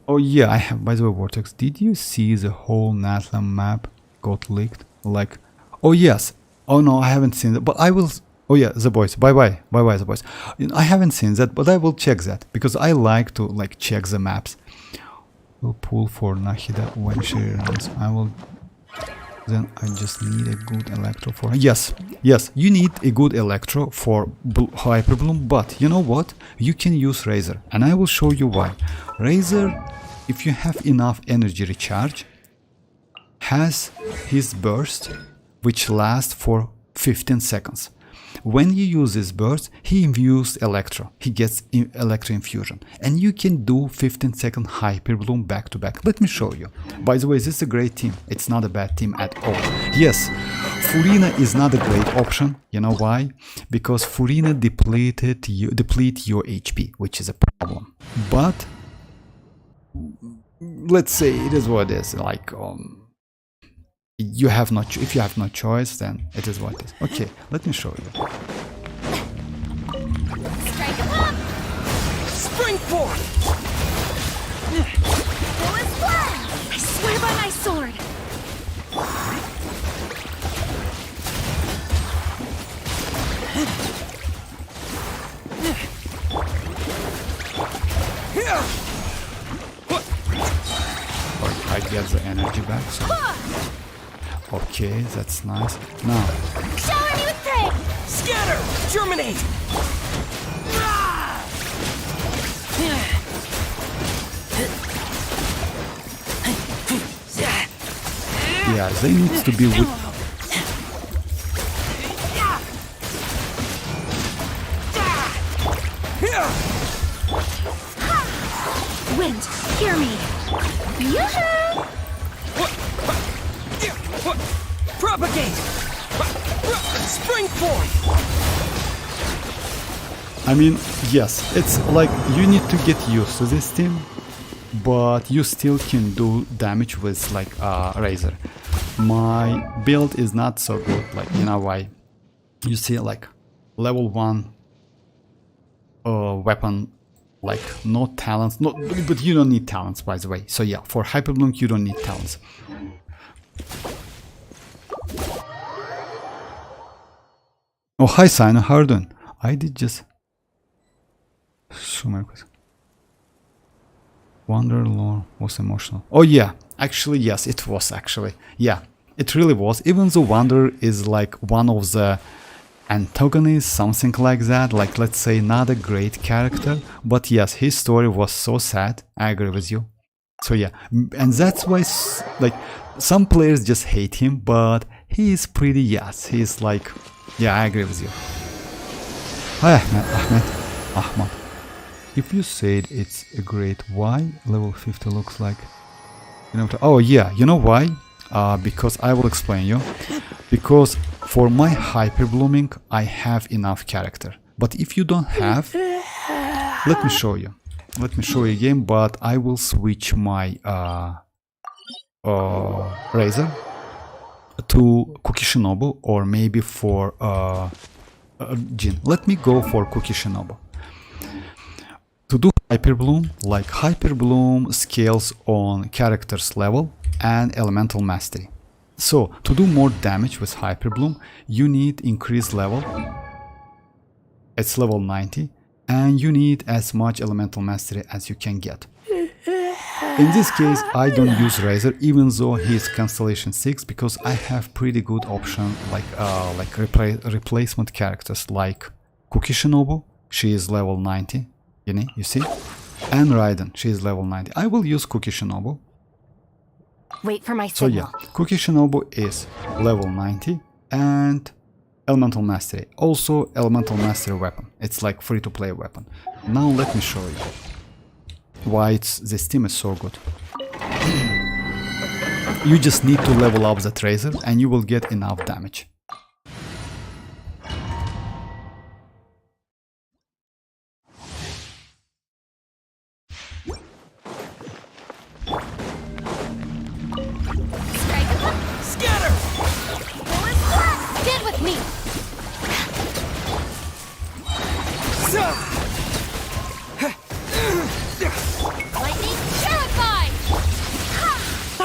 Oh yeah, I have, by the way, Vortex, did you see the whole Natlan map got leaked? Like, oh yes, oh no, I haven't seen that, but I will, oh yeah, the boys, bye bye the boys. I haven't seen that, but I will check that, because I like to like check the maps. We'll pull for Nahida when she runs. I will, then I just need a good electro for her. Yes, you need a good electro for Hyper Bloom, but you know what? You can use Razor, and I will show you why. Razor, if you have enough energy recharge, has his burst, which lasts for 15 seconds. When you use this burst, he imbues Electro. He gets Electro Infusion. And you can do 15-second Hyper Bloom back to back. Let me show you. By the way, this is a great team. It's not a bad team at all. Yes, Furina is not a great option. You know why? Because Furina deplete your HP, which is a problem. But let's say it is what it is. Like, you have no if you have no choice, then it is what it is. Okay, let me show you. Strike 'em up! Spring forth! Go as planned! I swear by my sword! I get the energy back, so okay, that's nice. Now Shower me with praise! Scatter! Germinate! yeah, they need to be with Wind, hear me! Yoo-hoo! Propagate! Spring forth! I mean, yes, it's like you need to get used to this team, but you still can do damage with like Razor. My build is not so good, like, you know why? You see, like level 1 weapon, like no talents, but you don't need talents, by the way. So yeah, for Hyper Bloom you don't need talents. Oh, hi Xianyun, how are you doing? I did just Wanderlore was emotional. Oh yeah, actually yes, it was actually. Yeah, it really was. Even though Wanderer is like one of the antagonists, something like that, like let's say not a great character, but yes, his story was so sad. I agree with you. So yeah, and that's why like some players just hate him, but he is pretty, yes, he's like, yeah, I agree with you. Hi Ahmed. If you said it's a great, why level 50 looks like, you know, oh yeah, you know why? Because I will explain you. Because for my Hyper Blooming I have enough character, but if you don't have, let me show you. Let me show you again, but I will switch my Razor to Kukishinobu, or maybe for Jin. Let me go for Kukishinobu. To do Hyper Bloom, like Hyper Bloom scales on character's level and elemental mastery. So to do more damage with Hyper Bloom, you need increased level. It's level 90, and you need as much elemental mastery as you can get. In this case, I don't use Razor, even though he's Constellation 6, because I have pretty good option like replacement characters like Kukishinobu, she is level 90, you see, and Raiden, she is level 90. I will use Kukishinobu. Wait for my So signal. yeah, Kukishinobu is level 90 and elemental mastery. Also elemental mastery weapon. It's like free to play weapon. Now let me show you why this team is so good. You just need to level up the Razor and you will get enough damage.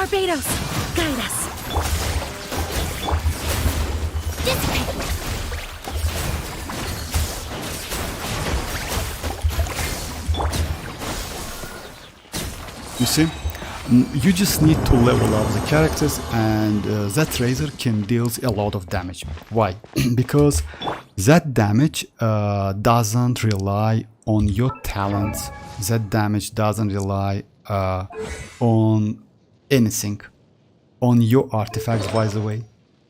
Barbados, guide us. Dissipate. You see? You just need to level up the characters, and that razor can deal a lot of damage. Why? Because that damage doesn't rely on your talents. That damage doesn't rely on anything. On your artifacts, by the way.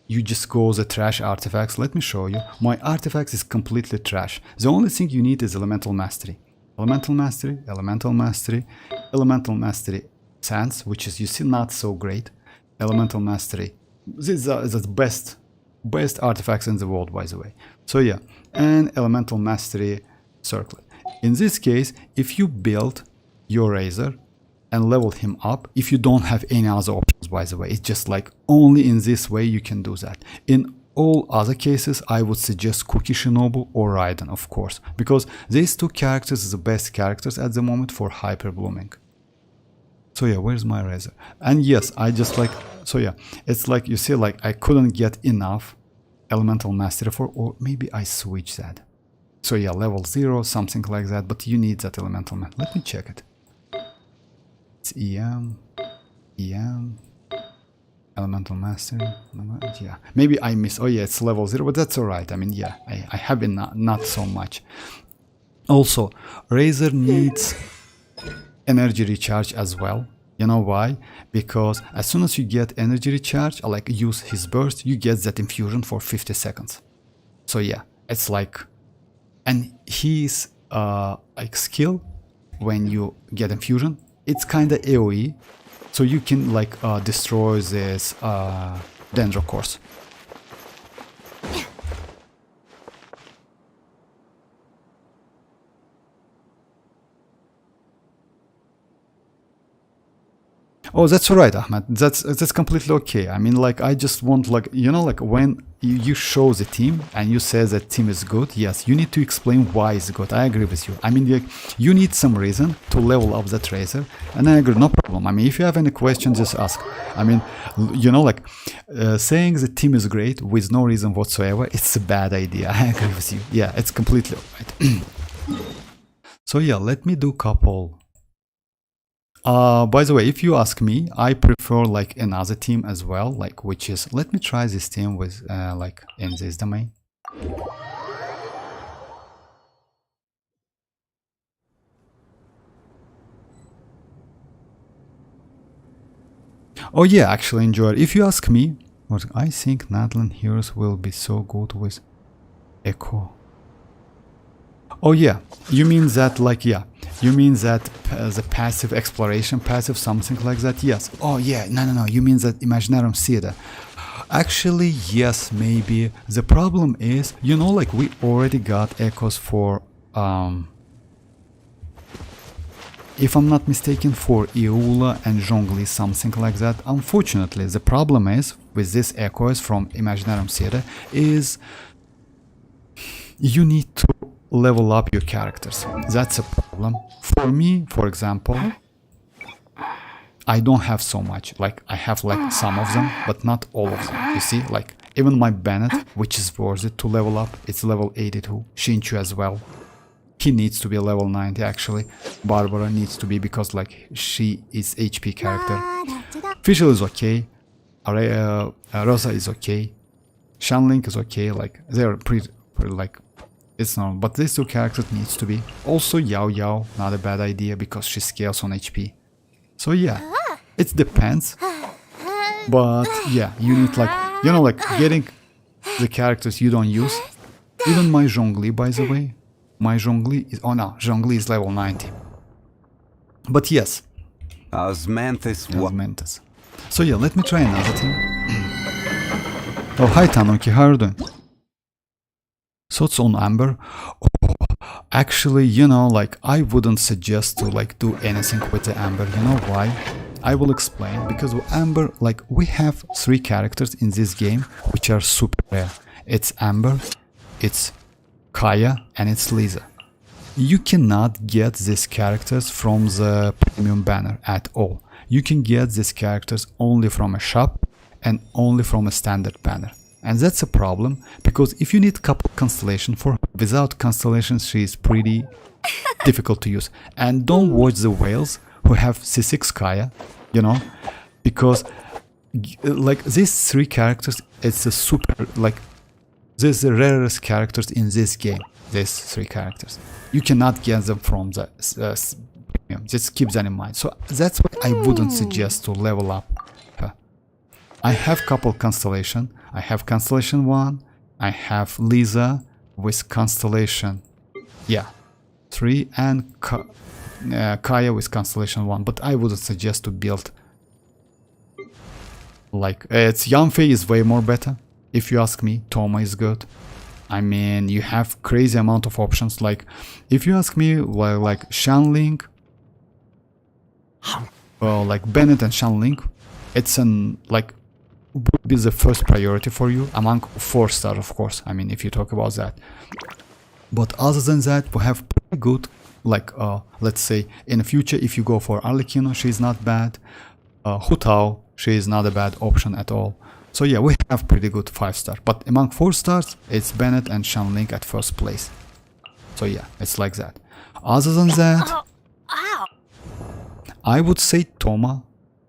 You just go the trash artifacts. Let me show you. My artifacts is completely trash. The only thing you need is elemental mastery. Elemental mastery, elemental mastery, elemental mastery sense, which is, you see, not so great. Elemental mastery. These are the best artifacts in the world, by the way. So yeah, and elemental mastery circlet. In this case, if you build your razor and level him up, if you don't have any other options, by the way, it's just like only in this way you can do that. In all other cases, I would suggest Cookie Shinobu or Raiden, of course, because these two characters are the best characters at the moment for hyper blooming. So yeah, where's my razor? And yes, I just like, so yeah, it's like, you see, like I couldn't get enough elemental mastery for, or maybe I switch that. So yeah, level 0, something like that, but you need that elemental mastery. Let me check it. It's EM, elemental mastery, yeah. Maybe I miss, oh yeah, it's level 0, but that's alright. I mean, yeah, I have been not so much. Also, razor needs energy recharge as well. You know why? Because as soon as you get energy recharge, like use his burst, you get that infusion for 50 seconds. So yeah, it's like, and his like skill when you get infusion, it's kind of AoE, so you can like destroy this Dendro course. Oh, that's alright, Ahmed. That's completely okay. I mean, like, I just want, like, you know, like when you show the team and you say that team is good, yes, you need to explain why it's good. I agree with you. I mean, like, you need some reason to level up that razor, and I agree, no problem. I mean, if you have any questions, just ask. I mean, you know, like, saying the team is great with no reason whatsoever, it's a bad idea. I agree with you. Yeah, it's completely alright. So yeah, let me do couple. By the way, if you ask me, I prefer like another team as well, like, which is, let me try this team with like in this domain. Oh yeah, actually enjoy it. If you ask me, I think Natlan heroes will be so good with Echo. Oh yeah, you mean that, like, yeah, you mean that the passive exploration, passive something like that? Yes. Oh yeah, no, you mean that Imaginarium Theater. Actually, yes, maybe. The problem is, you know, like, we already got echoes for, if I'm not mistaken, for Eula and Zhongli, something like that. Unfortunately, the problem is, with this echoes from Imaginarium Theater, is you need to level up your characters. That's a problem. For me, for example, I don't have so much. Like, I have like some of them, but not all of them. You see, like, even my Bennett, which is worth it to level up, it's level 82. Shinchu as well. He needs to be level 90 actually. Barbara needs to be, because like she is HP character. Fischl is okay. Rosa is okay. Shanling is okay. Like, they're pretty like, it's normal, but these two characters needs to be. Also Yao Yao, not a bad idea, because she scales on HP. So yeah, it depends. But yeah, you need, like, you know, like, getting the characters you don't use. Even my Zhongli, by the way. My Zhongli is, oh no, Zhongli is level 90. But yes. Osmanthus. So yeah, let me try another team. Oh, hi Tanuki, how are you doing? Thoughts on Amber? Oh, actually, you know, like, I wouldn't suggest to like do anything with the Amber. You know why? I will explain. Because with Amber, like, we have 3 characters in this game which are super rare. It's Amber, it's Kaya, and it's Lisa. You cannot get these characters from the premium banner at all. you can get these characters only from a shop and only from a standard banner. And that's a problem, because if you need couple constellation for her, without constellations she is pretty difficult to use. And don't watch the whales who have C6 Kaya, you know, because like these three characters, it's a super, like, these are the rarest characters in this game. These three characters, you cannot get them from the premium. Just keep that in mind. So that's why I wouldn't suggest to level up her. I have couple constellation. I have constellation 1. I have Lisa with constellation, yeah, 3, and Kaya with constellation 1. But I wouldn't suggest to build like it's Yanfei is way more better. If you ask me, Toma is good. I mean, you have crazy amount of options. Like, if you ask me, well, like Shanling, well, like Bennett and Shanling, it's an like would be the first priority for you among 4-star, of course. I mean, if you talk about that. But other than that, we have pretty good, like, let's say in the future, if you go for Arlecchino, she's not bad. Hu Tao, she is not a bad option at all. So yeah, we have pretty good 5-star, but among 4-stars, it's Bennett and Shanling at first place. So yeah, it's like that. Other than that, I would say Toma,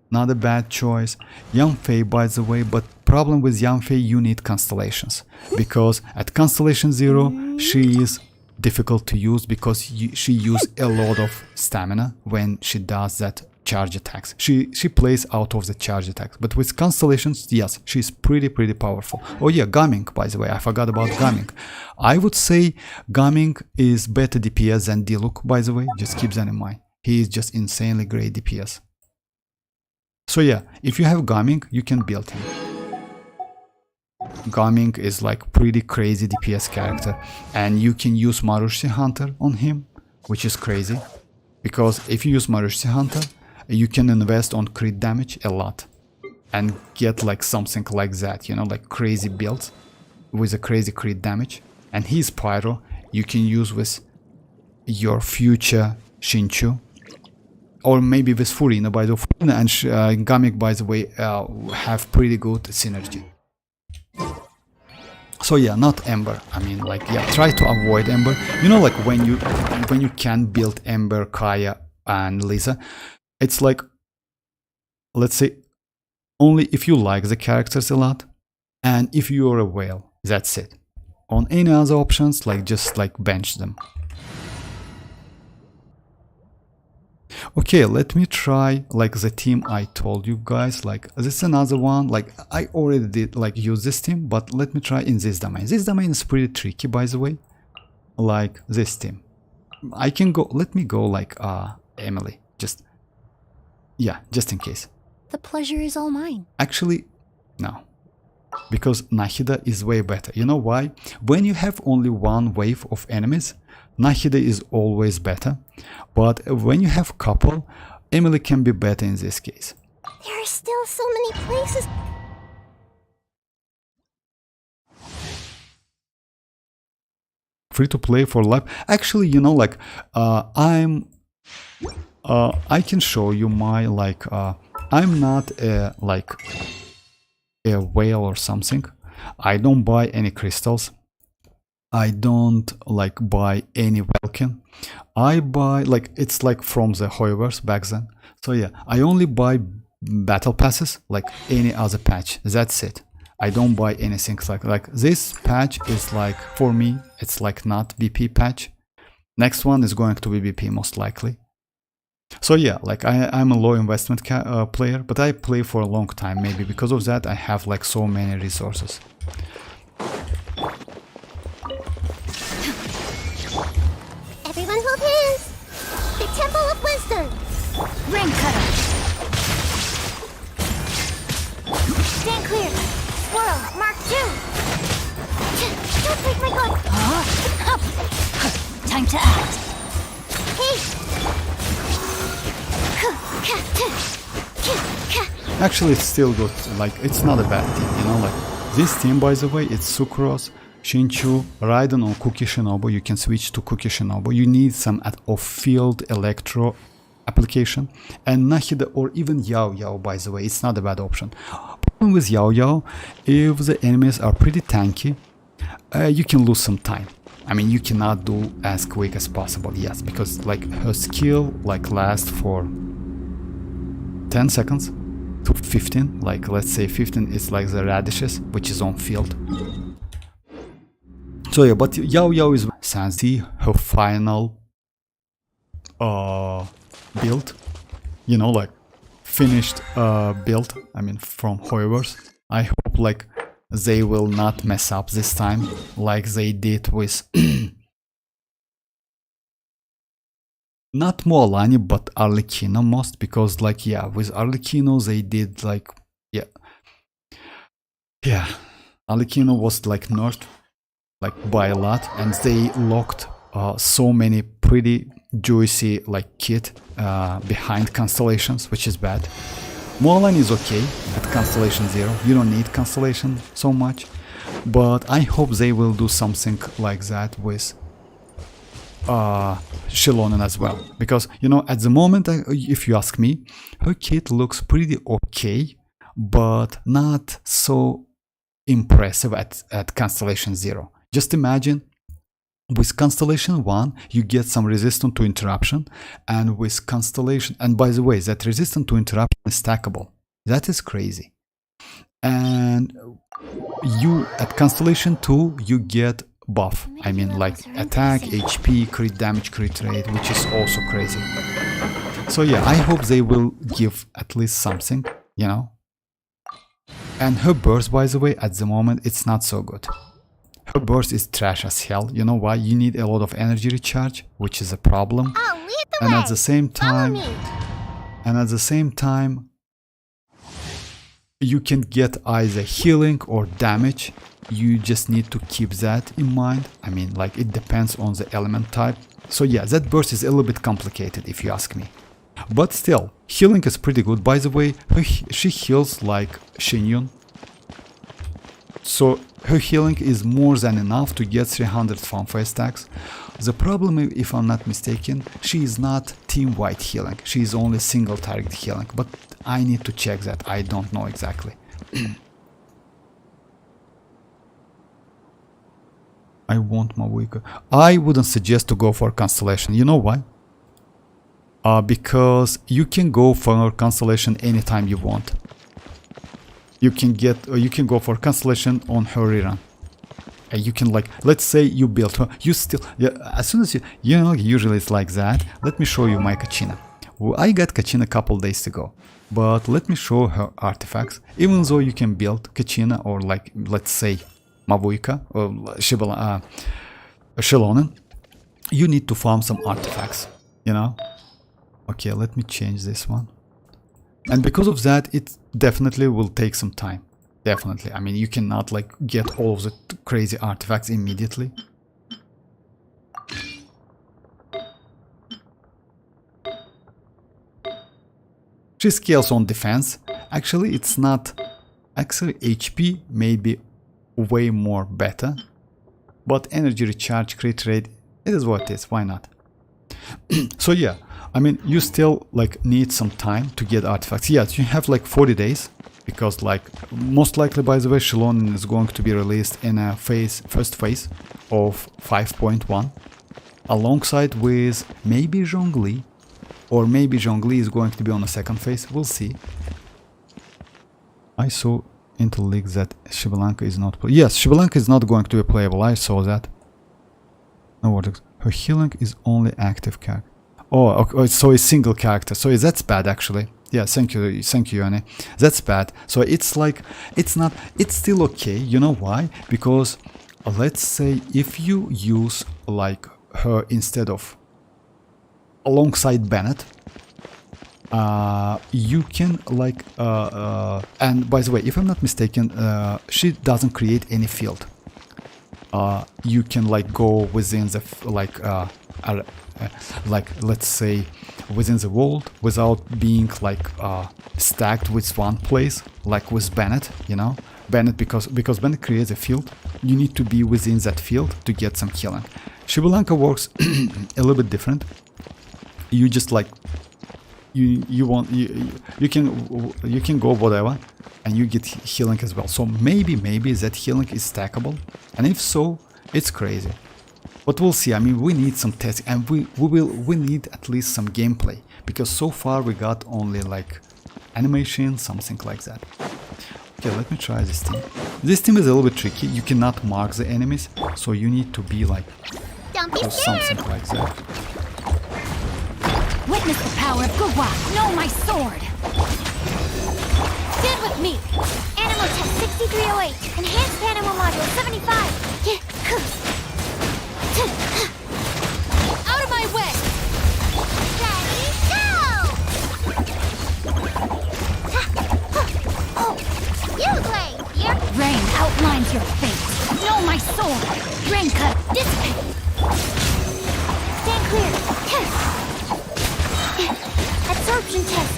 not a bad choice. Yanfei, by the way, but problem with Yanfei, you need constellations, because at constellation 0, she is difficult to use because she uses a lot of stamina when she does that charge attacks. She plays out of the charge attacks, but with constellations, yes, she's pretty powerful. Oh yeah, Gaming, by the way, I forgot about Gaming. I would say Gaming is better DPS than Diluc, by the way, just keep that in mind. He is just insanely great DPS. So yeah, if you have Gaming, you can build him. Gaming is like pretty crazy DPS character, and you can use Marushi Hunter on him, which is crazy, because if you use Marushi Hunter, you can invest on crit damage a lot and get like something like that, you know, like crazy builds with a crazy crit damage. And his Pyro you can use with your future Shinchu, or maybe with Furina. By the way, Furina and Gaming, by the way, have pretty good synergy. So yeah, not Ember. I mean, like, yeah, try to avoid Ember. You know, like when you can build Ember, Kaya and Lisa, it's like, let's say, only if you like the characters a lot, and if you're a whale, that's it. On any other options, like, just like bench them. Okay, let me try like the team I told you guys. Like, this is another one. Like, I already did like use this team, but let me try in this domain. This domain is pretty tricky, by the way. Like this team, I can go. Let me go like Emily. Yeah, just in case. The pleasure is all mine. Actually, no. Because Nahida is way better. You know why? When you have only one wave of enemies, Nahida is always better. But when you have couple, Emily can be better in this case. There are still so many places. Free to play for life. Actually, you know, like, I can show you my, like, I'm not like a whale or something. I don't buy any crystals. I don't like buy any Welkin. I buy, like, it's like from the Hoyoverse back then. So yeah, I only buy battle passes, like any other patch. That's it. I don't buy anything like this patch is like, for me, it's like not BP patch. Next one is going to be BP most likely. So yeah, like I'm a low investment player, but I play for a long time. Maybe because of that I have like so many resources. Everyone hold hands. The Temple of Wisdom. Ring cutter. Stand clear. Swirl. Mark 2. Don't break my gun. Time to act. Hey. Actually, it's still good. Like, it's not a bad team, you know. Like, this team, by the way, it's Sucrose, Shinchu, Raiden, or Kuki Shinobu. You can switch to Kuki Shinobu. You need some of field electro application. And Nahida or even Yao Yao, by the way, it's not a bad option. Problem with Yao Yao, if the enemies are pretty tanky, you can lose some time. I mean, you cannot do as quick as possible, yes, because like her skill like lasts for 10 seconds to 15, like let's say 15 is like the radishes, which is on field. So yeah, but Yao Yao is Sansi, her final build, you know, like finished build, I mean, from Hoyoverse. I hope like they will not mess up this time like they did with not Mualani but Arlecchino most, because like yeah, with Arlecchino they did like yeah Arlecchino was like nerfed like by a lot, and they locked so many pretty juicy like kit behind constellations, which is bad. Mualani is okay at Constellation 0, you don't need Constellation so much, but I hope they will do something like that with Xianyun as well, because you know, at the moment, if you ask me, her kit looks pretty okay, but not so impressive at Constellation 0. Just imagine, with Constellation 1, you get some resistance to interruption, and with Constellation, and by the way, that resistance to interruption is stackable. That is crazy. And you, at Constellation 2, you get buff. I mean, like attack, HP, crit damage, crit rate, which is also crazy. So yeah, I hope they will give at least something, you know. And her burst, by the way, at the moment, it's not so good. Her burst is trash as hell. You know why? You need a lot of energy recharge, which is a problem. I'll lead the And way. at the same time, you can get either healing or damage. You just need to keep that in mind. I mean, like, it depends on the element type. So yeah, that burst is a little bit complicated if you ask me. But still, healing is pretty good. By the way, she heals like Xianyun. So her healing is more than enough to get 300 fanfare stacks. The problem, if I'm not mistaken, she is not team-wide healing. She is only single target healing. But I need to check that. I don't know exactly. I want mavuika. I wouldn't suggest to go for Constellation. You know why? Because you can go for Constellation anytime you want. You can go for Constellation on her rerun. And you can, like, let's say you built her, you still, yeah, as soon as you know, usually it's like that. Let me show you my Kachina. Well, I got Kachina a couple days ago, but let me show her artifacts. Even though you can build Kachina or, like, let's say mavuika or Xianyun, you need to farm some artifacts, you know. Okay, let me change this one. And because of that, it definitely will take some time. Definitely. I mean, you cannot like get all of the crazy artifacts immediately. She scales on defense. Actually, it's not. Actually, HP may be way more better. But energy recharge, crit rate, it is what it is. Why not? So yeah, I mean, you still like need some time to get artifacts. Yes, you have like 40 days, because like most likely, by the way, Xianyun is going to be released in a first phase of 5.1, alongside with maybe Zhongli, or maybe Zhongli is going to be on the second phase. We'll see. I saw interleaks that Shibalanka is not. Yes, Shibalanka is not going to be playable. I saw that. No vortex. Her healing is only active character. Oh, okay, so it's single character. So that's bad actually. Yeah, thank you, Yone. That's bad. So it's like, it's not, it's still okay. You know why? Because let's say if you use like her instead of alongside Bennett, you can like, and by the way, if I'm not mistaken, she doesn't create any field. You can like go within the like let's say within the world without being like stacked with one place, like with Bennett, you know. Bennett, because Bennett creates a field, you need to be within that field to get some healing. Shibalanka works a little bit different. You just like you can go whatever, and you get healing as well. So maybe that healing is stackable, and if so, it's crazy. But we'll see. I mean, we need some testing, and we need at least some gameplay, because so far we got only like animation, something like that. Okay, let me try this team. This team is a little bit tricky. You cannot mark the enemies, so you need to be like Don't be do scared. something like that. Witness the power of Gugwa. Know my sword. Stand with me. Animal test 6308. Enhanced animal module 75. Out of my way. Ready, go! Oh, you play here. Rain outlines your fate. Know my sword. Rain cut. Dissipate. Stand clear. Absorption test.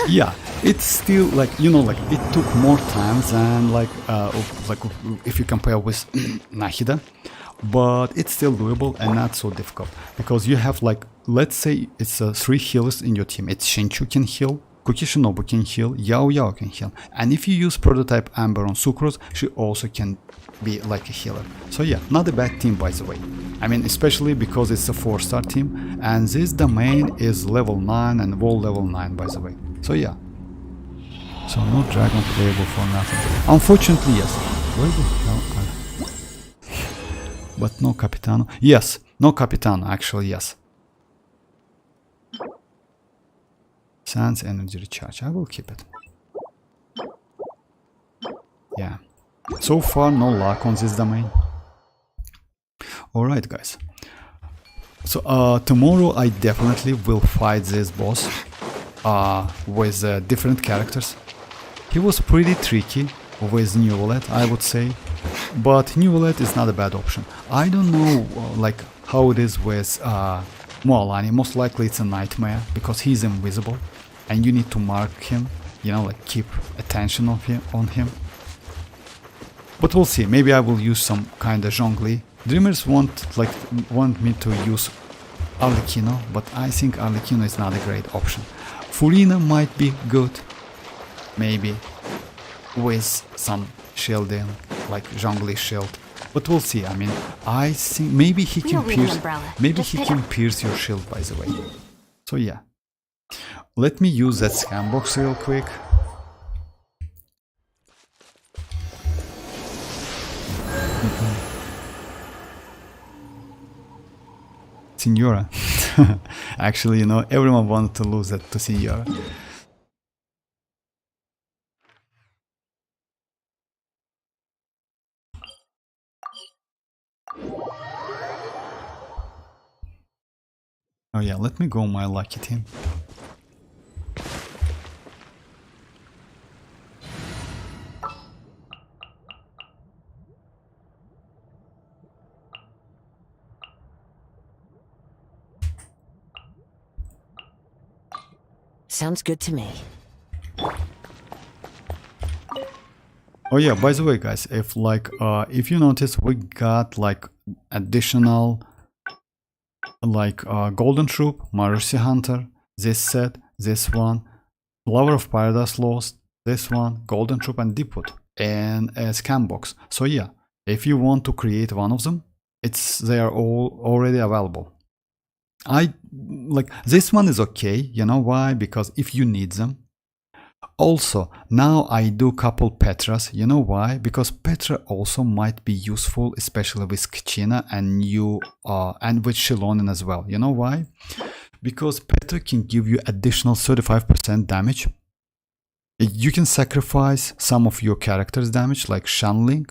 Yeah, it's still like, you know, like it took more time than like if you compare with Nahida, but it's still doable and not so difficult, because you have like, let's say it's 3 healers in your team. It's Shinchu can heal, Kukishinobu can heal, Yao can heal, and if you use prototype Amber on Sucrose, she also can be like a healer. So yeah, not a bad team, by the way. I mean, especially because it's a 4-star team, and this domain is level 9 and wall level 9, by the way. So yeah. So no dragon playable for nothing. Unfortunately, yes. Where the hell are... But no Capitano. Yes, no Capitano, actually, yes. Sans energy recharge. I will keep it. Yeah. So far, no luck on this domain. Alright, guys. So tomorrow I definitely will fight this boss with different characters. He was pretty tricky with Neuvillette, I would say, but Neuvillette is not a bad option. I don't know like how it is with mualani. Most likely it's a nightmare, because he's invisible and you need to mark him, you know, like keep attention on him. But we'll see. Maybe I will use some kind of Zhongli. Dreamers want me to use Arlecchino, but I think Arlecchino is not a great option. Furina might be good, maybe with some shielding, like Zhongli shield. But we'll see. I mean, I think maybe he can pierce your shield, by the way. So yeah. Let me use that scam box real quick. Signora. Actually, you know, everyone wanted to lose that to Signora. Oh yeah, let me go my lucky team. Sounds good to me. Oh yeah, by the way, guys, if like if you notice, we got like additional like Golden Troop, Mercy Hunter, this set, this one, Lover of Paradise Lost, this one, Golden Troop, and Deepwood, and a scam box. So yeah, if you want to create one of them, they are all already available. I like this one is okay, you know why? Because if you need them. Also, now I do couple Petras, you know why? Because Petra also might be useful, especially with Kachina and and with Xianyun as well. You know why? Because Petra can give you additional 35% damage. You can sacrifice some of your character's damage, like Shanling,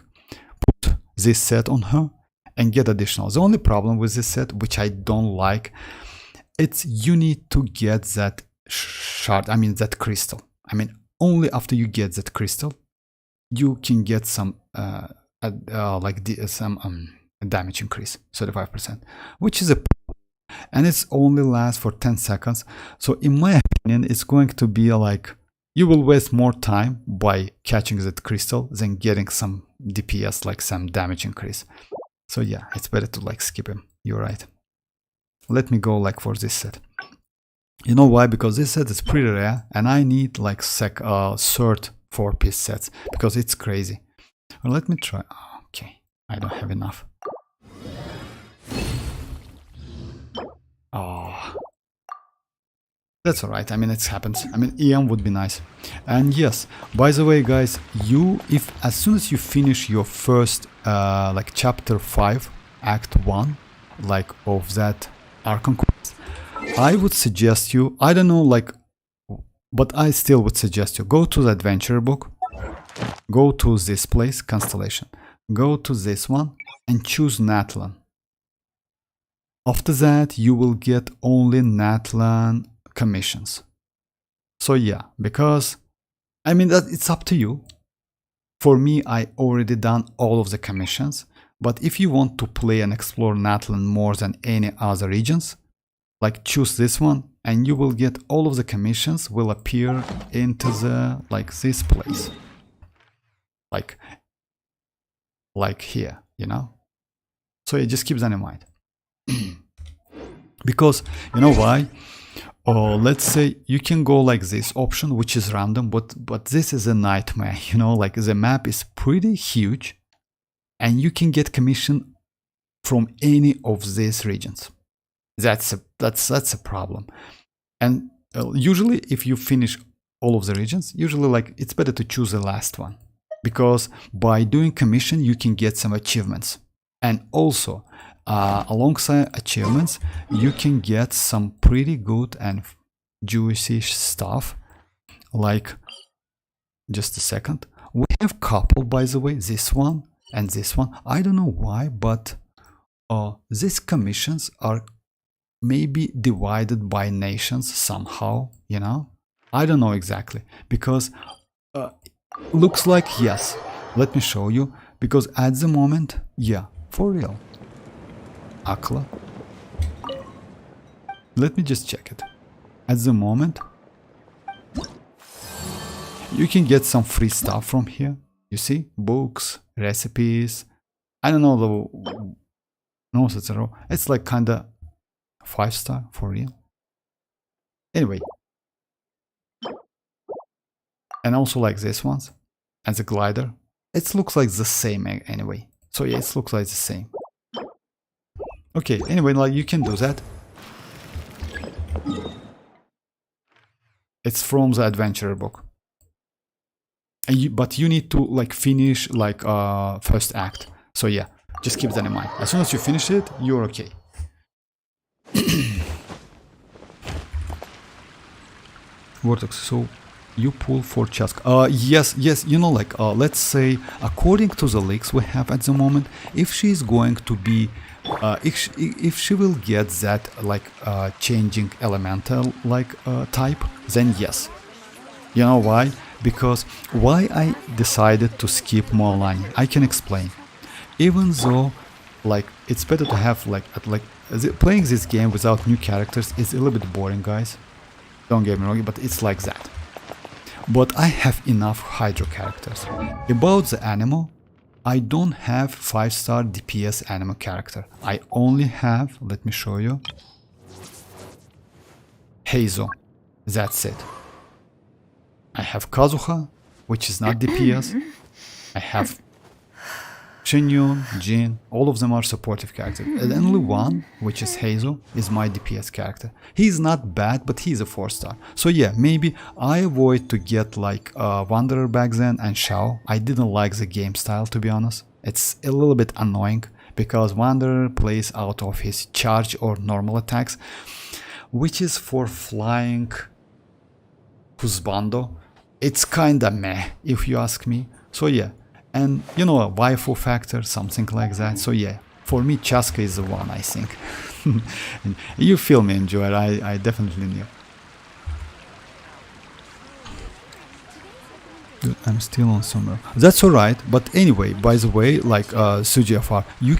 put this set on her, and get additional. The only problem with this set, which I don't like, it's you need to get that shard, I mean that crystal. I mean, only after you get that crystal, you can get some damage increase, 35%, which is a problem. And it's only lasts for 10 seconds. So in my opinion, it's going to be like, you will waste more time by catching that crystal than getting some DPS, like some damage increase. So yeah, it's better to like skip him. You're right. Let me go like for this set. You know why? Because this set is pretty rare, and I need like third 4-piece sets because it's crazy. Well, let me try. Okay, I don't have enough. Oh, that's alright. I mean, it happens. I mean, EM would be nice. And yes, by the way, guys, if as soon as you finish your first like chapter 5, act 1, like of that Archon quest, I would suggest you, I don't know, like, but I still would suggest you go to the adventure book, go to this place, Constellation, go to this one and choose Natlan. After that, you will get only Natlan commissions. So yeah, because, I mean, that it's up to you. For me, I already done all of the commissions, but if you want to play and explore Natlan more than any other regions, like choose this one and you will get all of the commissions will appear into the, like this place. Like here, you know? So yeah, just keep that in mind. Because, you know why? Let's say you can go like this option, which is random, but this is a nightmare, you know, like the map is pretty huge and you can get commission from any of these regions. That's a problem. And usually if you finish all of the regions, usually like it's better to choose the last one, because by doing commission you can get some achievements, and also alongside achievements you can get some pretty good and juicy stuff. Like, just a second, we have couple, by the way, this one and this one. I don't know why, but these commissions are maybe divided by nations somehow, you know? I don't know exactly, because looks like yes. Let me show you, because at the moment, yeah, for real. Akla. Let me just check it. At the moment, you can get some free stuff from here. You see? Books, recipes. I don't know the... No, it's like kinda 5-star for real. Anyway. And also like this ones. And the glider. It looks like the same anyway. So yeah, it looks like the same. Okay, anyway, like you can do that. It's from the adventure book. And but you need to like finish like first act. So yeah, just keep that in mind. As soon as you finish it, you're okay. Vortex, so you pull for Chask. Yes, you know, like let's say according to the leaks we have at the moment, if she's going to be if she will get that like changing elemental like type, then yes. You know why? Because why I decided to skip mualani, I can explain. Even though like it's better to have like playing this game without new characters is a little bit boring, guys. Don't get me wrong, but it's like that. But I have enough Hydro characters. About the animal, I don't have 5-star DPS animal character. I only have, let me show you, Heizo. That's it. I have Kazuha, which is not DPS. I have Xianyun, Jin, all of them are supportive characters. And only one, which is Heizo, is my DPS character. He's not bad, but he's a 4-star. So yeah, maybe I avoid to get like Wanderer back then and Shao. I didn't like the game style, to be honest. It's a little bit annoying because Wanderer plays out of his charge or normal attacks, which is for flying Husbando. It's kinda meh, if you ask me. So yeah. And you know, a waifu factor, something like that. So yeah, for me Chaska is the one, I think. You feel me, enjoy it. I definitely knew. Dude, I'm still on summer. That's alright, but anyway, by the way, like SujiFR, you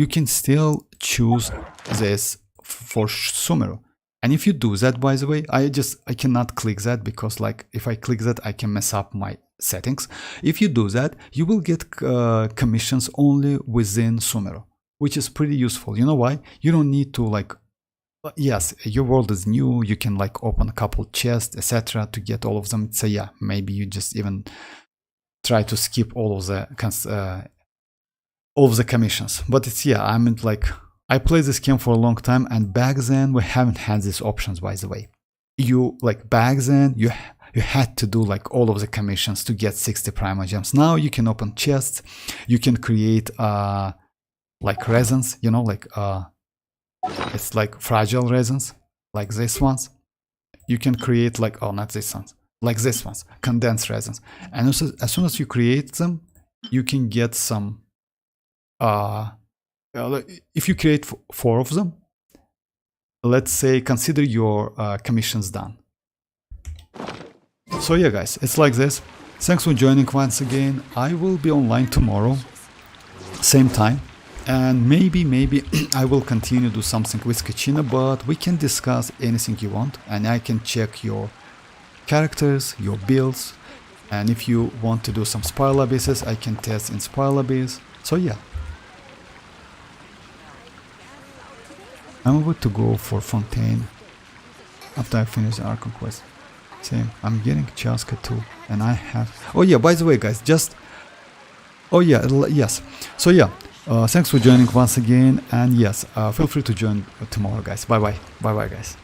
can still choose this for Sumeru. And if you do that, by the way, I cannot click that because like if I click that I can mess up my settings. If you do that, you will get commissions only within Sumeru, which is pretty useful. You know why? You don't need to like yes, your world is new. You can like open a couple chests, etc., to get all of them. So yeah, maybe you just even try to skip all of the commissions. But it's, yeah, I mean, like, I played this game for a long time, and back then we haven't had these options. By the way, you like back then you had to do like all of the commissions to get 60 Primogems. Now you can open chests, you can create like resins, you know, like it's like fragile resins, like these ones. You can create like, oh, not these ones, like these ones, condensed resins. And also, as soon as you create them, you can get some. If you create 4 of them, let's say, consider your commissions done. So yeah, guys, it's like this. Thanks for joining once again. I will be online tomorrow, same time. And maybe I will continue to do something with Kachina, but we can discuss anything you want, and I can check your characters, your builds, and if you want to do some spoiler bases, I can test in spoiler base. So yeah, I'm about to go for Fontaine after I finish the Archon quest. Same, I'm getting Chaska too, and I have. Oh yeah, by the way, guys, just. Oh yeah, yes. So yeah. Thanks for joining once again, and yes, feel free to join tomorrow, guys. Bye bye, guys.